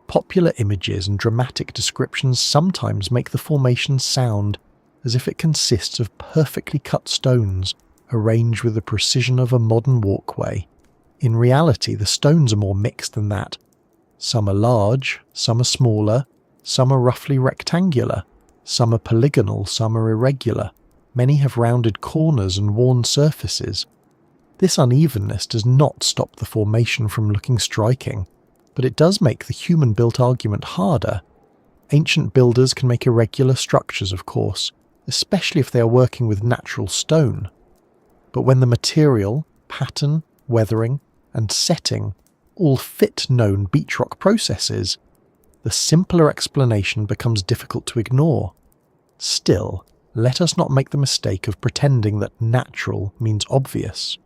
Popular images and dramatic descriptions sometimes make the formation sound as if it consists of perfectly cut stones arranged with the precision of a modern walkway. In reality, the stones are more mixed than that. Some are large, some are smaller, some are roughly rectangular, some are polygonal, some are irregular. Many have rounded corners and worn surfaces. This unevenness does not stop the formation from looking striking, but it does make the human-built argument harder. Ancient builders can make irregular structures, of course, especially if they are working with natural stone. But when the material, pattern, weathering, and setting all fit known beachrock processes, the simpler explanation becomes difficult to ignore. Still, let us not make the mistake of pretending that natural means obvious.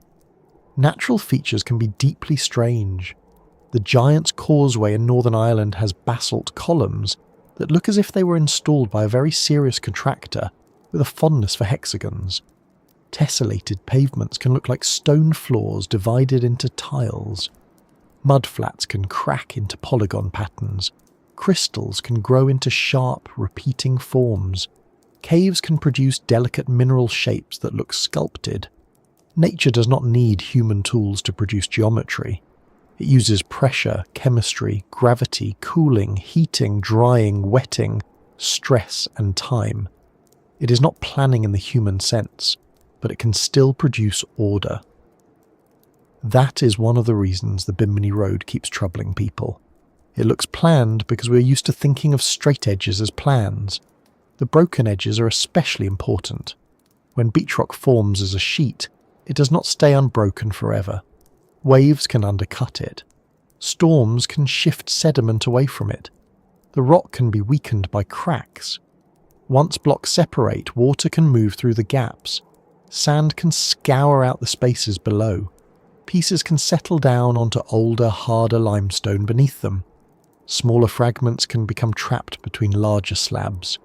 Natural features can be deeply strange. The Giant's Causeway in Northern Ireland has basalt columns that look as if they were installed by a very serious contractor with a fondness for hexagons. Tessellated pavements can look like stone floors divided into tiles. Mudflats can crack into polygon patterns. Crystals can grow into sharp, repeating forms. Caves can produce delicate mineral shapes that look sculpted. Nature does not need human tools to produce geometry. It uses pressure, chemistry, gravity, cooling, heating, drying, wetting, stress, and time. It is not planning in the human sense, but it can still produce order. That is one of the reasons the Bimini Road keeps troubling people. It looks planned because we are used to thinking of straight edges as plans. The broken edges are especially important. When beachrock forms as a sheet, it does not stay unbroken forever. Waves can undercut it. Storms can shift sediment away from it. The rock can be weakened by cracks. Once blocks separate, water can move through the gaps. Sand can scour out the spaces below. Pieces can settle down onto older, harder limestone beneath them. Smaller fragments can become trapped between larger slabs.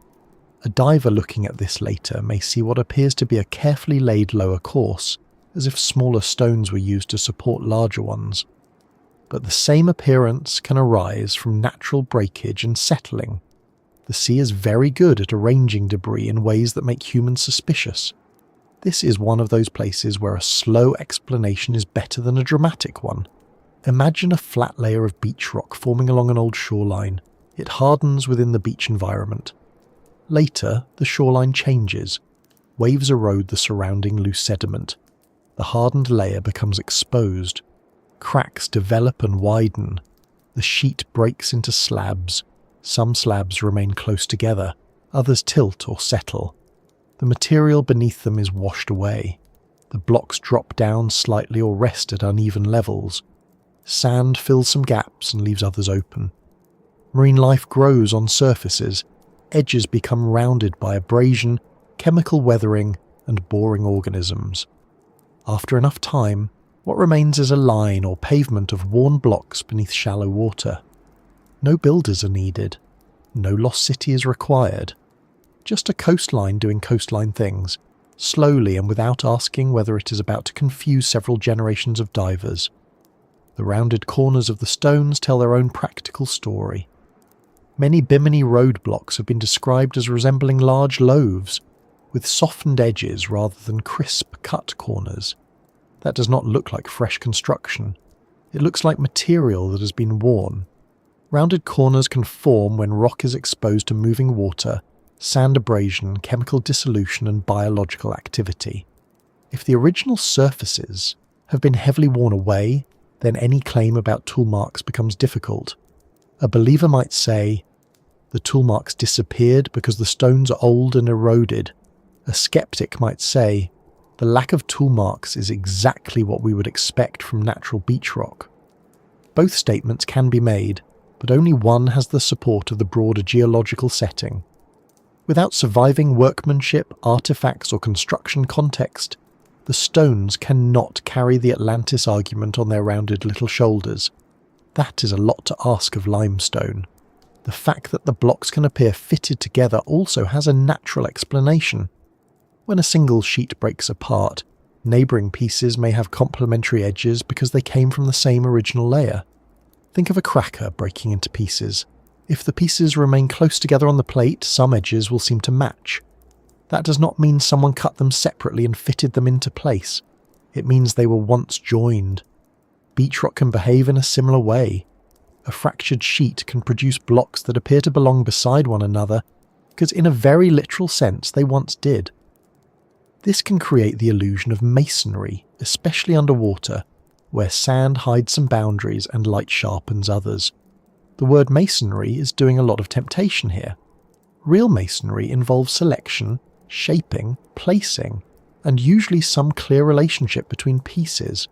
A diver looking at this later may see what appears to be a carefully laid lower course, as if smaller stones were used to support larger ones. But the same appearance can arise from natural breakage and settling. The sea is very good at arranging debris in ways that make humans suspicious. This is one of those places where a slow explanation is better than a dramatic one. Imagine a flat layer of beach rock forming along an old shoreline. It hardens within the beach environment. Later, the shoreline changes. Waves erode the surrounding loose sediment. The hardened layer becomes exposed. Cracks develop and widen. The sheet breaks into slabs. Some slabs remain close together, others tilt or settle. The material beneath them is washed away. The blocks drop down slightly or rest at uneven levels. Sand fills some gaps and leaves others open. Marine life grows on surfaces. Edges become rounded by abrasion, chemical weathering, and boring organisms. After enough time, what remains is a line or pavement of worn blocks beneath shallow water. No builders are needed. No lost city is required. Just a coastline doing coastline things, slowly and without asking whether it is about to confuse several generations of divers. The rounded corners of the stones tell their own practical story. Many Bimini Road blocks have been described as resembling large loaves, with softened edges rather than crisp cut corners. That does not look like fresh construction. It looks like material that has been worn. Rounded corners can form when rock is exposed to moving water, sand abrasion, chemical dissolution, and biological activity. If the original surfaces, have been heavily worn away, then any claim about tool marks becomes difficult. A believer might say, the tool marks disappeared because the stones are old and eroded. A skeptic might say, the lack of tool marks is exactly what we would expect from natural beach rock. Both statements can be made, but only one has the support of the broader geological setting. Without surviving workmanship, artifacts or construction context, the stones cannot carry the Atlantis argument on their rounded little shoulders. That is a lot to ask of limestone. The fact that the blocks can appear fitted together also has a natural explanation. When a single sheet breaks apart, neighbouring pieces may have complementary edges because they came from the same original layer. Think of a cracker breaking into pieces. If the pieces remain close together on the plate, some edges will seem to match. That does not mean someone cut them separately and fitted them into place. It means they were once joined. Beach rock can behave in a similar way. A fractured sheet can produce blocks that appear to belong beside one another because in a very literal sense they once did. This can create the illusion of masonry, especially underwater, where sand hides some boundaries and light sharpens others. The word masonry is doing a lot of temptation here. Real masonry involves selection, shaping, placing, and usually some clear relationship between pieces.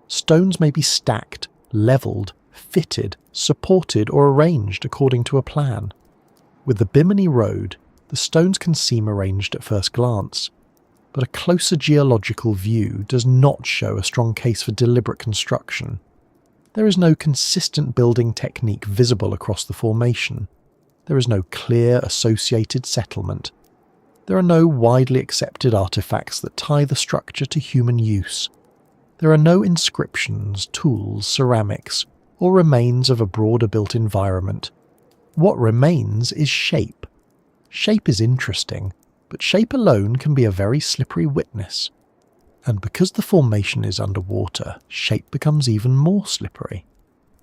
Stones may be stacked, levelled, fitted, supported or arranged according to a plan. With the Bimini Road, the stones can seem arranged at first glance, but a closer geological view does not show a strong case for deliberate construction. There is no consistent building technique visible across the formation. There is no clear associated settlement. There are no widely accepted artifacts that tie the structure to human use. There are no inscriptions, tools, ceramics, or remains of a broader built environment. What remains is shape. Shape is interesting, but shape alone can be a very slippery witness. And because the formation is underwater, shape becomes even more slippery.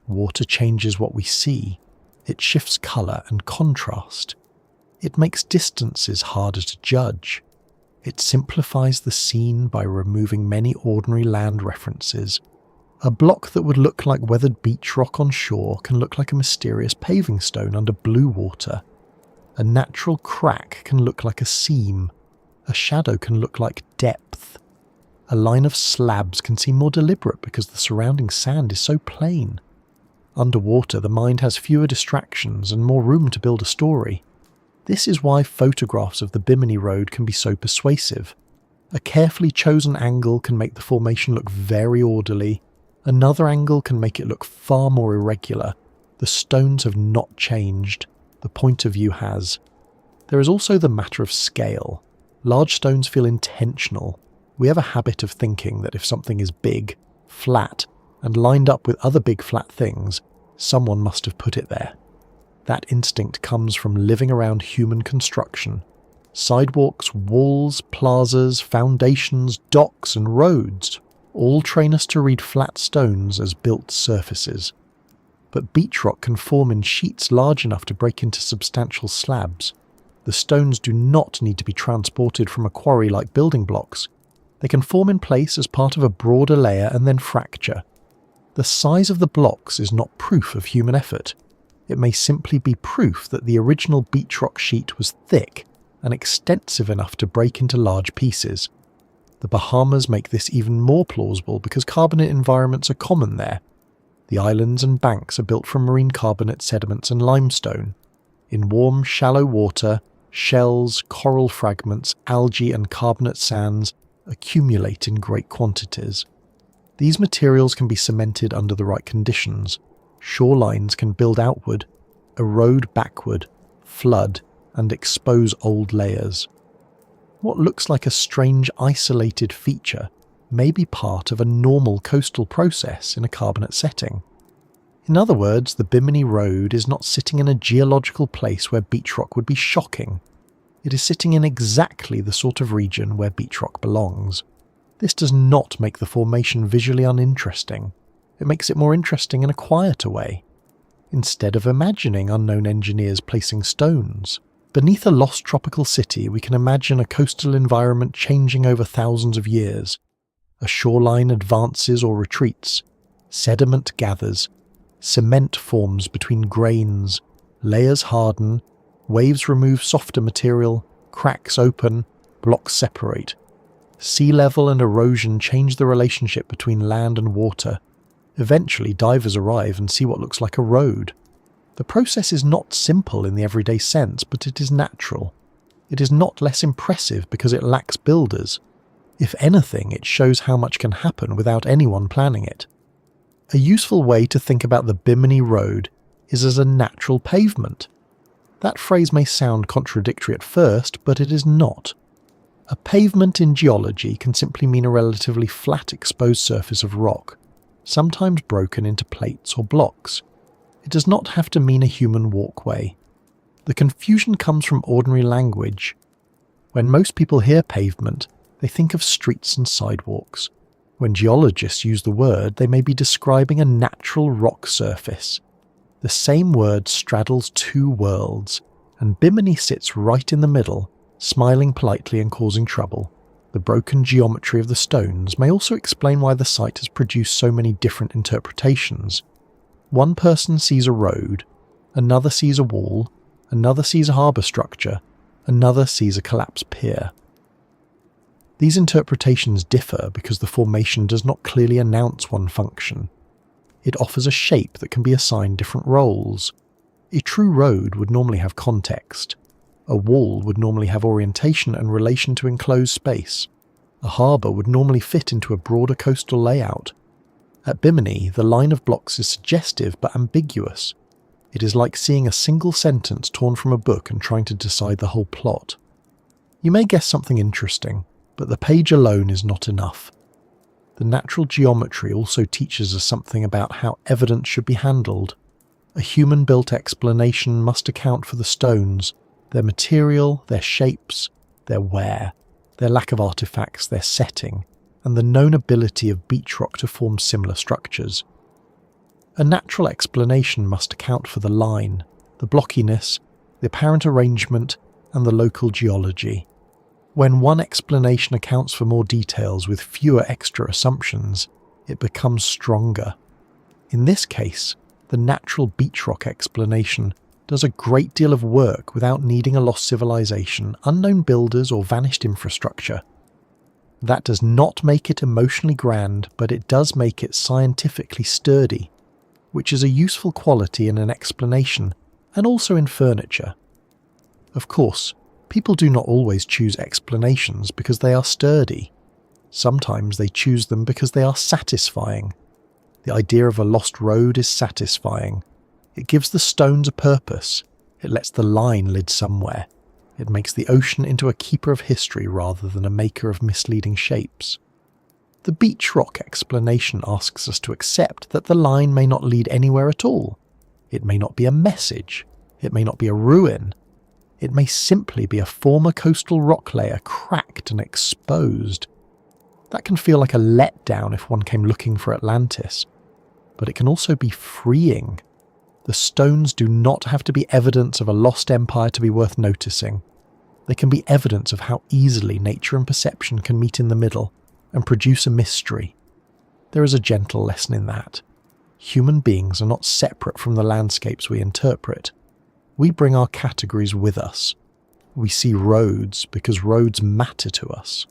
Water changes what we see. It shifts colour and contrast. It makes distances harder to judge. It simplifies the scene by removing many ordinary land references. A block that would look like weathered beach rock on shore can look like a mysterious paving stone under blue water. A natural crack can look like a seam. A shadow can look like depth. A line of slabs can seem more deliberate because the surrounding sand is so plain. Underwater, the mind has fewer distractions and more room to build a story. This is why photographs of the Bimini Road can be so persuasive. A carefully chosen angle can make the formation look very orderly. Another angle can make it look far more irregular. The stones have not changed. The point of view has. There is also the matter of scale. Large stones feel intentional. We have a habit of thinking that if something is big, flat, and lined up with other big flat things, someone must have put it there. That instinct comes from living around human construction. Sidewalks, walls, plazas, foundations, docks, and roads all train us to read flat stones as built surfaces. But beach rock can form in sheets large enough to break into substantial slabs. The stones do not need to be transported from a quarry like building blocks. They can form in place as part of a broader layer and then fracture. The size of the blocks is not proof of human effort. It may simply be proof that the original beach rock sheet was thick and extensive enough to break into large pieces. The Bahamas make this even more plausible because carbonate environments are common there. The islands and banks are built from marine carbonate sediments and limestone. In warm, shallow water, shells, coral fragments, algae and carbonate sands accumulate in great quantities. These materials can be cemented under the right conditions. Shorelines can build outward, erode backward, flood, and expose old layers. What looks like a strange isolated feature may be part of a normal coastal process in a carbonate setting. In other words, the Bimini Road is not sitting in a geological place where beach rock would be shocking. It is sitting in exactly the sort of region where beach rock belongs. This does not make the formation visually uninteresting. It makes it more interesting in a quieter way. Instead of imagining unknown engineers placing stones, beneath a lost tropical city we can imagine a coastal environment changing over thousands of years. A shoreline advances or retreats. Sediment gathers. Cement forms between grains. Layers harden. Waves remove softer material. Cracks open. Blocks separate. Sea level and erosion change the relationship between land and water. Eventually, divers arrive and see what looks like a road. The process is not simple in the everyday sense, but it is natural. It is not less impressive because it lacks builders. If anything, it shows how much can happen without anyone planning it. A useful way to think about the Bimini Road is as a natural pavement. That phrase may sound contradictory at first, but it is not. A pavement in geology can simply mean a relatively flat exposed surface of rock, sometimes broken into plates or blocks. It does not have to mean a human walkway. The confusion comes from ordinary language. When most people hear pavement, they think of streets and sidewalks. When geologists use the word, they may be describing a natural rock surface. The same word straddles two worlds, and Bimini sits right in the middle, smiling politely and causing trouble. The broken geometry of the stones may also explain why the site has produced so many different interpretations. One person sees a road, another sees a wall, another sees a harbour structure, another sees a collapsed pier. These interpretations differ because the formation does not clearly announce one function. It offers a shape that can be assigned different roles. A true road would normally have context. A wall would normally have orientation and relation to enclosed space. A harbour would normally fit into a broader coastal layout. At Bimini, the line of blocks is suggestive but ambiguous. It is like seeing a single sentence torn from a book and trying to decide the whole plot. You may guess something interesting, but the page alone is not enough. The natural geometry also teaches us something about how evidence should be handled. A human-built explanation must account for the stones, their material, their shapes, their wear, their lack of artifacts, their setting, and the known ability of beachrock to form similar structures. A natural explanation must account for the line, the blockiness, the apparent arrangement, and the local geology. When one explanation accounts for more details with fewer extra assumptions, it becomes stronger. In this case, the natural beachrock explanation does a great deal of work without needing a lost civilization, unknown builders, or vanished infrastructure. That does not make it emotionally grand, but it does make it scientifically sturdy, which is a useful quality in an explanation and also in furniture. Of course, people do not always choose explanations because they are sturdy. Sometimes they choose them because they are satisfying. The idea of a lost road is satisfying. It gives the stones a purpose. It lets the line live somewhere. It makes the ocean into a keeper of history rather than a maker of misleading shapes. The beachrock explanation asks us to accept that the line may not lead anywhere at all. It may not be a message. It may not be a ruin. It may simply be a former coastal rock layer cracked and exposed. That can feel like a letdown if one came looking for Atlantis, but it can also be freeing. The stones do not have to be evidence of a lost empire to be worth noticing. They can be evidence of how easily nature and perception can meet in the middle and produce a mystery. There is a gentle lesson in that. Human beings are not separate from the landscapes we interpret. We bring our categories with us. We see roads because roads matter to us.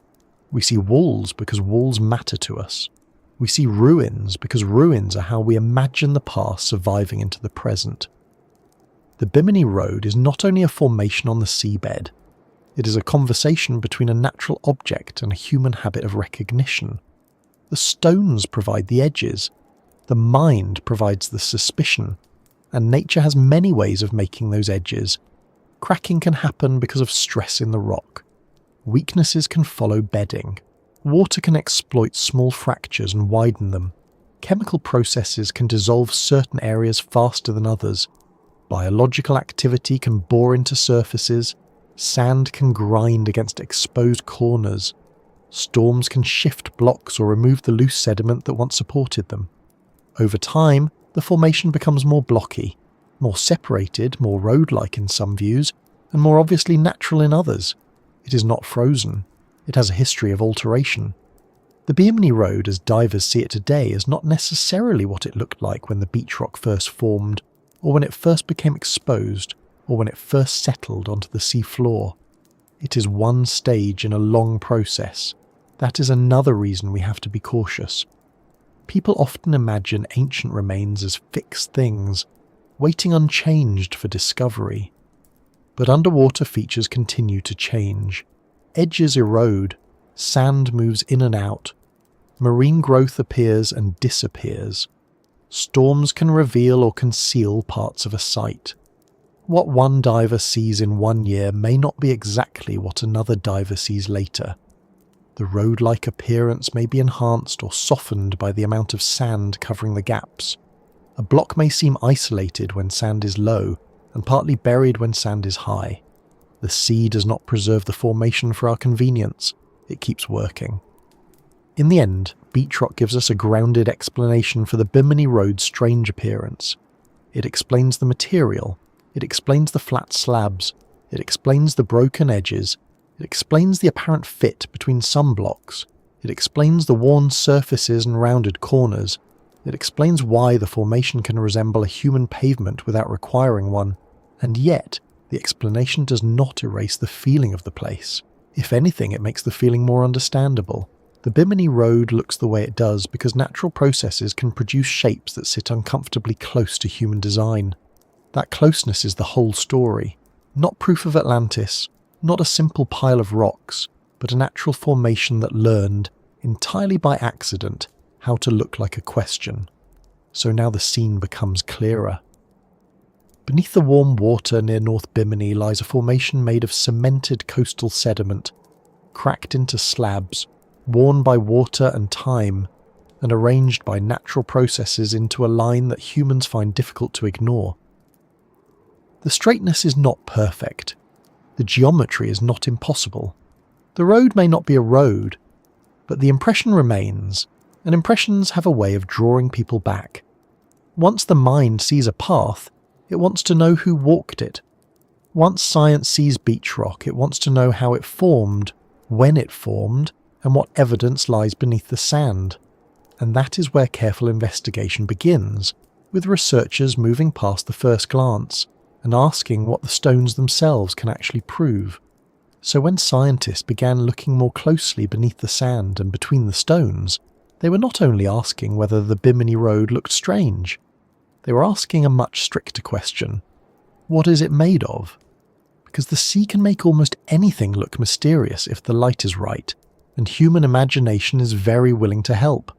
We see walls because walls matter to us. We see ruins because ruins are how we imagine the past surviving into the present. The Bimini Road is not only a formation on the seabed, it is a conversation between a natural object and a human habit of recognition. The stones provide the edges, the mind provides the suspicion, and nature has many ways of making those edges. Cracking can happen because of stress in the rock. Weaknesses can follow bedding. Water can exploit small fractures and widen them. Chemical processes can dissolve certain areas faster than others. Biological activity can bore into surfaces. Sand can grind against exposed corners. Storms can shift blocks or remove the loose sediment that once supported them. Over time, the formation becomes more blocky, more separated, more road-like in some views, and more obviously natural in others. It is not frozen. It has a history of alteration. The Bimini Road as divers see it today is not necessarily what it looked like when the Beachrock first formed, or when it first became exposed, or when it first settled onto the sea floor. It is one stage in a long process. That is another reason we have to be cautious. People often imagine ancient remains as fixed things, waiting unchanged for discovery. But underwater features continue to change. Edges erode, sand moves in and out, marine growth appears and disappears. Storms can reveal or conceal parts of a site. What one diver sees in 1 year may not be exactly what another diver sees later. The road-like appearance may be enhanced or softened by the amount of sand covering the gaps. A block may seem isolated when sand is low, and partly buried when sand is high. The sea does not preserve the formation for our convenience, it keeps working. In the end, Beachrock gives us a grounded explanation for the Bimini Road's strange appearance. It explains the material, it explains the flat slabs, it explains the broken edges, it explains the apparent fit between some blocks, it explains the worn surfaces and rounded corners, it explains why the formation can resemble a human pavement without requiring one, and yet the explanation does not erase the feeling of the place. If anything, it makes the feeling more understandable. The Bimini Road looks the way it does because natural processes can produce shapes that sit uncomfortably close to human design. That closeness is the whole story. Not proof of Atlantis, not a simple pile of rocks, but a natural formation that learned, entirely by accident, how to look like a question. So now the scene becomes clearer. Beneath the warm water near North Bimini lies a formation made of cemented coastal sediment, cracked into slabs, worn by water and time, and arranged by natural processes into a line that humans find difficult to ignore. The straightness is not perfect. The geometry is not impossible. The road may not be a road, but the impression remains, and impressions have a way of drawing people back. Once the mind sees a path, it wants to know who walked it. Once science sees Beachrock, it wants to know how it formed, when it formed, and what evidence lies beneath the sand. And that is where careful investigation begins, with researchers moving past the first glance and asking what the stones themselves can actually prove. So when scientists began looking more closely beneath the sand and between the stones, they were not only asking whether the Bimini Road looked strange, they were asking a much stricter question. What is it made of? Because the sea can make almost anything look mysterious if the light is right, and human imagination is very willing to help.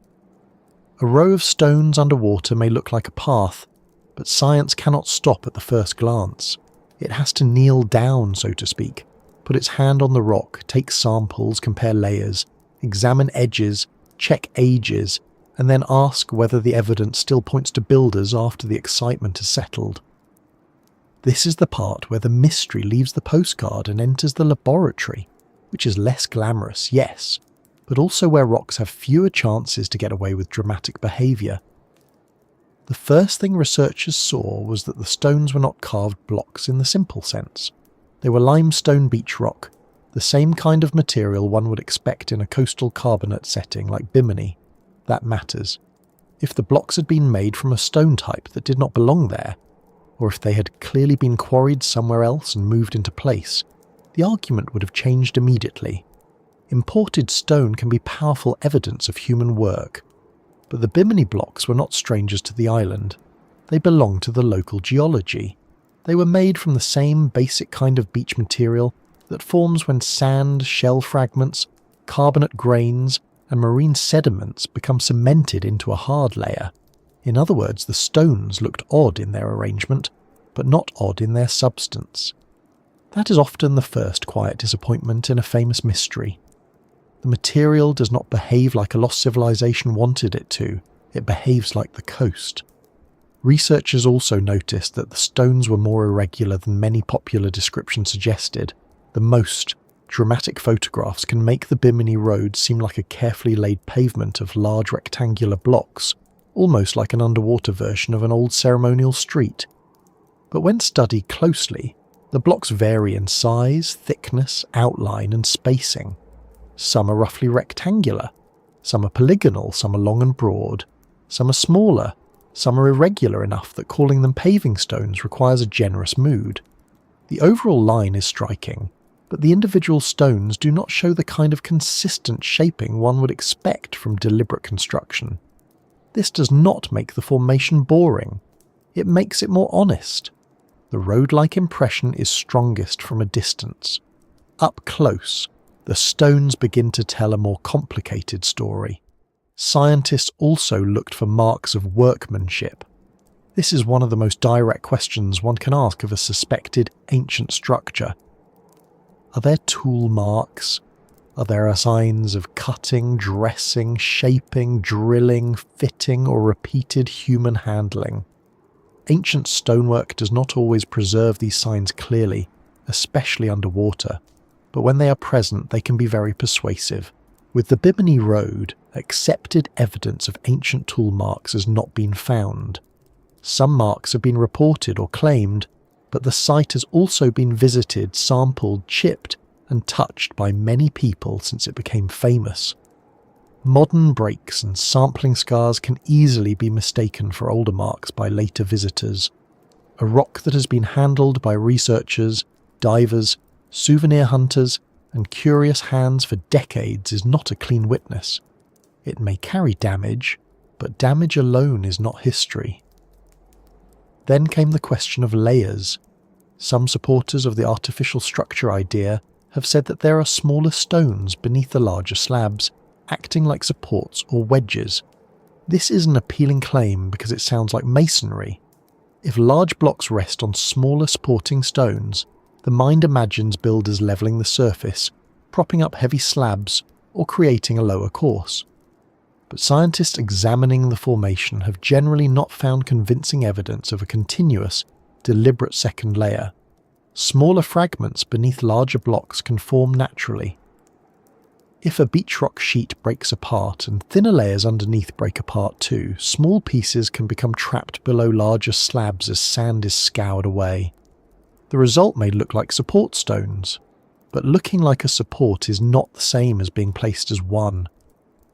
A row of stones underwater may look like a path, but science cannot stop at the first glance. It has to kneel down, so to speak, put its hand on the rock, take samples, compare layers, examine edges, check ages, and then ask whether the evidence still points to builders after the excitement has settled. This is the part where the mystery leaves the postcard and enters the laboratory, which is less glamorous, yes, but also where rocks have fewer chances to get away with dramatic behaviour. The first thing researchers saw was that the stones were not carved blocks in the simple sense. They were limestone beach rock, the same kind of material one would expect in a coastal carbonate setting like Bimini. That matters. If the blocks had been made from a stone type that did not belong there, or if they had clearly been quarried somewhere else and moved into place, the argument would have changed immediately. Imported stone can be powerful evidence of human work, but the Bimini blocks were not strangers to the island. They belonged to the local geology. They were made from the same basic kind of beach material that forms when sand, shell fragments, carbonate grains, and marine sediments become cemented into a hard layer. In other words, the stones looked odd in their arrangement, but not odd in their substance. That is often the first quiet disappointment in a famous mystery. The material does not behave like a lost civilization wanted it to, it behaves like the coast. Researchers also noticed that the stones were more irregular than many popular descriptions suggested. The most dramatic photographs can make the Bimini Road seem like a carefully laid pavement of large rectangular blocks, almost like an underwater version of an old ceremonial street. But when studied closely, the blocks vary in size, thickness, outline, and spacing. Some are roughly rectangular, Some are polygonal, some are long and broad, some are smaller, some are irregular enough that calling them paving stones requires a generous mood. The overall line is striking, but the individual stones do not show the kind of consistent shaping one would expect from deliberate construction. This does not make the formation boring. It makes it more honest. The road-like impression is strongest from a distance. Up close, the stones begin to tell a more complicated story. Scientists also looked for marks of workmanship. This is one of the most direct questions one can ask of a suspected ancient structure. Are there tool marks? Are there signs of cutting, dressing, shaping, drilling, fitting, or repeated human handling? Ancient stonework does not always preserve these signs clearly, especially underwater, but when they are present they can be very persuasive. With the Bimini Road, accepted evidence of ancient tool marks has not been found. Some marks have been reported or claimed, but the site has also been visited, sampled, chipped, and touched by many people since it became famous. Modern breaks and sampling scars can easily be mistaken for older marks by later visitors. A rock that has been handled by researchers, divers, souvenir hunters, and curious hands for decades is not a clean witness. It may carry damage, but damage alone is not history. Then came the question of layers. Some supporters of the artificial structure idea have said that there are smaller stones beneath the larger slabs, acting like supports or wedges. This is an appealing claim because it sounds like masonry. If large blocks rest on smaller supporting stones, the mind imagines builders levelling the surface, propping up heavy slabs, or creating a lower course. But scientists examining the formation have generally not found convincing evidence of a continuous, deliberate second layer. Smaller fragments beneath larger blocks can form naturally. If a beachrock sheet breaks apart and thinner layers underneath break apart too, small pieces can become trapped below larger slabs as sand is scoured away. The result may look like support stones, but looking like a support is not the same as being placed as one.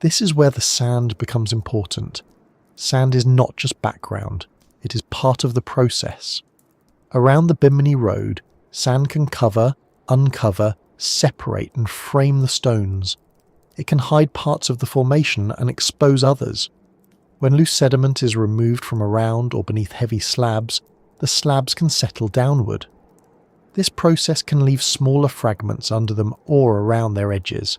This is where the sand becomes important. Sand is not just background, it is part of the process. Around the Bimini Road, sand can cover, uncover, separate and frame the stones. It can hide parts of the formation and expose others. When loose sediment is removed from around or beneath heavy slabs, the slabs can settle downward. This process can leave smaller fragments under them or around their edges.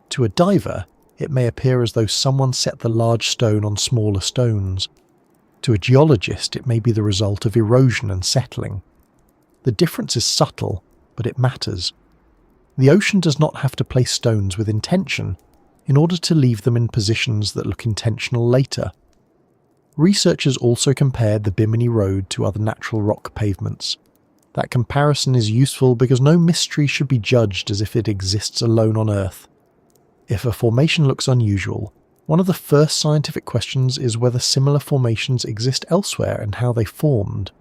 To a diver, it may appear as though someone set the large stone on smaller stones. To a geologist, it may be the result of erosion and settling. The difference is subtle, but it matters. The ocean does not have to place stones with intention in order to leave them in positions that look intentional later. Researchers also compared the Bimini Road to other natural rock pavements. That comparison is useful because no mystery should be judged as if it exists alone on Earth. If a formation looks unusual, one of the first scientific questions is whether similar formations exist elsewhere and how they formed.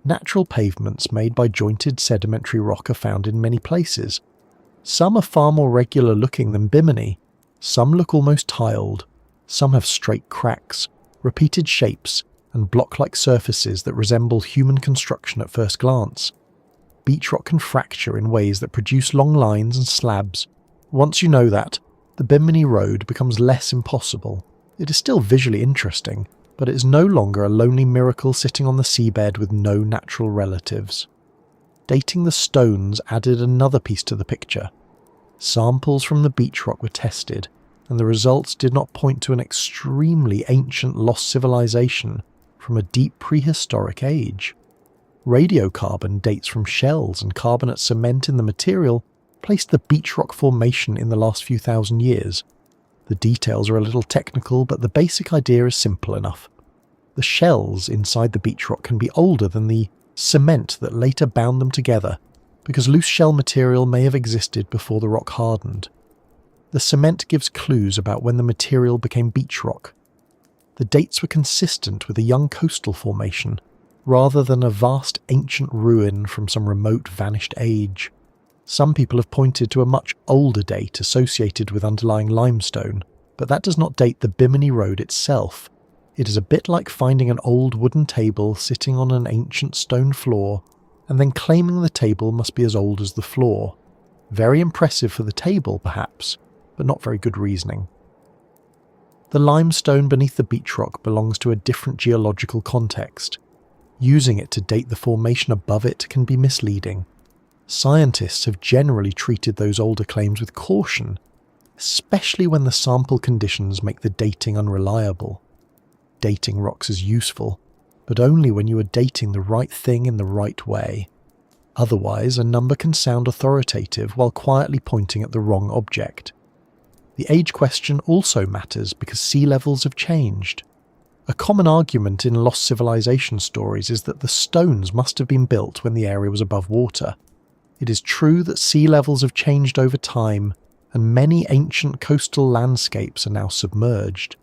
Natural pavements made by jointed sedimentary rock are found in many places. Some are far more regular looking than Bimini, some look almost tiled, some have straight cracks, repeated shapes, and block-like surfaces that resemble human construction at first glance. Beachrock can fracture in ways that produce long lines and slabs. Once you know that, the Bimini Road becomes less impossible. It is still visually interesting, but it is no longer a lonely miracle sitting on the seabed with no natural relatives. Dating the stones added another piece to the picture. Samples from the beachrock were tested, and the results did not point to an extremely ancient lost civilization from a deep prehistoric age. Radiocarbon dates from shells and carbonate cement in the material placed the beachrock formation in the last few thousand years. The details are a little technical, but the basic idea is simple enough. The shells inside the beachrock can be older than the cement that later bound them together, because loose shell material may have existed before the rock hardened. The cement gives clues about when the material became beachrock. The dates were consistent with a young coastal formation, rather than a vast ancient ruin from some remote vanished age. Some people have pointed to a much older date associated with underlying limestone, But that does not date the Bimini Road itself. It is a bit like finding an old wooden table sitting on an ancient stone floor, and then claiming the table must be as old as the floor. Very impressive for the table, perhaps, but not very good reasoning. The limestone beneath the Beachrock belongs to a different geological context. Using it to date the formation above it can be misleading. Scientists have generally treated those older claims with caution, especially when the sample conditions make the dating unreliable. Dating rocks is useful, but only when you are dating the right thing in the right way. Otherwise, a number can sound authoritative while quietly pointing at the wrong object. The age question also matters because sea levels have changed. A common argument in lost civilization stories is that the stones must have been built when the area was above water. It is true that sea levels have changed over time, and many ancient coastal landscapes are now submerged.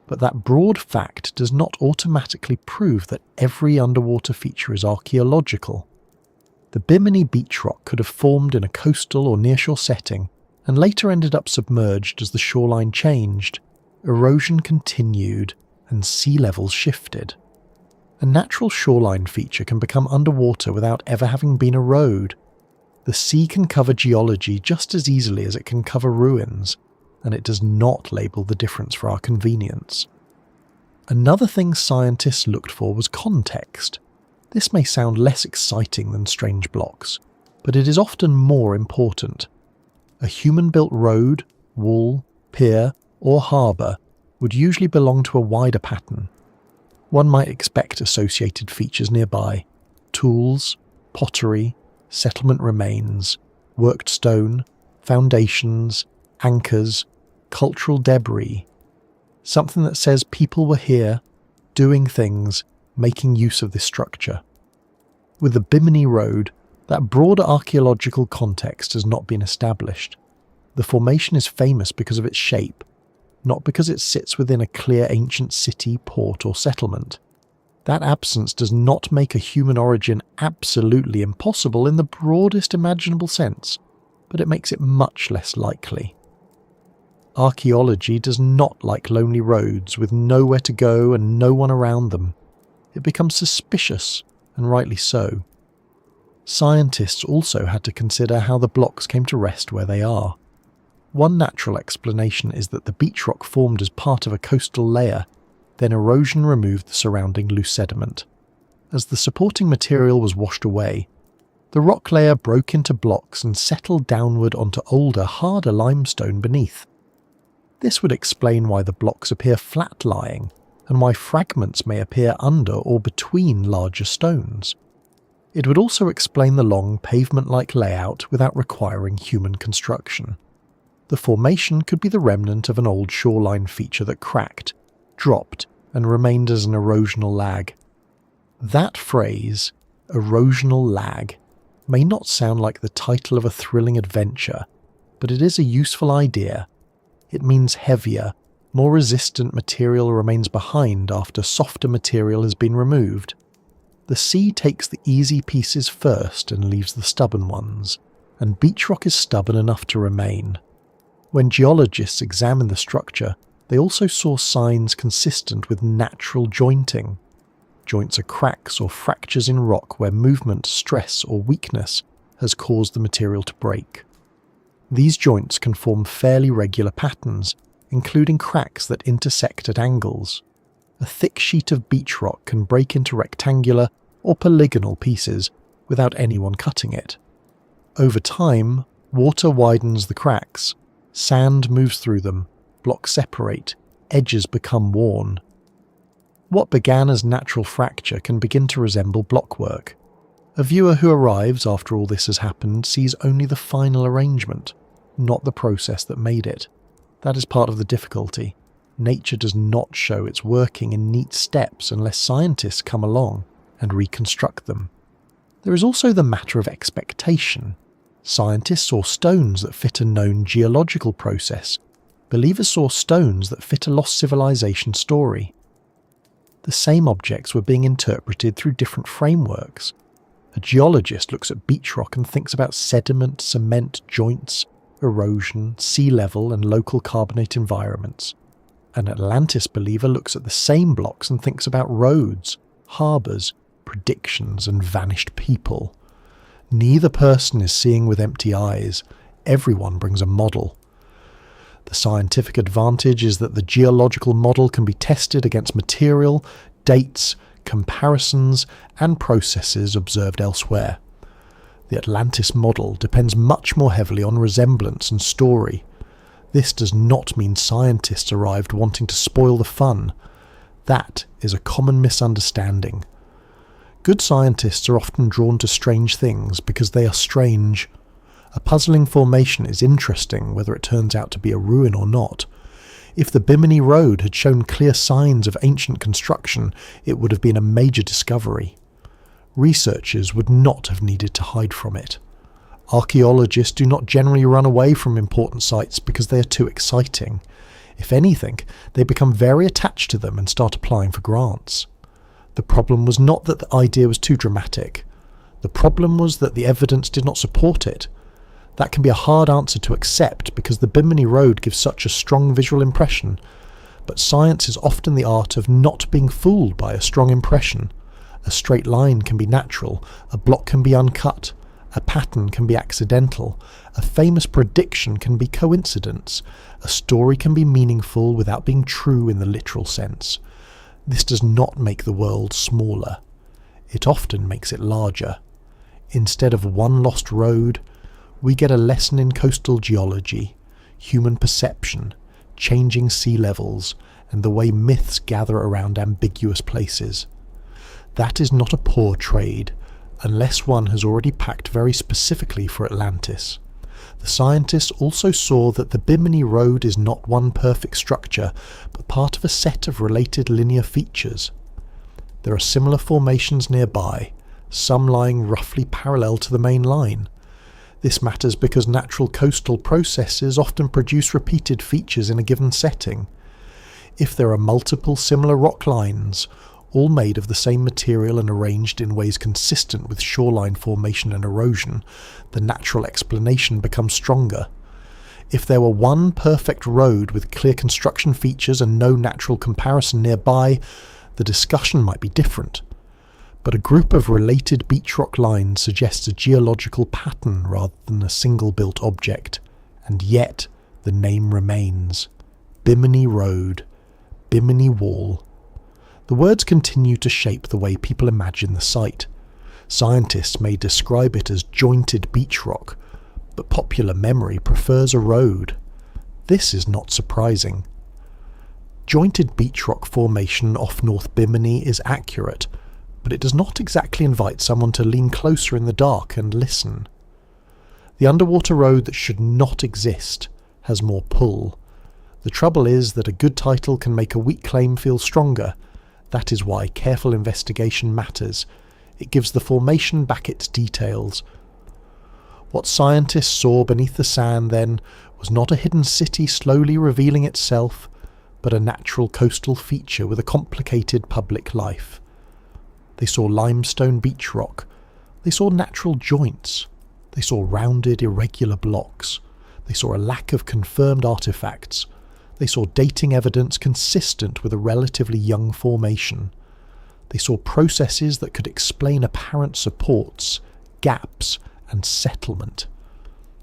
But that broad fact does not automatically prove that every underwater feature is archaeological. The Bimini Beachrock could have formed in a coastal or nearshore setting, and later ended up submerged as the shoreline changed, erosion continued, and sea levels shifted. A natural shoreline feature can become underwater without ever having been a road. The sea can cover geology just as easily as it can cover ruins, and it does not label the difference for our convenience. Another thing scientists looked for was context. This may sound less exciting than strange blocks, but it is often more important. A human-built road, wall, pier, or harbour would usually belong to a wider pattern. One might expect associated features nearby: tools, pottery, settlement remains, worked stone, foundations, anchors, cultural debris. Something that says people were here, doing things, making use of this structure. With the Bimini Road, that broader archaeological context has not been established. The formation is famous because of its shape, not because it sits within a clear ancient city, port, or settlement. That absence does not make a human origin absolutely impossible in the broadest imaginable sense, but it makes it much less likely. Archaeology does not like lonely roads with nowhere to go and no one around them. It becomes suspicious, and rightly so. Scientists also had to consider how the blocks came to rest where they are. One natural explanation is that the beachrock formed as part of a coastal layer, then erosion removed the surrounding loose sediment. As the supporting material was washed away, the rock layer broke into blocks and settled downward onto older, harder limestone beneath. This would explain why the blocks appear flat-lying, and why fragments may appear under or between larger stones. It would also explain the long, pavement-like layout without requiring human construction. The formation could be the remnant of an old shoreline feature that cracked, dropped, and remained as an erosional lag. That phrase, erosional lag, may not sound like the title of a thrilling adventure, but it is a useful idea. It means heavier, more resistant material remains behind after softer material has been removed. The sea takes the easy pieces first and leaves the stubborn ones, and beachrock is stubborn enough to remain. When geologists examined the structure, they also saw signs consistent with natural jointing. Joints are cracks or fractures in rock where movement, stress, or weakness has caused the material to break. These joints can form fairly regular patterns, including cracks that intersect at angles. A thick sheet of beachrock can break into rectangular or polygonal pieces without anyone cutting it. Over time, water widens the cracks, sand moves through them, blocks separate, edges become worn. What began as natural fracture can begin to resemble blockwork. A viewer who arrives after all this has happened sees only the final arrangement, not the process that made it. That is part of the difficulty. Nature does not show its working in neat steps unless scientists come along and reconstruct them. There is also the matter of expectation. Scientists saw stones that fit a known geological process. Believers saw stones that fit a lost civilization story. The same objects were being interpreted through different frameworks. A geologist looks at beachrock and thinks about sediment, cement, joints, erosion, sea level and local carbonate environments. An Atlantis believer looks at the same blocks and thinks about roads, harbours, predictions and vanished people. Neither person is seeing with empty eyes. Everyone brings a model. The scientific advantage is that the geological model can be tested against material, dates, comparisons and processes observed elsewhere. The Atlantis model depends much more heavily on resemblance and story. This does not mean scientists arrived wanting to spoil the fun. That is a common misunderstanding. Good scientists are often drawn to strange things because they are strange. A puzzling formation is interesting whether it turns out to be a ruin or not. If the Bimini Road had shown clear signs of ancient construction, it would have been a major discovery. Researchers would not have needed to hide from it. Archaeologists do not generally run away from important sites because they are too exciting. If anything, they become very attached to them and start applying for grants. The problem was not that the idea was too dramatic. The problem was that the evidence did not support it. That can be a hard answer to accept because the Bimini Road gives such a strong visual impression, but science is often the art of not being fooled by a strong impression. A straight line can be natural, a block can be uncut, a pattern can be accidental, a famous prediction can be coincidence, a story can be meaningful without being true in the literal sense. This does not make the world smaller. It often makes it larger. Instead of one lost road, we get a lesson in coastal geology, human perception, changing sea levels, and the way myths gather around ambiguous places. That is not a poor trade, unless one has already packed very specifically for Atlantis. The scientists also saw that the Bimini Road is not one perfect structure, but part of a set of related linear features. There are similar formations nearby, some lying roughly parallel to the main line. This matters because natural coastal processes often produce repeated features in a given setting. If there are multiple similar rock lines, all made of the same material and arranged in ways consistent with shoreline formation and erosion, the natural explanation becomes stronger. If there were one perfect road with clear construction features and no natural comparison nearby, the discussion might be different. But a group of related beachrock lines suggests a geological pattern rather than a single built object, and yet the name remains. Bimini Road, Bimini Wall. The words continue to shape the way people imagine the site. Scientists may describe it as jointed beachrock, but popular memory prefers a road. This is not surprising. Jointed beachrock formation off North Bimini is accurate, but it does not exactly invite someone to lean closer in the dark and listen. The underwater road that should not exist has more pull. The trouble is that a good title can make a weak claim feel stronger. That is why careful investigation matters. It gives the formation back its details. What scientists saw beneath the sand then was not a hidden city slowly revealing itself, but a natural coastal feature with a complicated public life. They saw limestone beach rock. They saw natural joints. They saw rounded, irregular blocks. They saw a lack of confirmed artifacts. They saw dating evidence consistent with a relatively young formation. They saw processes that could explain apparent supports, gaps, and settlement.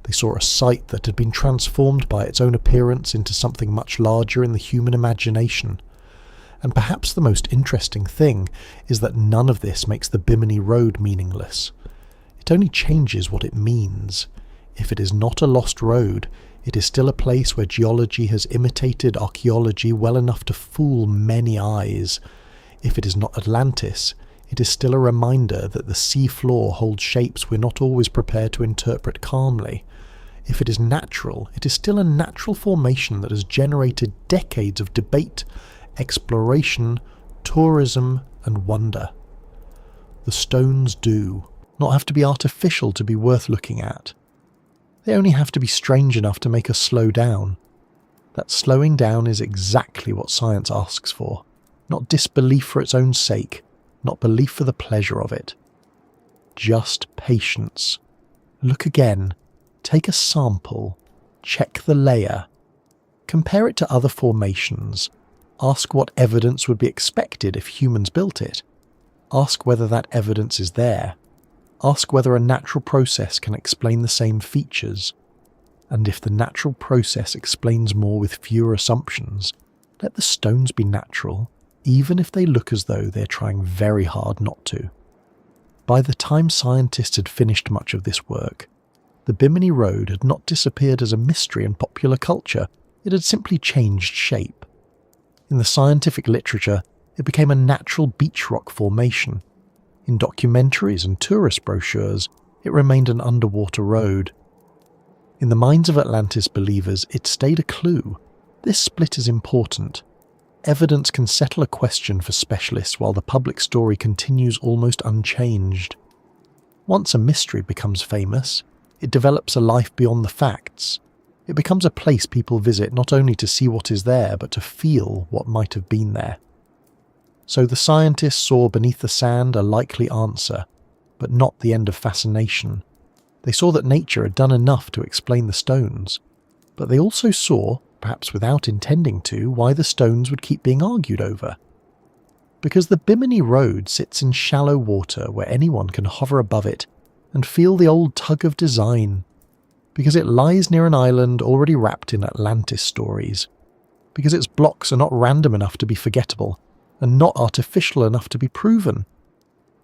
They saw a site that had been transformed by its own appearance into something much larger in the human imagination. And perhaps the most interesting thing is that none of this makes the Bimini Road meaningless. It only changes what it means. If it is not a lost road, it is still a place where geology has imitated archaeology well enough to fool many eyes. If it is not Atlantis, it is still a reminder that the sea floor holds shapes we're not always prepared to interpret calmly. If it is natural, it is still a natural formation that has generated decades of debate, exploration, tourism, and wonder. The stones do not have to be artificial to be worth looking at. They only have to be strange enough to make us slow down. That slowing down is exactly what science asks for. Not disbelief for its own sake, not belief for the pleasure of it. Just patience. Look again. Take a sample. check the layer. Compare it to other formations. Ask what evidence would be expected if humans built it. Ask whether that evidence is there. Ask whether a natural process can explain the same features. And if the natural process explains more with fewer assumptions, let the stones be natural, even if they look as though they're trying very hard not to. By the time scientists had finished much of this work, the Bimini Road had not disappeared as a mystery in popular culture, it had simply changed shape. In the scientific literature, it became a natural beachrock formation. In documentaries and tourist brochures, it remained an underwater road. In the minds of Atlantis believers, it stayed a clue. This split is important. Evidence can settle a question for specialists while the public story continues almost unchanged. Once a mystery becomes famous, it develops a life beyond the facts. It becomes a place people visit not only to see what is there, but to feel what might have been there. So the scientists saw beneath the sand a likely answer, but not the end of fascination. They saw that nature had done enough to explain the stones, but they also saw, perhaps without intending to, why the stones would keep being argued over. Because the Bimini Road sits in shallow water where anyone can hover above it and feel the old tug of design. Because it lies near an island already wrapped in Atlantis stories. Because its blocks are not random enough to be forgettable and not artificial enough to be proven.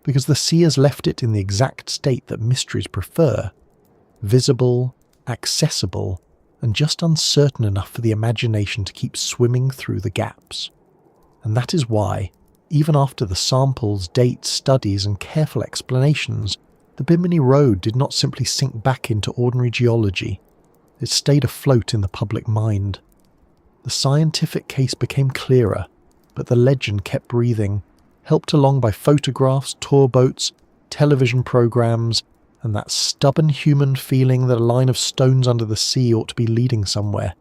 Because the sea has left it in the exact state that mysteries prefer, visible, accessible, and just uncertain enough for the imagination to keep swimming through the gaps. And that is why, even after the samples, dates, studies, and careful explanations, the Bimini Road did not simply sink back into ordinary geology. It stayed afloat in the public mind. The scientific case became clearer, but the legend kept breathing, helped along by photographs, tour boats, television programs, and that stubborn human feeling that a line of stones under the sea ought to be leading somewhere.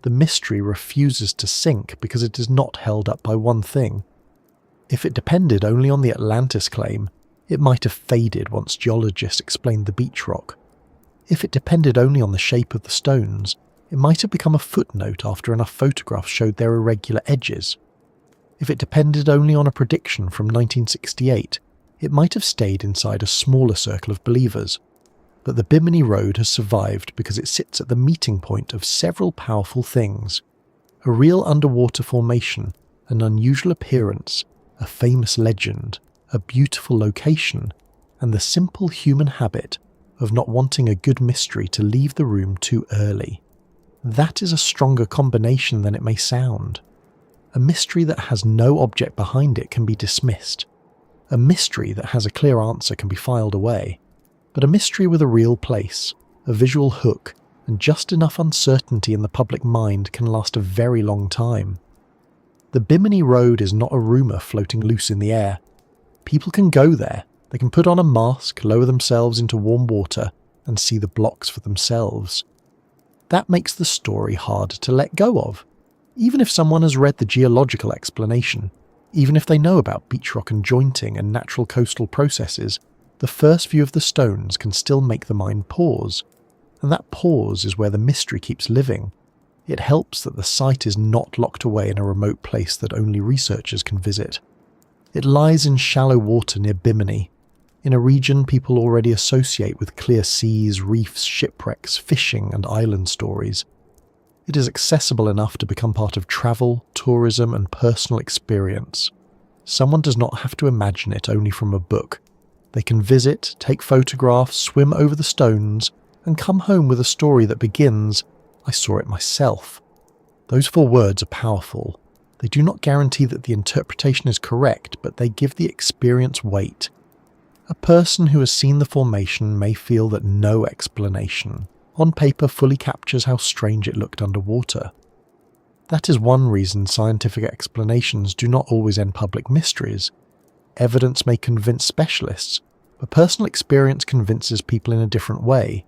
The mystery refuses to sink because it is not held up by one thing. If it depended only on the Atlantis claim, it might have faded once geologists explained the beachrock. If it depended only on the shape of the stones, it might have become a footnote after enough photographs showed their irregular edges. If it depended only on a prediction from 1968, it might have stayed inside a smaller circle of believers. But the Bimini Road has survived because it sits at the meeting point of several powerful things. A real underwater formation, an unusual appearance, a famous legend, a beautiful location, and the simple human habit of not wanting a good mystery to leave the room too early. That is a stronger combination than it may sound. A mystery that has no object behind it can be dismissed. A mystery that has a clear answer can be filed away. But a mystery with a real place, a visual hook, and just enough uncertainty in the public mind can last a very long time. The Bimini Road is not a rumour floating loose in the air. People can go there, they can put on a mask, lower themselves into warm water, and see the blocks for themselves. That makes the story hard to let go of. Even if someone has read the geological explanation, even if they know about beachrock and jointing and natural coastal processes, the first view of the stones can still make the mind pause. And that pause is where the mystery keeps living. It helps that the site is not locked away in a remote place that only researchers can visit. It lies in shallow water near Bimini, in a region people already associate with clear seas, reefs, shipwrecks, fishing and island stories. It is accessible enough to become part of travel, tourism and personal experience. Someone does not have to imagine it only from a book. They can visit, take photographs, swim over the stones, and come home with a story that begins, "I saw it myself." Those 4 words are powerful. They do not guarantee that the interpretation is correct, but they give the experience weight. A person who has seen the formation may feel that no explanation, on paper, fully captures how strange it looked underwater. That is one reason scientific explanations do not always end public mysteries. Evidence may convince specialists, but personal experience convinces people in a different way.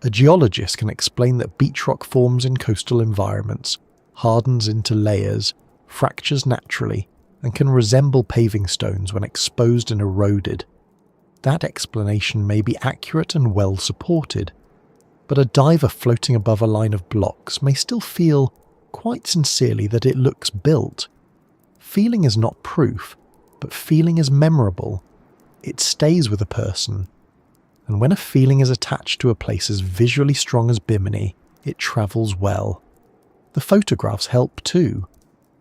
A geologist can explain that beachrock forms in coastal environments, hardens into layers, fractures naturally, and can resemble paving stones when exposed and eroded. That explanation may be accurate and well supported. But a diver floating above a line of blocks may still feel, quite sincerely, that it looks built. Feeling is not proof, but feeling is memorable. It stays with a person. And when a feeling is attached to a place as visually strong as Bimini, it travels well. The photographs help too.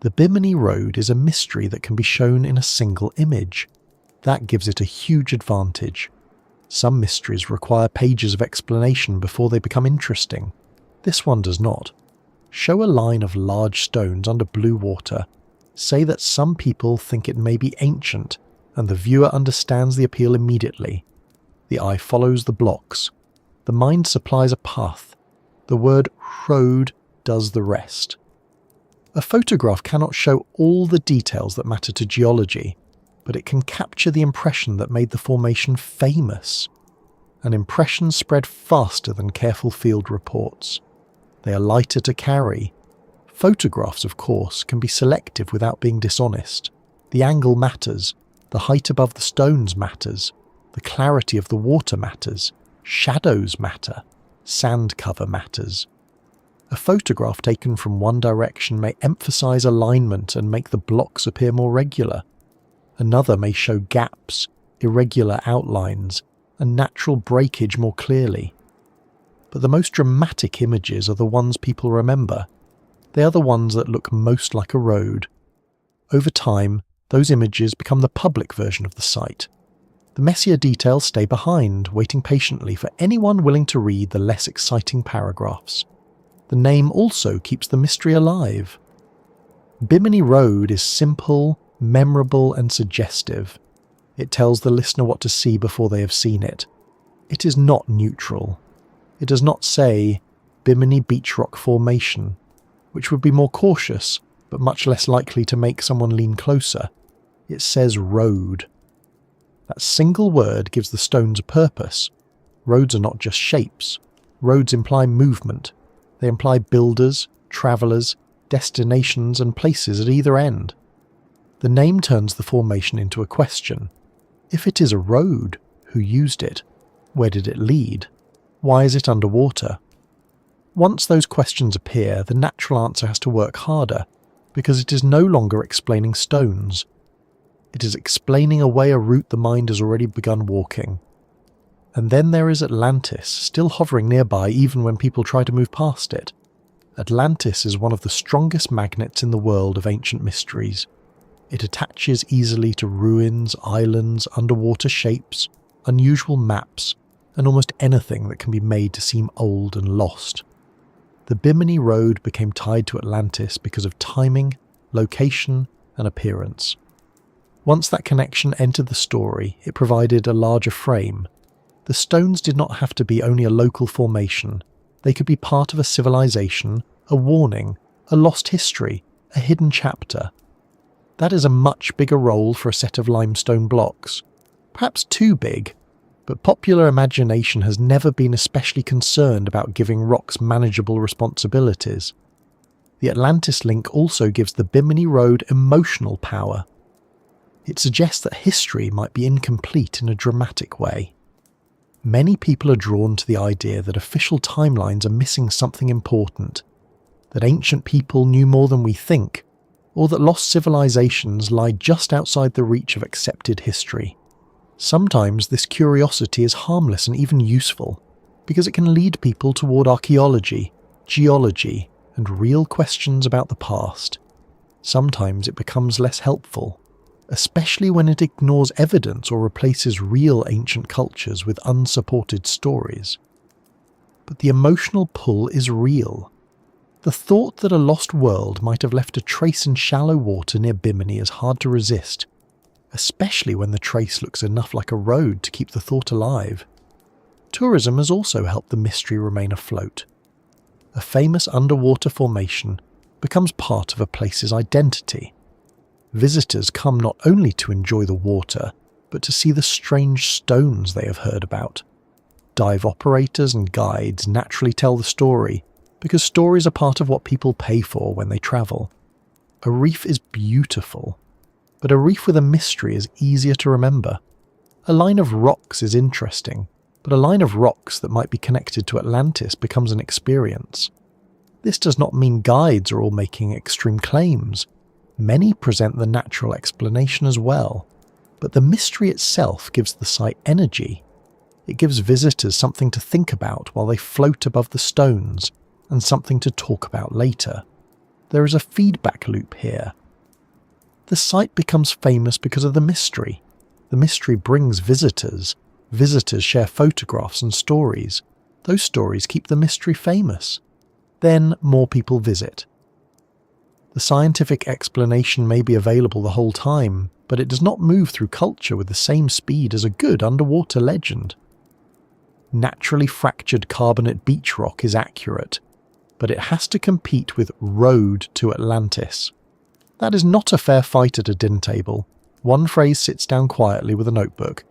The Bimini Road is a mystery that can be shown in a single image. That gives it a huge advantage. Some mysteries require pages of explanation before they become interesting. This one does not. Show a line of large stones under blue water. Say that some people think it may be ancient, and the viewer understands the appeal immediately. The eye follows the blocks. The mind supplies a path. The word road does the rest. A photograph cannot show all the details that matter to geology, but it can capture the impression that made the formation famous. An impression spread faster than careful field reports. They are lighter to carry. Photographs, of course, can be selective without being dishonest. The angle matters. The height above the stones matters. The clarity of the water matters. Shadows matter. Sand cover matters. A photograph taken from one direction may emphasize alignment and make the blocks appear more regular. Another may show gaps, irregular outlines, and natural breakage more clearly. But the most dramatic images are the ones people remember. They are the ones that look most like a road. Over time, those images become the public version of the site. The messier details stay behind, waiting patiently for anyone willing to read the less exciting paragraphs. The name also keeps the mystery alive. Bimini Road is simple, memorable and suggestive. It tells the listener what to see before they have seen it. It is not neutral. It does not say Bimini Beachrock Formation, which would be more cautious, but much less likely to make someone lean closer. It says road. That single word gives the stones a purpose. Roads are not just shapes. Roads imply movement. They imply builders, travellers, destinations and places at either end. The name turns the formation into a question. If it is a road, who used it? Where did it lead? Why is it underwater? Once those questions appear, the natural answer has to work harder, because it is no longer explaining stones. It is explaining away a route the mind has already begun walking. And then there is Atlantis, still hovering nearby even when people try to move past it. Atlantis is one of the strongest magnets in the world of ancient mysteries. It attaches easily to ruins, islands, underwater shapes, unusual maps, and almost anything that can be made to seem old and lost. The Bimini Road became tied to Atlantis because of timing, location, and appearance. Once that connection entered the story, it provided a larger frame. The stones did not have to be only a local formation. They could be part of a civilization, a warning, a lost history, a hidden chapter. That is a much bigger role for a set of limestone blocks. Perhaps too big, but popular imagination has never been especially concerned about giving rocks manageable responsibilities. The Atlantis link also gives the Bimini Road emotional power. It suggests that history might be incomplete in a dramatic way. Many people are drawn to the idea that official timelines are missing something important, that ancient people knew more than we think, or that lost civilizations lie just outside the reach of accepted history. Sometimes this curiosity is harmless and even useful, because it can lead people toward archaeology, geology, and real questions about the past. Sometimes it becomes less helpful, especially when it ignores evidence or replaces real ancient cultures with unsupported stories. But the emotional pull is real. The thought that a lost world might have left a trace in shallow water near Bimini is hard to resist, especially when the trace looks enough like a road to keep the thought alive. Tourism has also helped the mystery remain afloat. A famous underwater formation becomes part of a place's identity. Visitors come not only to enjoy the water, but to see the strange stones they have heard about. Dive operators and guides naturally tell the story, because stories are part of what people pay for when they travel. A reef is beautiful, but a reef with a mystery is easier to remember. A line of rocks is interesting, but a line of rocks that might be connected to Atlantis becomes an experience. This does not mean guides are all making extreme claims. Many present the natural explanation as well, but the mystery itself gives the site energy. It gives visitors something to think about while they float above the stones, and something to talk about later. There is a feedback loop here. The site becomes famous because of the mystery. The mystery brings visitors. Visitors share photographs and stories. Those stories keep the mystery famous. Then more people visit. The scientific explanation may be available the whole time, but it does not move through culture with the same speed as a good underwater legend. Naturally fractured carbonate beach rock is accurate, but it has to compete with Road to Atlantis. That is not a fair fight at a dinner table. One phrase sits down quietly with a notebook.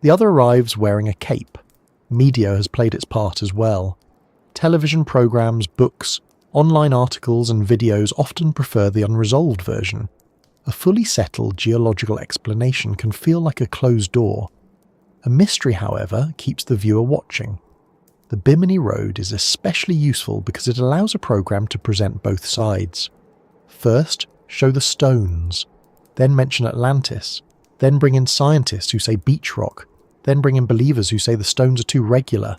The other arrives wearing a cape. Media has played its part as well. Television programs, books, online articles and videos often prefer the unresolved version. A fully settled geological explanation can feel like a closed door. A mystery, however, keeps the viewer watching. The Bimini Road is especially useful because it allows a program to present both sides. First, show the stones, then mention Atlantis, then bring in scientists who say Beachrock, then bring in believers who say the stones are too regular,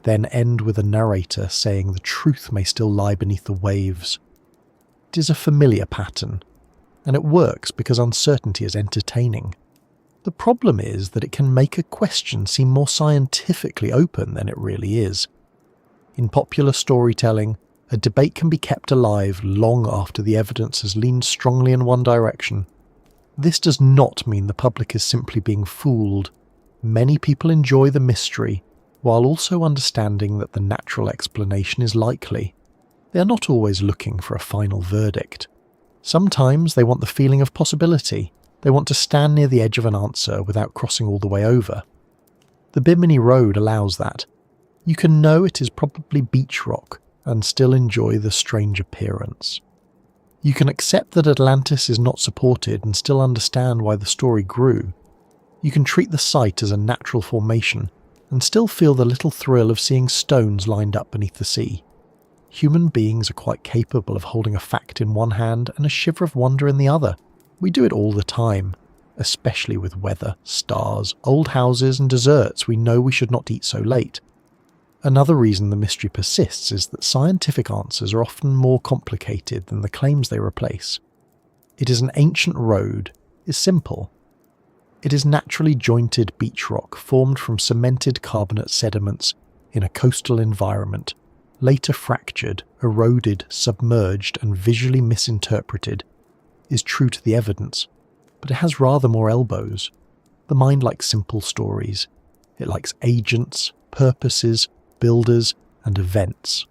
then end with a narrator saying the truth may still lie beneath the waves. It is a familiar pattern, and it works because uncertainty is entertaining. The problem is that it can make a question seem more scientifically open than it really is. In popular storytelling, a debate can be kept alive long after the evidence has leaned strongly in one direction. This does not mean the public is simply being fooled. Many people enjoy the mystery, while also understanding that the natural explanation is likely. They are not always looking for a final verdict. Sometimes they want the feeling of possibility. They want to stand near the edge of an answer without crossing all the way over. The Bimini Road allows that. You can know it is probably Beachrock and still enjoy the strange appearance. You can accept that Atlantis is not supported and still understand why the story grew. You can treat the site as a natural formation and still feel the little thrill of seeing stones lined up beneath the sea. Human beings are quite capable of holding a fact in one hand and a shiver of wonder in the other. We do it all the time, especially with weather, stars, old houses and desserts we know we should not eat so late. Another reason the mystery persists is that scientific answers are often more complicated than the claims they replace. It is an ancient road, is simple. It is naturally jointed beach rock formed from cemented carbonate sediments in a coastal environment, later fractured, eroded, submerged and visually misinterpreted, is true to the evidence, but it has rather more elbows. The mind likes simple stories. It likes agents, purposes, builders, and events.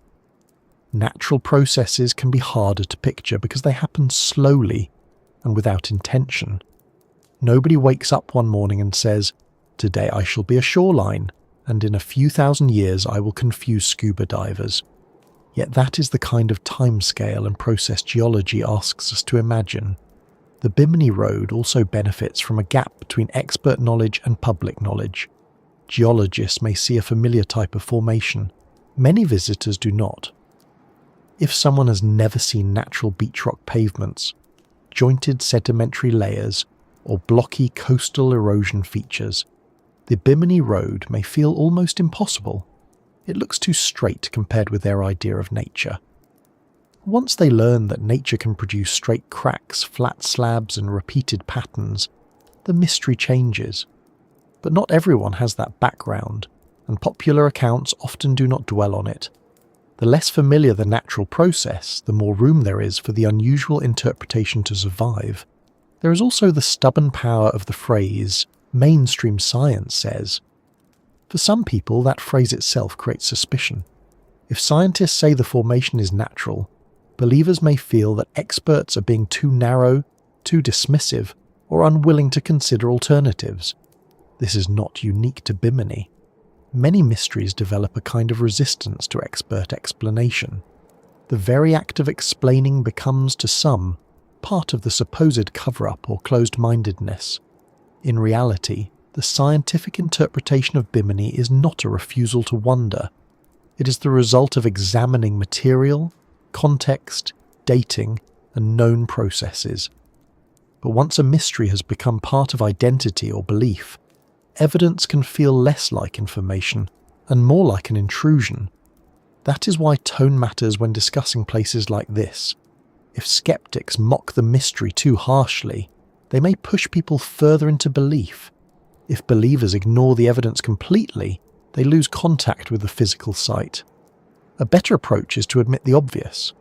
Natural processes can be harder to picture because they happen slowly and without intention. Nobody wakes up one morning and says, "Today I shall be a shoreline, and in a few thousand years I will confuse scuba divers." Yet that is the kind of timescale and process geology asks us to imagine. The Bimini Road also benefits from a gap between expert knowledge and public knowledge. Geologists may see a familiar type of formation. Many visitors do not. If someone has never seen natural beachrock pavements, jointed sedimentary layers, or blocky coastal erosion features, the Bimini Road may feel almost impossible. It looks too straight compared with their idea of nature. Once they learn that nature can produce straight cracks, flat slabs and repeated patterns, the mystery changes. But not everyone has that background, and popular accounts often do not dwell on it. The less familiar the natural process, the more room there is for the unusual interpretation to survive. There is also the stubborn power of the phrase, "mainstream science says." For some people, that phrase itself creates suspicion. If scientists say the formation is natural, believers may feel that experts are being too narrow, too dismissive, or unwilling to consider alternatives. This is not unique to Bimini. Many mysteries develop a kind of resistance to expert explanation. The very act of explaining becomes, to some, part of the supposed cover-up or closed-mindedness. In reality, The scientific interpretation of Bimini is not a refusal to wonder. It is the result of examining material, context, dating, and known processes. But once a mystery has become part of identity or belief, evidence can feel less like information and more like an intrusion. That is why tone matters when discussing places like this. If skeptics mock the mystery too harshly, they may push people further into belief. If believers ignore the evidence completely, they lose contact with the physical site. A better approach is to admit the obvious.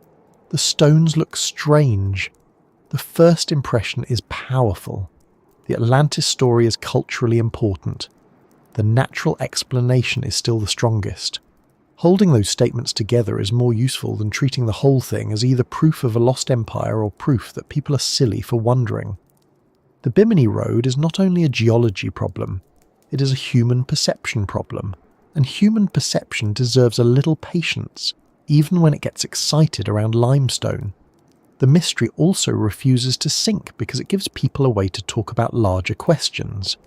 The stones look strange. The first impression is powerful. The Atlantis story is culturally important. The natural explanation is still the strongest. Holding those statements together is more useful than treating the whole thing as either proof of a lost empire or proof that people are silly for wondering. The Bimini Road is not only a geology problem, it is a human perception problem, and human perception deserves a little patience, even when it gets excited around limestone. The mystery also refuses to sink because it gives people a way to talk about larger questions.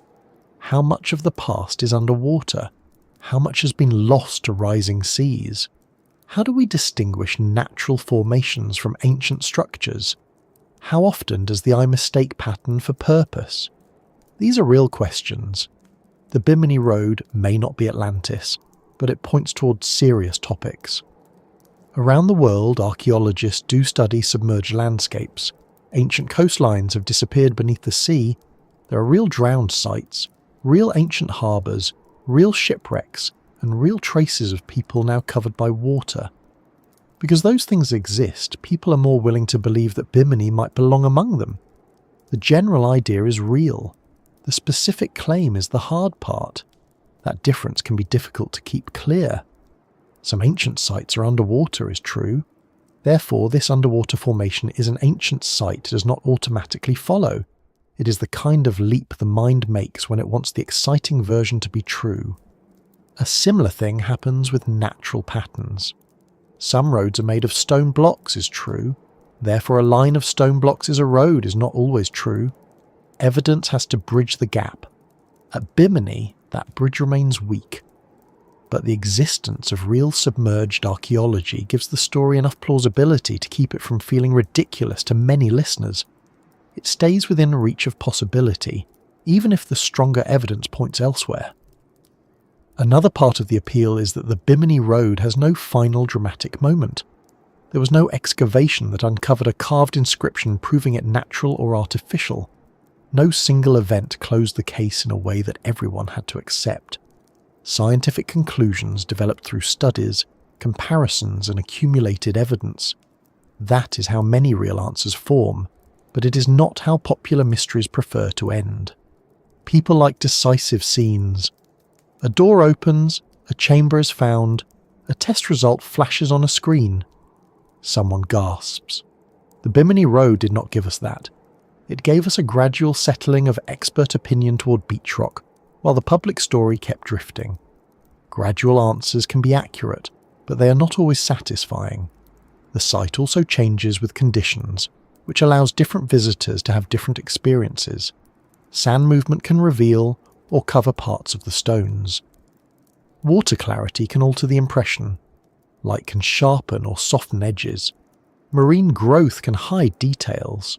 How much of the past is underwater? How much has been lost to rising seas? How do we distinguish natural formations from ancient structures? How often does the eye mistake pattern for purpose? These are real questions. The Bimini Road may not be Atlantis, but it points towards serious topics. Around the world, archaeologists do study submerged landscapes. Ancient coastlines have disappeared beneath the sea. There are real drowned sites, real ancient harbours, real shipwrecks, and real traces of people now covered by water. Because those things exist, people are more willing to believe that Bimini might belong among them. The general idea is real. The specific claim is the hard part. That difference can be difficult to keep clear. Some ancient sites are underwater is true. Therefore, this underwater formation is an ancient site does not automatically follow. It is the kind of leap the mind makes when it wants the exciting version to be true. A similar thing happens with natural patterns. Some roads are made of stone blocks is true. Therefore, a line of stone blocks is a road is not always true. Evidence has to bridge the gap. At Bimini, that bridge remains weak. But the existence of real submerged archaeology gives the story enough plausibility to keep it from feeling ridiculous to many listeners. It stays within reach of possibility, even if the stronger evidence points elsewhere. Another part of the appeal is that the Bimini Road has no final dramatic moment. There was no excavation that uncovered a carved inscription proving it natural or artificial. No single event closed the case in a way that everyone had to accept. Scientific conclusions developed through studies, comparisons, and accumulated evidence. That is how many real answers form, but it is not how popular mysteries prefer to end. People like decisive scenes. A door opens, a chamber is found, a test result flashes on a screen. Someone gasps. The Bimini Road did not give us that. It gave us a gradual settling of expert opinion toward Beachrock, while the public story kept drifting. Gradual answers can be accurate, but they are not always satisfying. The site also changes with conditions, which allows different visitors to have different experiences. Sand movement can reveal or cover parts of the stones. Water clarity can alter the impression. Light can sharpen or soften edges. Marine growth can hide details.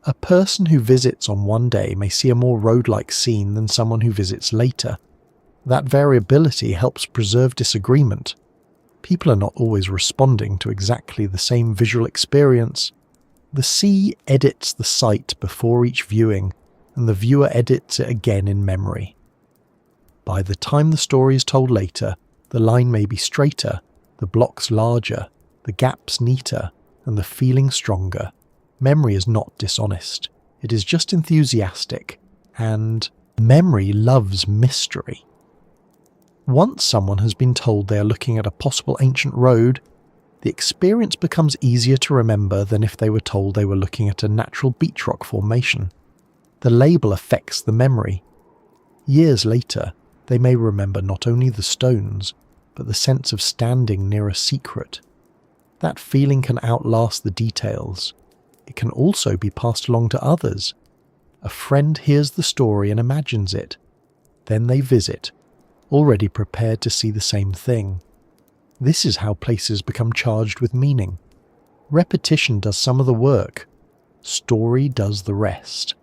A person who visits on one day may see a more road-like scene than someone who visits later. That variability helps preserve disagreement. People are not always responding to exactly the same visual experience. The sea edits the site before each viewing, and the viewer edits it again in memory. By the time the story is told later, the line may be straighter, the blocks larger, the gaps neater, and the feeling stronger. Memory is not dishonest. It is just enthusiastic, and memory loves mystery. Once someone has been told they are looking at a possible ancient road, the experience becomes easier to remember than if they were told they were looking at a natural beachrock formation. The label affects the memory. Years later, they may remember not only the stones, but the sense of standing near a secret. That feeling can outlast the details. It can also be passed along to others. A friend hears the story and imagines it. Then they visit, already prepared to see the same thing. This is how places become charged with meaning. Repetition does some of the work. Story does the rest.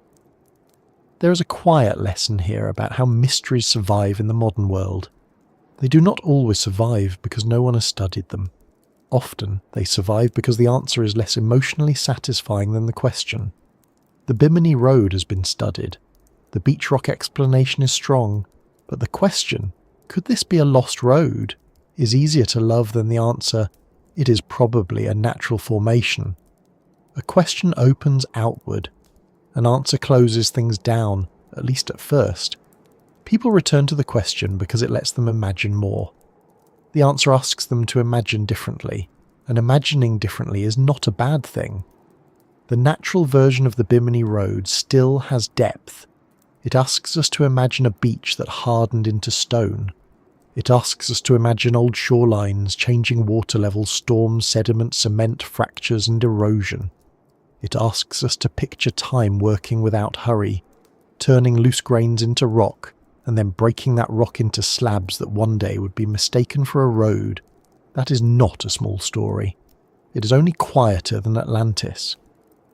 There is a quiet lesson here about how mysteries survive in the modern world. They do not always survive because no one has studied them. Often they survive because the answer is less emotionally satisfying than the question. The Bimini Road has been studied. The Beachrock explanation is strong, but the question, could this be a lost road, is easier to love than the answer, it is probably a natural formation. A question opens outward. An answer closes things down, at least at first. People return to the question because it lets them imagine more. The answer asks them to imagine differently, and imagining differently is not a bad thing. The natural version of the Bimini Road still has depth. It asks us to imagine a beach that hardened into stone. It asks us to imagine old shorelines, changing water levels, storms, sediment, cement, fractures and erosion. It asks us to picture time working without hurry, turning loose grains into rock, and then breaking that rock into slabs that one day would be mistaken for a road. That is not a small story. It is only quieter than Atlantis.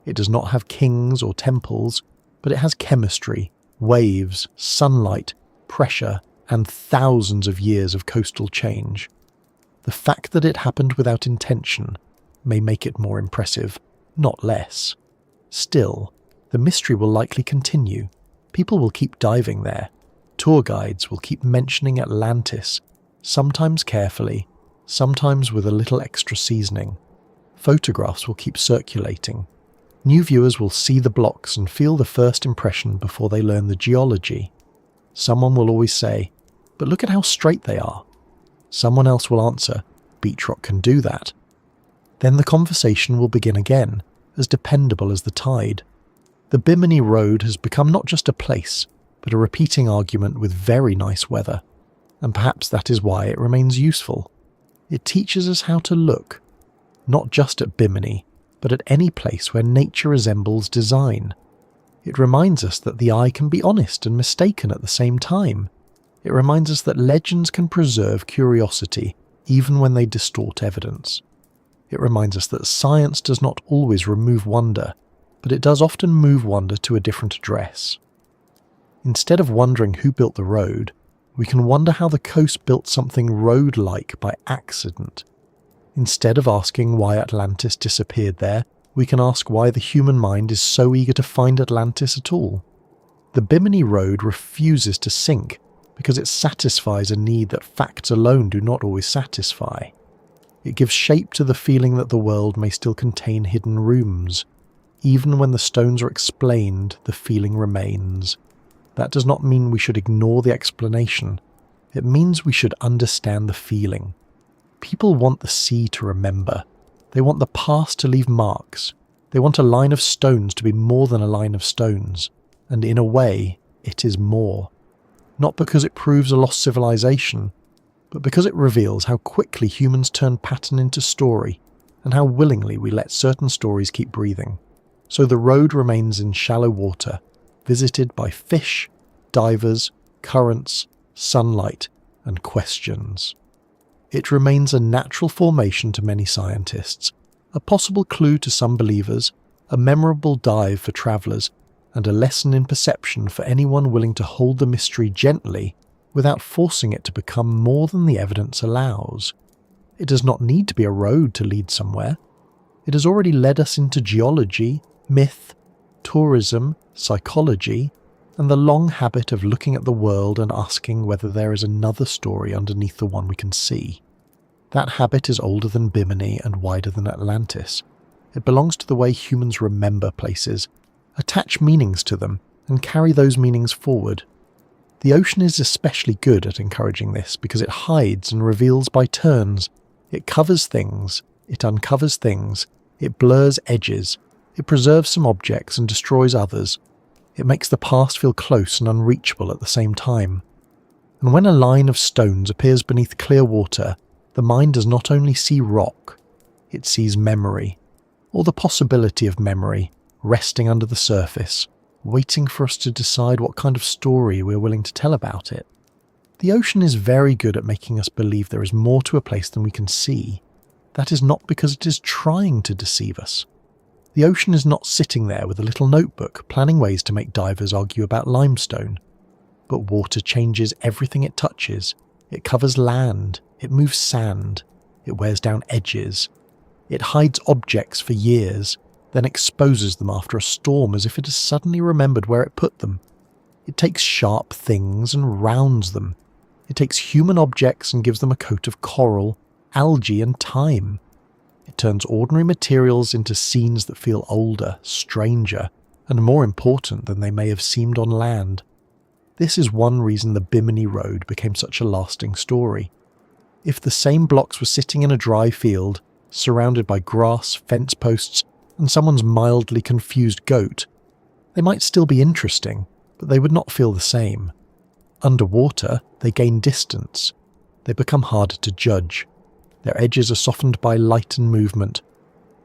It does not have kings or temples, but it has chemistry, waves, sunlight, pressure, and thousands of years of coastal change. The fact that it happened without intention may make it more impressive, not less. Still, the mystery will likely continue. People will keep diving there. Tour guides will keep mentioning Atlantis, sometimes carefully, sometimes with a little extra seasoning. Photographs will keep circulating. New viewers will see the blocks and feel the first impression before they learn the geology. Someone will always say, "But look at how straight they are." Someone else will answer, "Beachrock can do that." Then the conversation will begin again, as dependable as the tide. The Bimini Road has become not just a place, but a repeating argument with very nice weather. And perhaps that is why it remains useful. It teaches us how to look, not just at Bimini, but at any place where nature resembles design. It reminds us that the eye can be honest and mistaken at the same time. It reminds us that legends can preserve curiosity even when they distort evidence. It reminds us that science does not always remove wonder, but it does often move wonder to a different address. Instead of wondering who built the road, we can wonder how the coast built something road-like by accident. Instead of asking why Atlantis disappeared there, we can ask why the human mind is so eager to find Atlantis at all. The Bimini Road refuses to sink because it satisfies a need that facts alone do not always satisfy. It gives shape to the feeling that the world may still contain hidden rooms. Even when the stones are explained, the feeling remains. That does not mean we should ignore the explanation. It means we should understand the feeling. People want the sea to remember. They want the past to leave marks. They want a line of stones to be more than a line of stones. And in a way, it is more. Not because it proves a lost civilization, but because it reveals how quickly humans turn pattern into story, and how willingly we let certain stories keep breathing. So the road remains in shallow water, visited by fish, divers, currents, sunlight, and questions. It remains a natural formation to many scientists, a possible clue to some believers, a memorable dive for travellers, and a lesson in perception for anyone willing to hold the mystery gently without forcing it to become more than the evidence allows. It does not need to be a road to lead somewhere. It has already led us into geology, myth, tourism, psychology, and the long habit of looking at the world and asking whether there is another story underneath the one we can see. That habit is older than Bimini and wider than Atlantis. It belongs to the way humans remember places, attach meanings to them, and carry those meanings forward. The ocean is especially good at encouraging this because it hides and reveals by turns. It covers things, it uncovers things, it blurs edges, it preserves some objects and destroys others. It makes the past feel close and unreachable at the same time. And when a line of stones appears beneath clear water, the mind does not only see rock, it sees memory, or the possibility of memory, resting under the surface, waiting for us to decide what kind of story we're willing to tell about it. The ocean is very good at making us believe there is more to a place than we can see. That is not because it is trying to deceive us. The ocean is not sitting there with a little notebook planning ways to make divers argue about limestone. But water changes everything it touches. It covers land, it moves sand, it wears down edges. It hides objects for years, then exposes them after a storm as if it has suddenly remembered where it put them. It takes sharp things and rounds them. It takes human objects and gives them a coat of coral, algae and time. It turns ordinary materials into scenes that feel older, stranger, and more important than they may have seemed on land. This is one reason the Bimini Road became such a lasting story. If the same blocks were sitting in a dry field, surrounded by grass, fence posts, and someone's mildly confused goat, they might still be interesting, but they would not feel the same. Underwater, they gain distance. They become harder to judge. Their edges are softened by light and movement.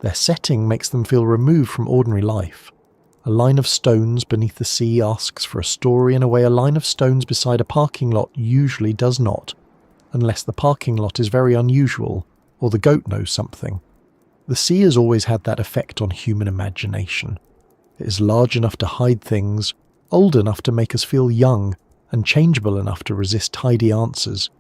Their setting makes them feel removed from ordinary life. A line of stones beneath the sea asks for a story in a way a line of stones beside a parking lot usually does not, unless the parking lot is very unusual or the goat knows something. The sea has always had that effect on human imagination. It is large enough to hide things, old enough to make us feel young, and changeable enough to resist tidy answers.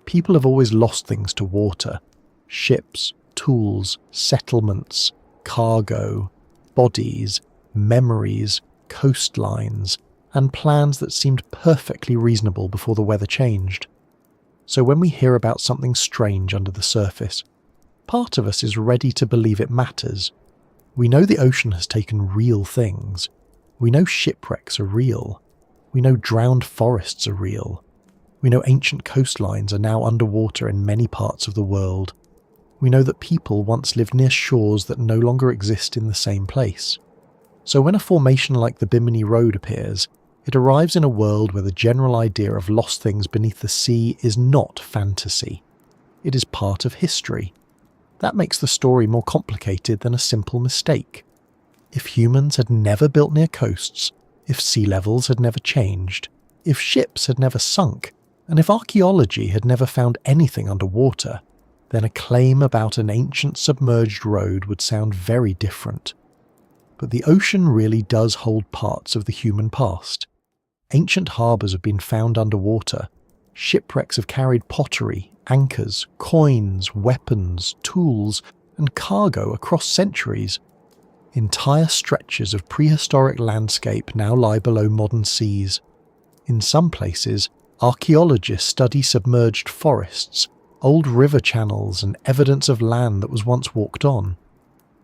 People have always lost things to water: ships, tools, settlements, cargo, bodies, memories, coastlines, and plans that seemed perfectly reasonable before the weather changed. So when we hear about something strange under the surface, part of us is ready to believe it matters. We know the ocean has taken real things. We know shipwrecks are real. We know drowned forests are real. We know ancient coastlines are now underwater in many parts of the world. We know that people once lived near shores that no longer exist in the same place. So when a formation like the Bimini Road appears, it arrives in a world where the general idea of lost things beneath the sea is not fantasy. It is part of history. That makes the story more complicated than a simple mistake. If humans had never built near coasts, if sea levels had never changed, if ships had never sunk, and if archaeology had never found anything underwater, then a claim about an ancient submerged road would sound very different. But the ocean really does hold parts of the human past. Ancient harbours have been found underwater. Shipwrecks have carried pottery, anchors, coins, weapons, tools, and cargo across centuries. Entire stretches of prehistoric landscape now lie below modern seas. In some places, archaeologists study submerged forests, old river channels, and evidence of land that was once walked on.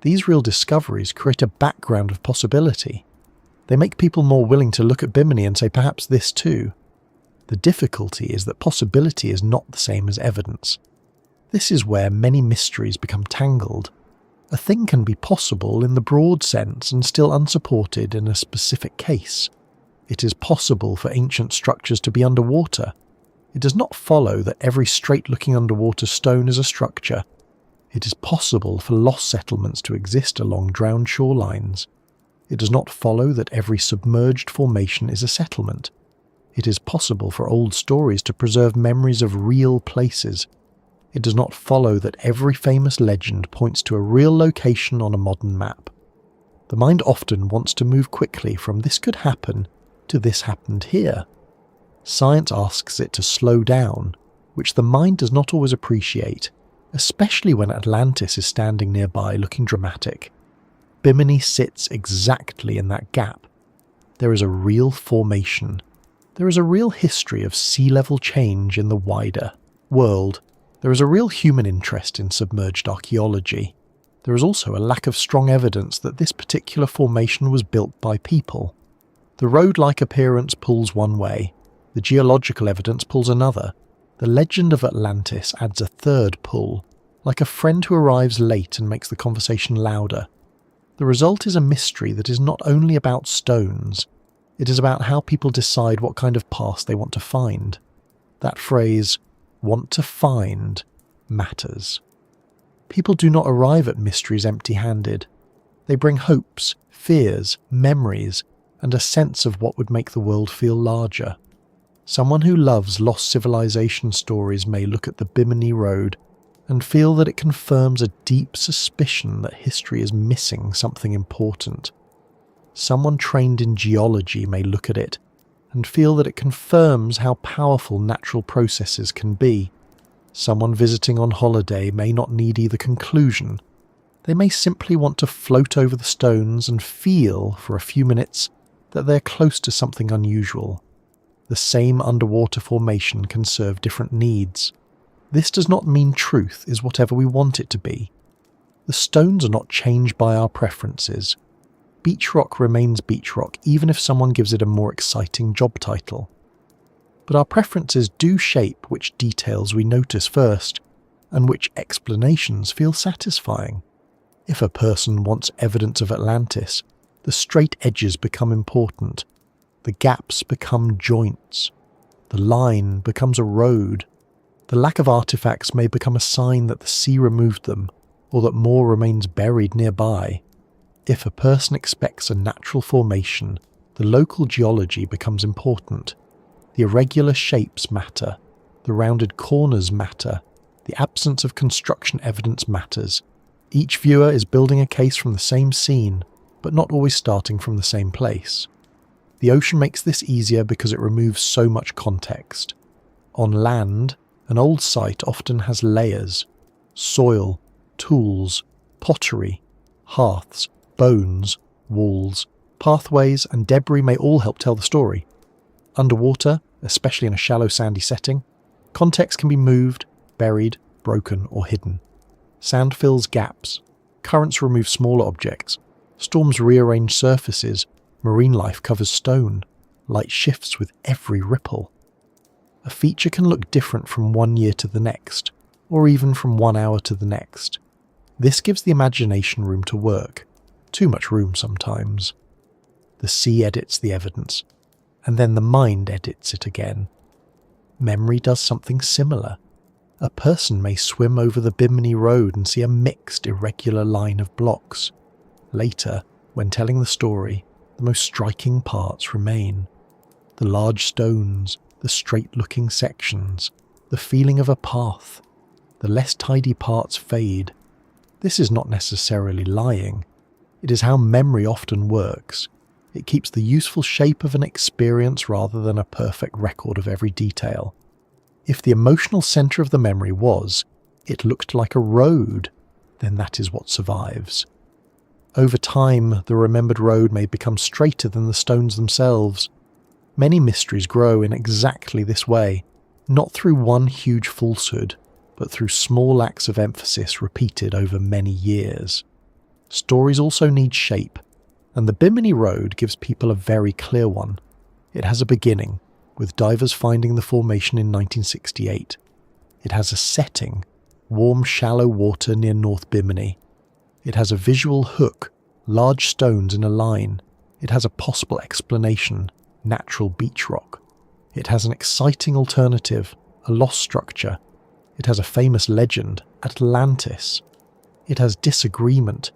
These real discoveries create a background of possibility. They make people more willing to look at Bimini and say perhaps this too. The difficulty is that possibility is not the same as evidence. This is where many mysteries become tangled. A thing can be possible in the broad sense and still unsupported in a specific case. It is possible for ancient structures to be underwater. It does not follow that every straight-looking underwater stone is a structure. It is possible for lost settlements to exist along drowned shorelines. It does not follow that every submerged formation is a settlement. It is possible for old stories to preserve memories of real places. It does not follow that every famous legend points to a real location on a modern map. The mind often wants to move quickly from this could happen to this happened here. Science asks it to slow down, which the mind does not always appreciate, especially when Atlantis is standing nearby looking dramatic. Bimini sits exactly in that gap. There is a real formation. There is a real history of sea level change in the wider world. There is a real human interest in submerged archaeology. There is also a lack of strong evidence that this particular formation was built by people. The road-like appearance pulls one way. The geological evidence pulls another. The legend of Atlantis adds a third pull, like a friend who arrives late and makes the conversation louder. The result is a mystery that is not only about stones, it is about how people decide what kind of past they want to find. That phrase, want to find, matters. People do not arrive at mysteries empty-handed. They bring hopes, fears, memories, and a sense of what would make the world feel larger. Someone who loves lost civilization stories may look at the Bimini Road and feel that it confirms a deep suspicion that history is missing something important. Someone trained in geology may look at it and feel that it confirms how powerful natural processes can be. Someone visiting on holiday may not need either conclusion. They may simply want to float over the stones and feel, for a few minutes, that they're close to something unusual. The same underwater formation can serve different needs. This does not mean truth is whatever we want it to be. The stones are not changed by our preferences. Beachrock remains beachrock even if someone gives it a more exciting job title. But our preferences do shape which details we notice first, and which explanations feel satisfying. If a person wants evidence of Atlantis, the straight edges become important. The gaps become joints. The line becomes a road. The lack of artifacts may become a sign that the sea removed them, or that more remains buried nearby. If a person expects a natural formation, the local geology becomes important. The irregular shapes matter. The rounded corners matter. The absence of construction evidence matters. Each viewer is building a case from the same scene, but not always starting from the same place. The ocean makes this easier because it removes so much context. On land, an old site often has layers: soil, tools, pottery, hearths, bones, walls, pathways, and debris may all help tell the story. Underwater, especially in a shallow sandy setting, context can be moved, buried, broken, or hidden. Sand fills gaps, currents remove smaller objects, storms rearrange surfaces, marine life covers stone, light shifts with every ripple. A feature can look different from one year to the next, or even from 1 hour to the next. This gives the imagination room to work, too much room sometimes. The sea edits the evidence, and then the mind edits it again. Memory does something similar. A person may swim over the Bimini Road and see a mixed, irregular line of blocks. Later, when telling the story, the most striking parts remain. The large stones, the straight-looking sections, the feeling of a path. The less tidy parts fade. This is not necessarily lying. It is how memory often works. It keeps the useful shape of an experience rather than a perfect record of every detail. If the emotional centre of the memory was, it looked like a road, then that is what survives. Over time, the remembered road may become straighter than the stones themselves. Many mysteries grow in exactly this way, not through one huge falsehood, but through small acts of emphasis repeated over many years. Stories also need shape, and the Bimini Road gives people a very clear one. It has a beginning, with divers finding the formation in 1968. It has a setting, warm shallow water near North Bimini. It has a visual hook, large stones in a line. It has a possible explanation, natural beachrock. It has an exciting alternative, a lost structure. It has a famous legend, Atlantis. It has disagreement,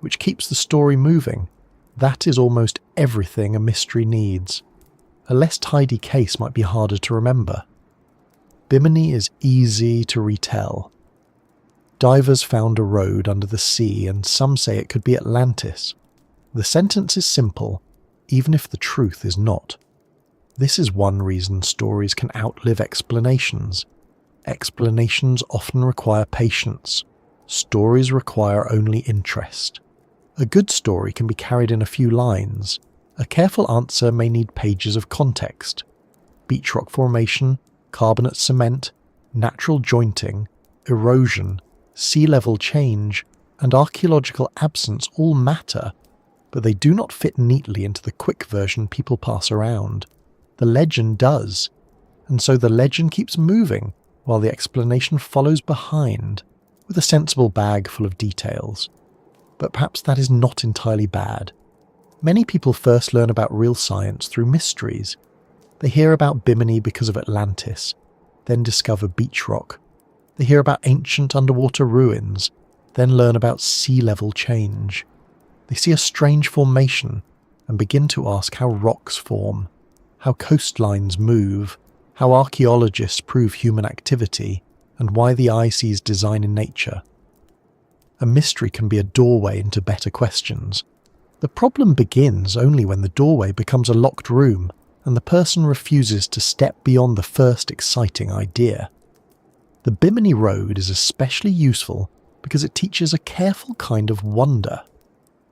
which keeps the story moving. That is almost everything a mystery needs. A less tidy case might be harder to remember. Bimini is easy to retell. Divers found a road under the sea, and some say it could be Atlantis. The sentence is simple, even if the truth is not. This is one reason stories can outlive explanations. Explanations often require patience. Stories require only interest. A good story can be carried in a few lines. A careful answer may need pages of context. Beachrock formation, carbonate cement, natural jointing, erosion, sea level change, and archaeological absence all matter, but they do not fit neatly into the quick version people pass around. The legend does, and so the legend keeps moving while the explanation follows behind, with a sensible bag full of details. But perhaps that is not entirely bad. Many people first learn about real science through mysteries. They hear about Bimini because of Atlantis, then discover Beachrock. They hear about ancient underwater ruins, then learn about sea level change. They see a strange formation, and begin to ask how rocks form, how coastlines move, how archaeologists prove human activity, and why the eye sees design in nature. A mystery can be a doorway into better questions. The problem begins only when the doorway becomes a locked room and the person refuses to step beyond the first exciting idea. The Bimini Road is especially useful because it teaches a careful kind of wonder.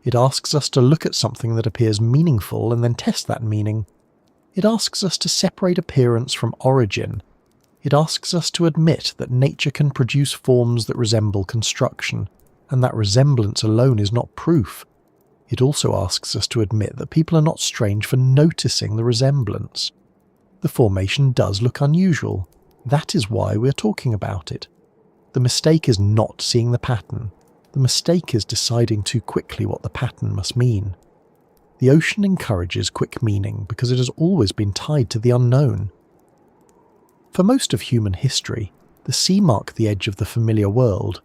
It asks us to look at something that appears meaningful and then test that meaning. It asks us to separate appearance from origin. It asks us to admit that nature can produce forms that resemble construction, and that resemblance alone is not proof. It also asks us to admit that people are not strange for noticing the resemblance. The formation does look unusual. That is why we're talking about it. The mistake is not seeing the pattern. The mistake is deciding too quickly what the pattern must mean. The ocean encourages quick meaning because it has always been tied to the unknown. For most of human history, the sea marked the edge of the familiar world.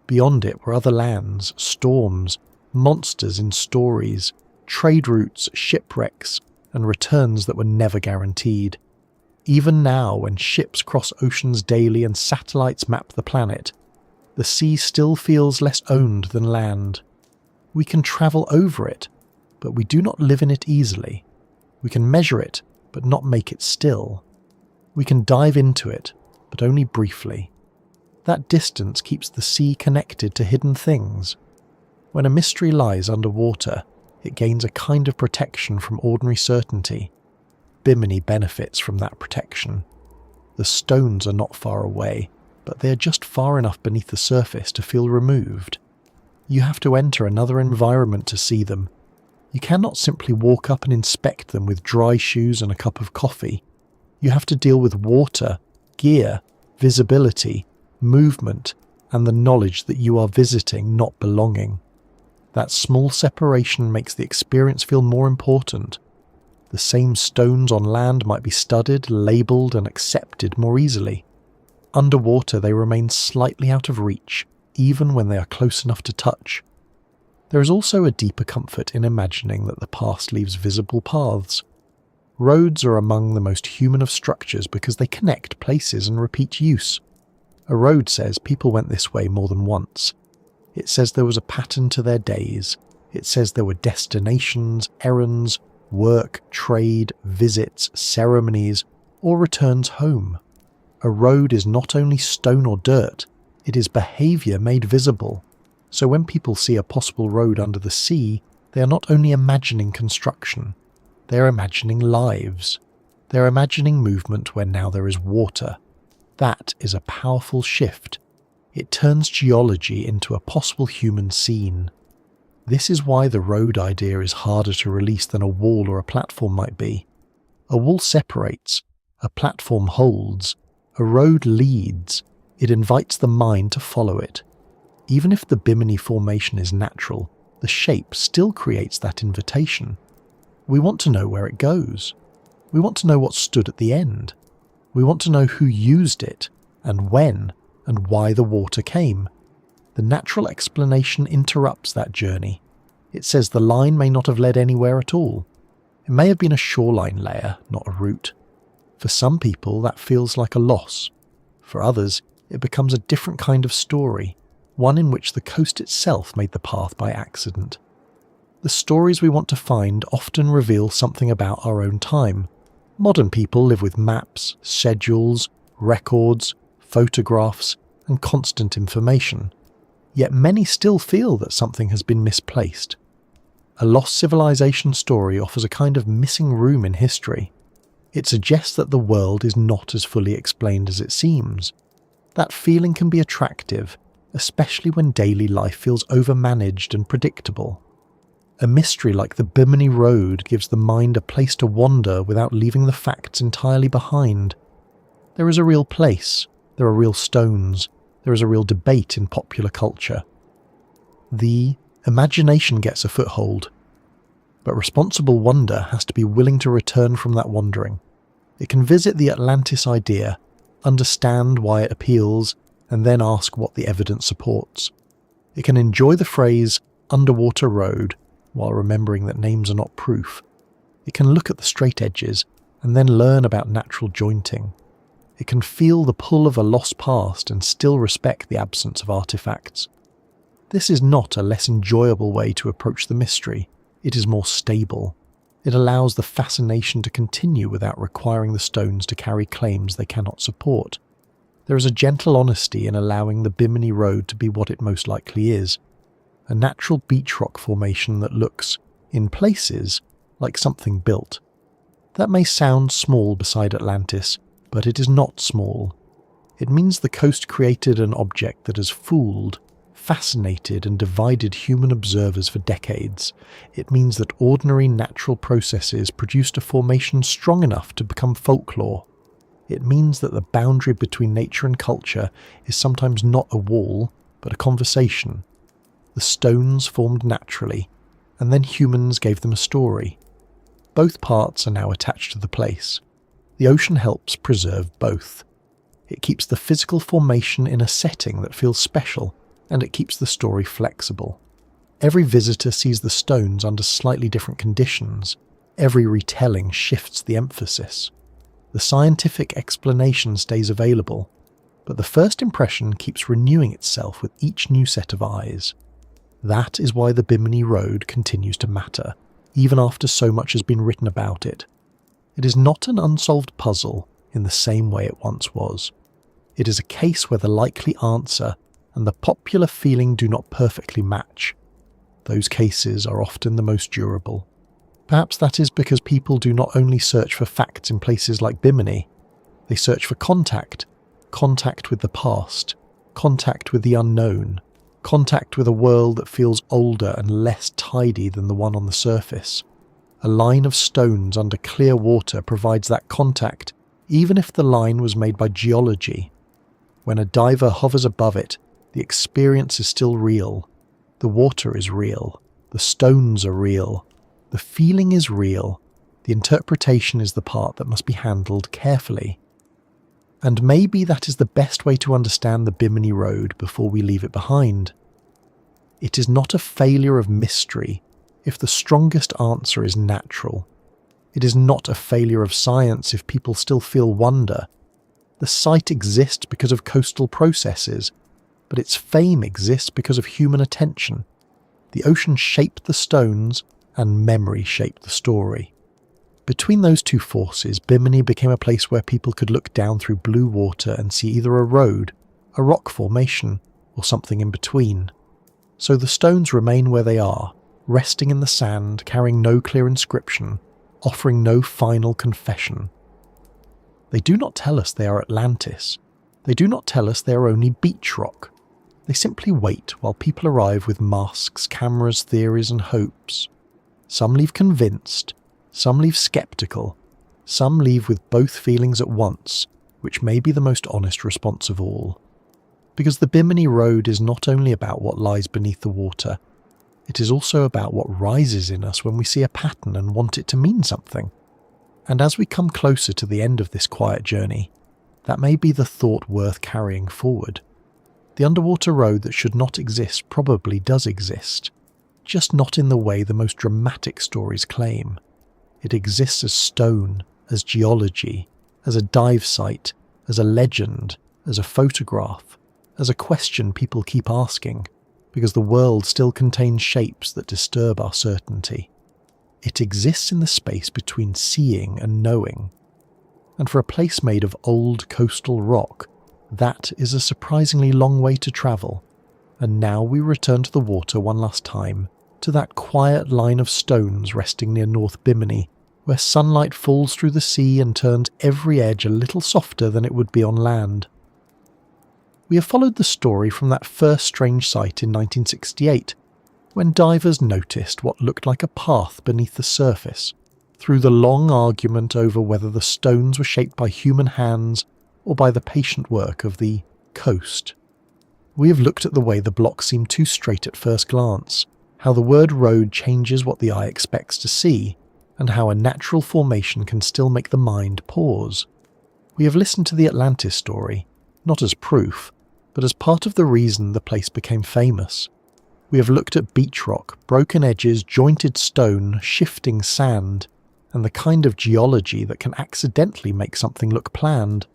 Beyond it were other lands, storms, monsters in stories, trade routes, shipwrecks, and returns that were never guaranteed. Even now, when ships cross oceans daily and satellites map the planet, the sea still feels less owned than land. We can travel over it, but we do not live in it easily. We can measure it, but not make it still. We can dive into it, but only briefly. That distance keeps the sea connected to hidden things. When a mystery lies underwater, it gains a kind of protection from ordinary certainty. Bimini benefits from that protection. The stones are not far away, but they are just far enough beneath the surface to feel removed. You have to enter another environment to see them. You cannot simply walk up and inspect them with dry shoes and a cup of coffee. You have to deal with water, gear, visibility, movement, and the knowledge that you are visiting, not belonging. That small separation makes the experience feel more important. The same stones on land might be studied, labelled, and accepted more easily. Underwater they remain slightly out of reach, even when they are close enough to touch. There is also a deeper comfort in imagining that the past leaves visible paths. Roads are among the most human of structures because they connect places and repeat use. A road says people went this way more than once. It says there was a pattern to their days. It says there were destinations, errands, work, trade, visits, ceremonies, or returns home. A road is not only stone or dirt, it is behaviour made visible. So when people see a possible road under the sea, they are not only imagining construction, they are imagining lives. They are imagining movement where now there is water. That is a powerful shift. It turns geology into a possible human scene. This is why the road idea is harder to release than a wall or a platform might be. A wall separates, a platform holds, a road leads, it invites the mind to follow it. Even if the Bimini formation is natural, the shape still creates that invitation. We want to know where it goes. We want to know what stood at the end. We want to know who used it, and when, and why the water came. The natural explanation interrupts that journey. It says the line may not have led anywhere at all. It may have been a shoreline layer, not a route. For some people, that feels like a loss. For others, it becomes a different kind of story, one in which the coast itself made the path by accident. The stories we want to find often reveal something about our own time. Modern people live with maps, schedules, records, photographs, and constant information. Yet many still feel that something has been misplaced. A lost civilization story offers a kind of missing room in history. It suggests that the world is not as fully explained as it seems. That feeling can be attractive, especially when daily life feels overmanaged and predictable. A mystery like the Bimini Road gives the mind a place to wander without leaving the facts entirely behind. There is a real place, there are real stones, there is a real debate in popular culture. The imagination gets a foothold, but responsible wonder has to be willing to return from that wandering. It can visit the Atlantis idea, understand why it appeals, and then ask what the evidence supports. It can enjoy the phrase underwater road, while remembering that names are not proof. It can look at the straight edges and then learn about natural jointing. It can feel the pull of a lost past and still respect the absence of artifacts. This is not a less enjoyable way to approach the mystery. It is more stable. It allows the fascination to continue without requiring the stones to carry claims they cannot support. There is a gentle honesty in allowing the Bimini Road to be what it most likely is, a natural beachrock formation that looks, in places, like something built. That may sound small beside Atlantis, but it is not small. It means the coast created an object that has fooled, fascinated and divided human observers for decades. It means that ordinary natural processes produced a formation strong enough to become folklore. It means that the boundary between nature and culture is sometimes not a wall, but a conversation. The stones formed naturally, and then humans gave them a story. Both parts are now attached to the place. The ocean helps preserve both. It keeps the physical formation in a setting that feels special, and it keeps the story flexible. Every visitor sees the stones under slightly different conditions. Every retelling shifts the emphasis. The scientific explanation stays available, but the first impression keeps renewing itself with each new set of eyes. That is why the Bimini Road continues to matter, even after so much has been written about it. It is not an unsolved puzzle in the same way it once was. It is a case where the likely answer and the popular feeling do not perfectly match. Those cases are often the most durable. Perhaps that is because people do not only search for facts in places like Bimini, they search for contact with the past, contact with the unknown, contact with a world that feels older and less tidy than the one on the surface. A line of stones under clear water provides that contact, even if the line was made by geology. When a diver hovers above it, the experience is still real. The water is real. The stones are real. The feeling is real. The interpretation is the part that must be handled carefully. And maybe that is the best way to understand the Bimini Road before we leave it behind. It is not a failure of mystery if the strongest answer is natural. It is not a failure of science if people still feel wonder. The site exists because of coastal processes, but its fame exists because of human attention. The ocean shaped the stones, and memory shaped the story. Between those two forces, Bimini became a place where people could look down through blue water and see either a road, a rock formation, or something in between. So the stones remain where they are, resting in the sand, carrying no clear inscription, offering no final confession. They do not tell us they are Atlantis. They do not tell us they are only Beachrock. They simply wait while people arrive with masks, cameras, theories and hopes. Some leave convinced, some leave skeptical, some leave with both feelings at once, which may be the most honest response of all. Because the Bimini Road is not only about what lies beneath the water, it is also about what rises in us when we see a pattern and want it to mean something. And as we come closer to the end of this quiet journey, that may be the thought worth carrying forward. The underwater road that should not exist probably does exist, just not in the way the most dramatic stories claim. It exists as stone, as geology, as a dive site, as a legend, as a photograph, as a question people keep asking, because the world still contains shapes that disturb our certainty. It exists in the space between seeing and knowing. And for a place made of old coastal rock, that is a surprisingly long way to travel. And now we return to the water one last time, to that quiet line of stones resting near North Bimini, where sunlight falls through the sea and turns every edge a little softer than it would be on land. We have followed the story from that first strange sight in 1968, when divers noticed what looked like a path beneath the surface, through the long argument over whether the stones were shaped by human hands or by the patient work of the coast. We have looked at the way the blocks seem too straight at first glance, how the word road changes what the eye expects to see, and how a natural formation can still make the mind pause. We have listened to the Atlantis story, not as proof, but as part of the reason the place became famous. We have looked at beachrock, broken edges, jointed stone, shifting sand, and the kind of geology that can accidentally make something look planned.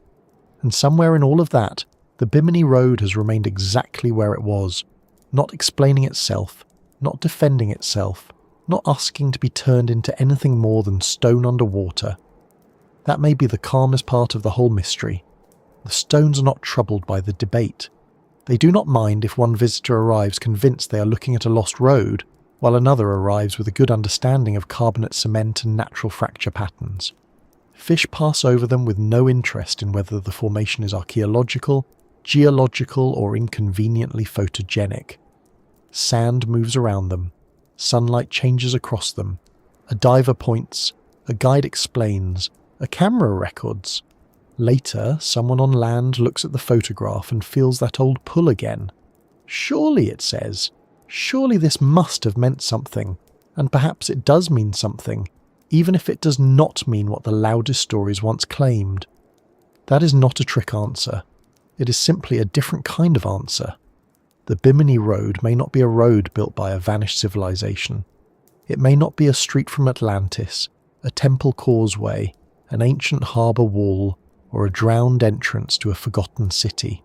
And somewhere in all of that, the Bimini Road has remained exactly where it was, not explaining itself, not defending itself, not asking to be turned into anything more than stone underwater. That may be the calmest part of the whole mystery. The stones are not troubled by the debate. They do not mind if one visitor arrives convinced they are looking at a lost road, while another arrives with a good understanding of carbonate cement and natural fracture patterns. Fish pass over them with no interest in whether the formation is archaeological, geological, or inconveniently photogenic. Sand moves around them. Sunlight changes across them. A diver points. A guide explains. A camera records. Later, someone on land looks at the photograph and feels that old pull again. Surely, it says, surely this must have meant something, and perhaps it does mean something, even if it does not mean what the loudest stories once claimed. That is not a trick answer. It is simply a different kind of answer. The Bimini Road may not be a road built by a vanished civilization. It may not be a street from Atlantis, a temple causeway, an ancient harbour wall, or a drowned entrance to a forgotten city.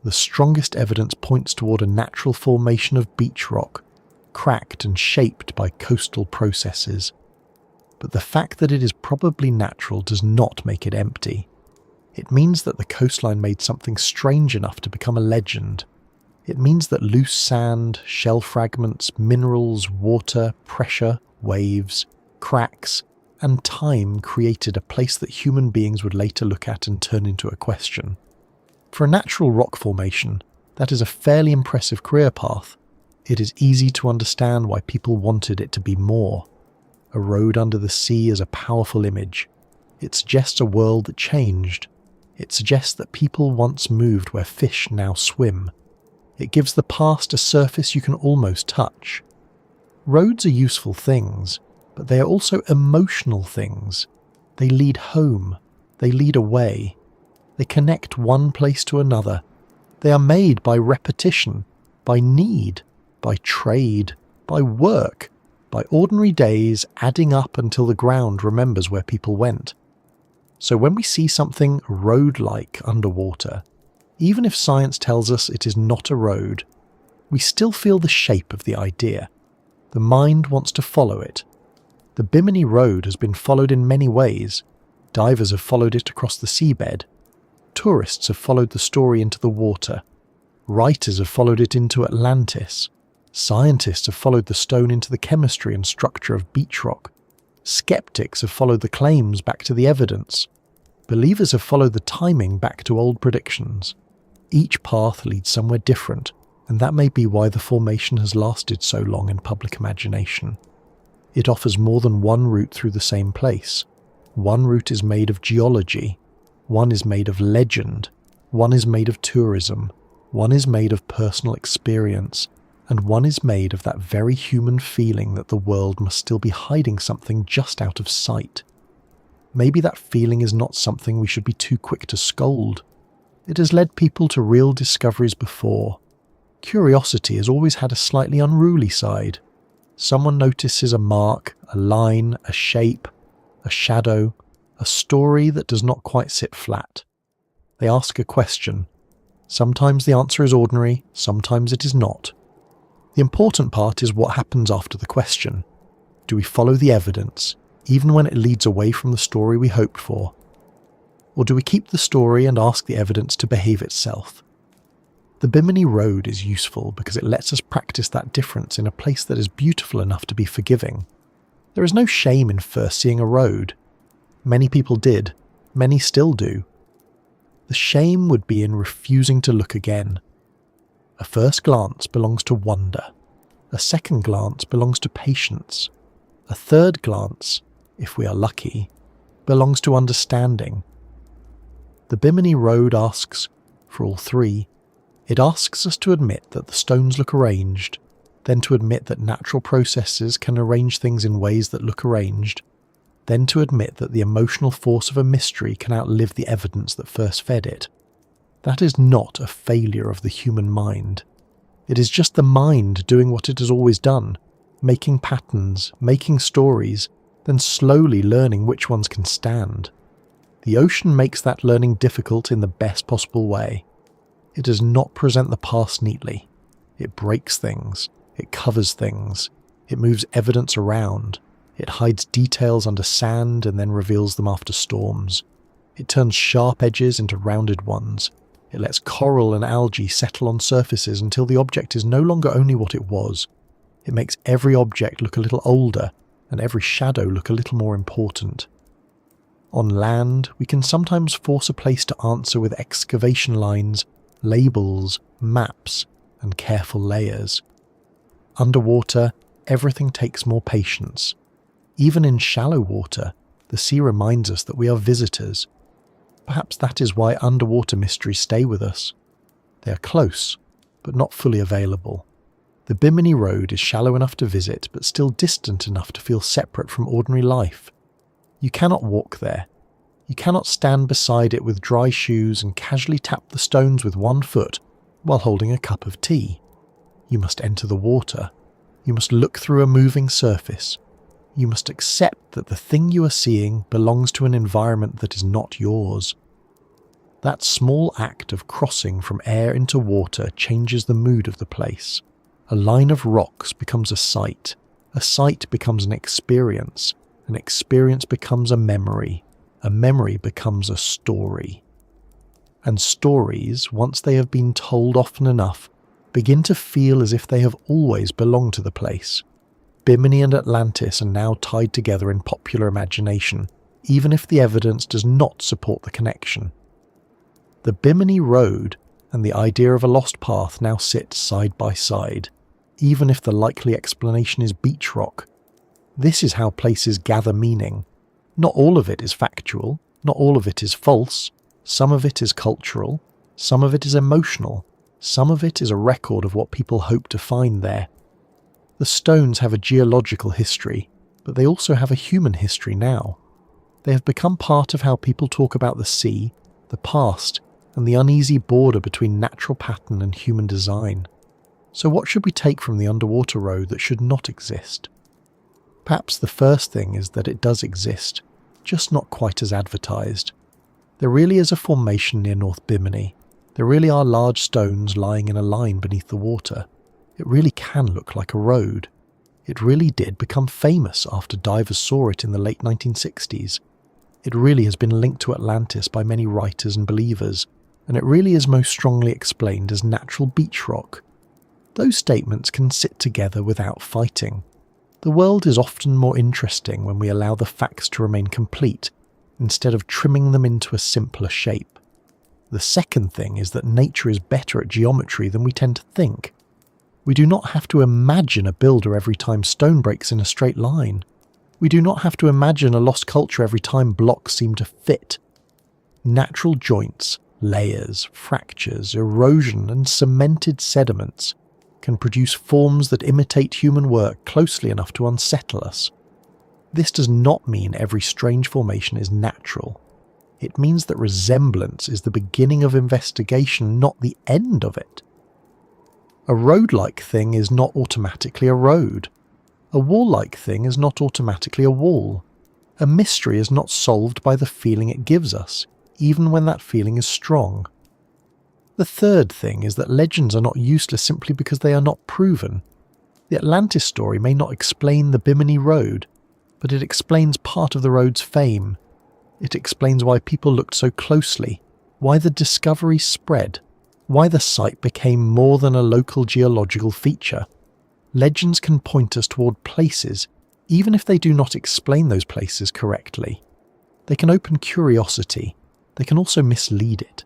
The strongest evidence points toward a natural formation of beach rock, cracked and shaped by coastal processes. But the fact that it is probably natural does not make it empty. It means that the coastline made something strange enough to become a legend. It means that loose sand, shell fragments, minerals, water, pressure, waves, cracks, and time created a place that human beings would later look at and turn into a question. For a natural rock formation, that is a fairly impressive career path. It is easy to understand why people wanted it to be more. A road under the sea is a powerful image. It suggests a world that changed. It suggests that people once moved where fish now swim. It gives the past a surface you can almost touch. Roads are useful things, but they are also emotional things. They lead home. They lead away. They connect one place to another. They are made by repetition, by need, by trade, by work, by ordinary days adding up until the ground remembers where people went. So when we see something road-like underwater, even if science tells us it is not a road, we still feel the shape of the idea. The mind wants to follow it. The Bimini Road has been followed in many ways. Divers have followed it across the seabed. Tourists have followed the story into the water. Writers have followed it into Atlantis. Scientists have followed the stone into the chemistry and structure of beachrock. Skeptics have followed the claims back to the evidence. Believers have followed the timing back to old predictions. Each path leads somewhere different, and that may be why the formation has lasted so long in public imagination. It offers more than one route through the same place. One route is made of geology. One is made of legend. One is made of tourism. One is made of personal experience. And one is made of that very human feeling that the world must still be hiding something just out of sight. Maybe that feeling is not something we should be too quick to scold. It has led people to real discoveries before. Curiosity has always had a slightly unruly side. Someone notices a mark, a line, a shape, a shadow, a story that does not quite sit flat. They ask a question. Sometimes the answer is ordinary, sometimes it is not. The important part is what happens after the question. Do we follow the evidence, even when it leads away from the story we hoped for? Or do we keep the story and ask the evidence to behave itself? The Bimini Road is useful because it lets us practice that difference in a place that is beautiful enough to be forgiving. There is no shame in first seeing a road. Many people did. Many still do. The shame would be in refusing to look again. A first glance belongs to wonder. A second glance belongs to patience. A third glance, if we are lucky, belongs to understanding. The Bimini Road asks for all three. It asks us to admit that the stones look arranged, then to admit that natural processes can arrange things in ways that look arranged, then to admit that the emotional force of a mystery can outlive the evidence that first fed it. That is not a failure of the human mind. It is just the mind doing what it has always done, making patterns, making stories, then slowly learning which ones can stand. The ocean makes that learning difficult in the best possible way. It does not present the past neatly. It breaks things. It covers things. It moves evidence around. It hides details under sand and then reveals them after storms. It turns sharp edges into rounded ones. It lets coral and algae settle on surfaces until the object is no longer only what it was. It makes every object look a little older and every shadow look a little more important. On land, we can sometimes force a place to answer with excavation lines, labels, maps, and careful layers. Underwater, everything takes more patience. Even in shallow water, the sea reminds us that we are visitors. Perhaps that is why underwater mysteries stay with us. They are close, but not fully available. The Bimini Road is shallow enough to visit, but still distant enough to feel separate from ordinary life. You cannot walk there. You cannot stand beside it with dry shoes and casually tap the stones with one foot while holding a cup of tea. You must enter the water. You must look through a moving surface. You must accept that the thing you are seeing belongs to an environment that is not yours. That small act of crossing from air into water changes the mood of the place. A line of rocks becomes a sight becomes an experience becomes a memory becomes a story. And stories, once they have been told often enough, begin to feel as if they have always belonged to the place. Bimini and Atlantis are now tied together in popular imagination, even if the evidence does not support the connection. The Bimini Road and the idea of a lost path now sit side by side, even if the likely explanation is Beachrock. This is how places gather meaning. Not all of it is factual, not all of it is false, some of it is cultural, some of it is emotional, some of it is a record of what people hope to find there. The stones have a geological history, but they also have a human history now. They have become part of how people talk about the sea, the past, and the uneasy border between natural pattern and human design. So what should we take from the underwater road that should not exist? Perhaps the first thing is that it does exist, just not quite as advertised. There really is a formation near North Bimini. There really are large stones lying in a line beneath the water. It really can look like a road. It really did become famous after divers saw it in the late 1960s. It really has been linked to Atlantis by many writers and believers, and it really is most strongly explained as natural beach rock. Those statements can sit together without fighting. The world is often more interesting when we allow the facts to remain complete, instead of trimming them into a simpler shape. The second thing is that nature is better at geometry than we tend to think. We do not have to imagine a builder every time stone breaks in a straight line. We do not have to imagine a lost culture every time blocks seem to fit. Natural joints, layers, fractures, erosion, and cemented sediments can produce forms that imitate human work closely enough to unsettle us. This does not mean every strange formation is natural. It means that resemblance is the beginning of investigation, not the end of it. A road-like thing is not automatically a road. A wall-like thing is not automatically a wall. A mystery is not solved by the feeling it gives us, even when that feeling is strong. The third thing is that legends are not useless simply because they are not proven. The Atlantis story may not explain the Bimini Road, but it explains part of the road's fame. It explains why people looked so closely, why the discovery spread, why the site became more than a local geological feature. Legends can point us toward places, even if they do not explain those places correctly. They can open curiosity. They can also mislead it.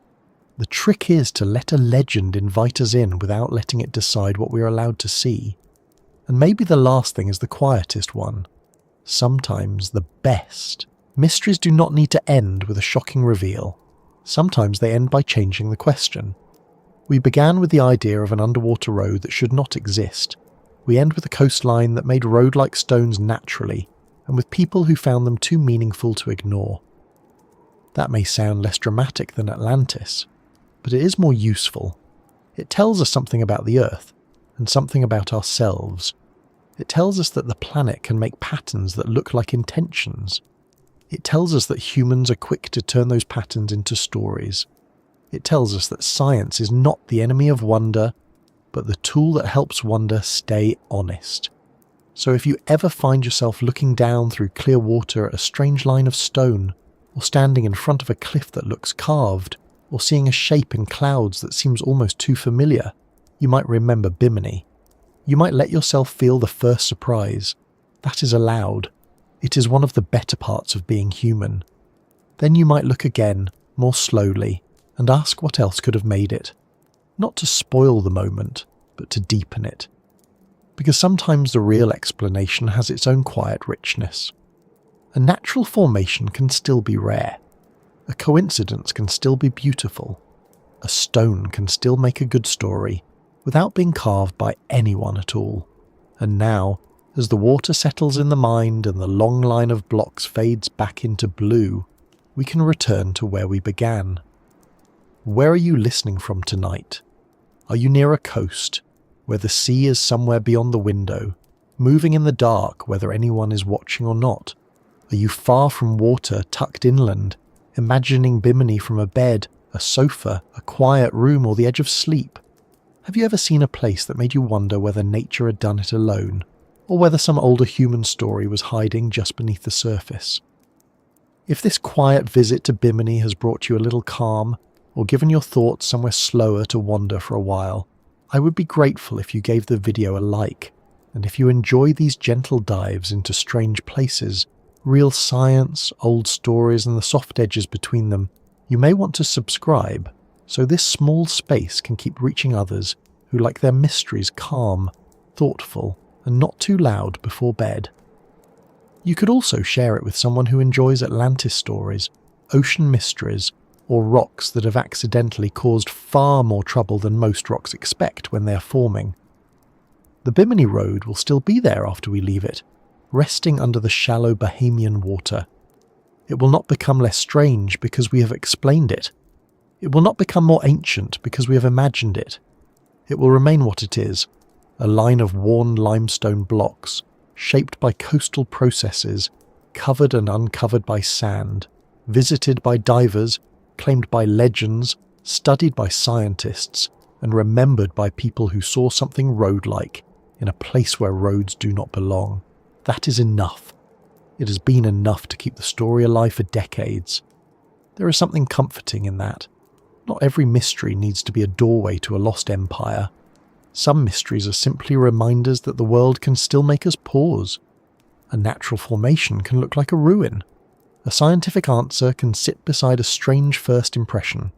The trick is to let a legend invite us in without letting it decide what we are allowed to see. And maybe the last thing is the quietest one. Sometimes the best. Mysteries do not need to end with a shocking reveal. Sometimes they end by changing the question. We began with the idea of an underwater road that should not exist. We end with a coastline that made road-like stones naturally, and with people who found them too meaningful to ignore. That may sound less dramatic than Atlantis, but it is more useful. It tells us something about the Earth, and something about ourselves. It tells us that the planet can make patterns that look like intentions. It tells us that humans are quick to turn those patterns into stories. It tells us that science is not the enemy of wonder, but the tool that helps wonder stay honest. So if you ever find yourself looking down through clear water at a strange line of stone, or standing in front of a cliff that looks carved, or seeing a shape in clouds that seems almost too familiar, you might remember Bimini. You might let yourself feel the first surprise. That is allowed. It is one of the better parts of being human. Then you might look again, more slowly, and ask what else could have made it. Not to spoil the moment, but to deepen it. Because sometimes the real explanation has its own quiet richness. A natural formation can still be rare. A coincidence can still be beautiful. A stone can still make a good story without being carved by anyone at all. And now, as the water settles in the mind and the long line of blocks fades back into blue, we can return to where we began. Where are you listening from tonight? Are you near a coast, where the sea is somewhere beyond the window, moving in the dark whether anyone is watching or not? Are you far from water, tucked inland, imagining Bimini from a bed, a sofa, a quiet room, or the edge of sleep? Have you ever seen a place that made you wonder whether nature had done it alone, or whether some older human story was hiding just beneath the surface? If this quiet visit to Bimini has brought you a little calm, or given your thoughts somewhere slower to wander for a while, I would be grateful if you gave the video a like, and if you enjoy these gentle dives into strange places, real science, old stories and the soft edges between them, you may want to subscribe, so this small space can keep reaching others who like their mysteries calm, thoughtful, and not too loud before bed. You could also share it with someone who enjoys Atlantis stories, ocean mysteries, or rocks that have accidentally caused far more trouble than most rocks expect when they are forming. The Bimini Road will still be there after we leave it, resting under the shallow Bahamian water. It will not become less strange because we have explained it. It will not become more ancient because we have imagined it. It will remain what it is, a line of worn limestone blocks, shaped by coastal processes, covered and uncovered by sand, visited by divers, claimed by legends, studied by scientists, and remembered by people who saw something road-like in a place where roads do not belong. That is enough. It has been enough to keep the story alive for decades. There is something comforting in that. Not every mystery needs to be a doorway to a lost empire. Some mysteries are simply reminders that the world can still make us pause. A natural formation can look like a ruin. A scientific answer can sit beside a strange first impression.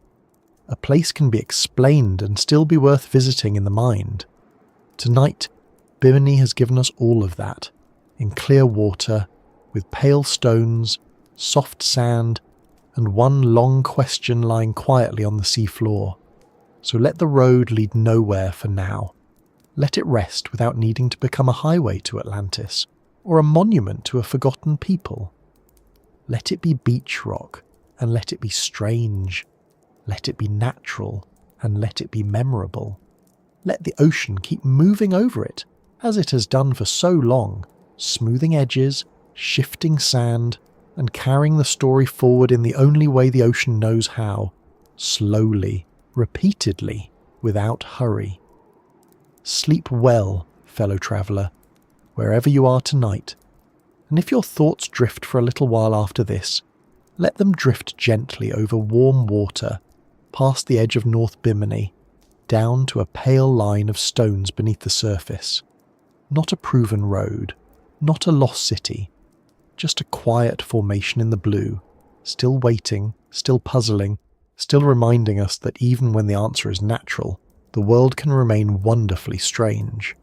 A place can be explained and still be worth visiting in the mind. Tonight, Bimini has given us all of that, in clear water, with pale stones, soft sand, and one long question lying quietly on the seafloor. So let the road lead nowhere for now. Let it rest without needing to become a highway to Atlantis, or a monument to a forgotten people. Let it be Beachrock, and let it be strange. Let it be natural, and let it be memorable. Let the ocean keep moving over it, as it has done for so long, smoothing edges, shifting sand, and carrying the story forward in the only way the ocean knows how, slowly, repeatedly, without hurry. Sleep well, fellow traveller, wherever you are tonight. And if your thoughts drift for a little while after this, let them drift gently over warm water, past the edge of North Bimini, down to a pale line of stones beneath the surface. Not a proven road, not a lost city, just a quiet formation in the blue, still waiting, still puzzling, still reminding us that even when the answer is natural, the world can remain wonderfully strange.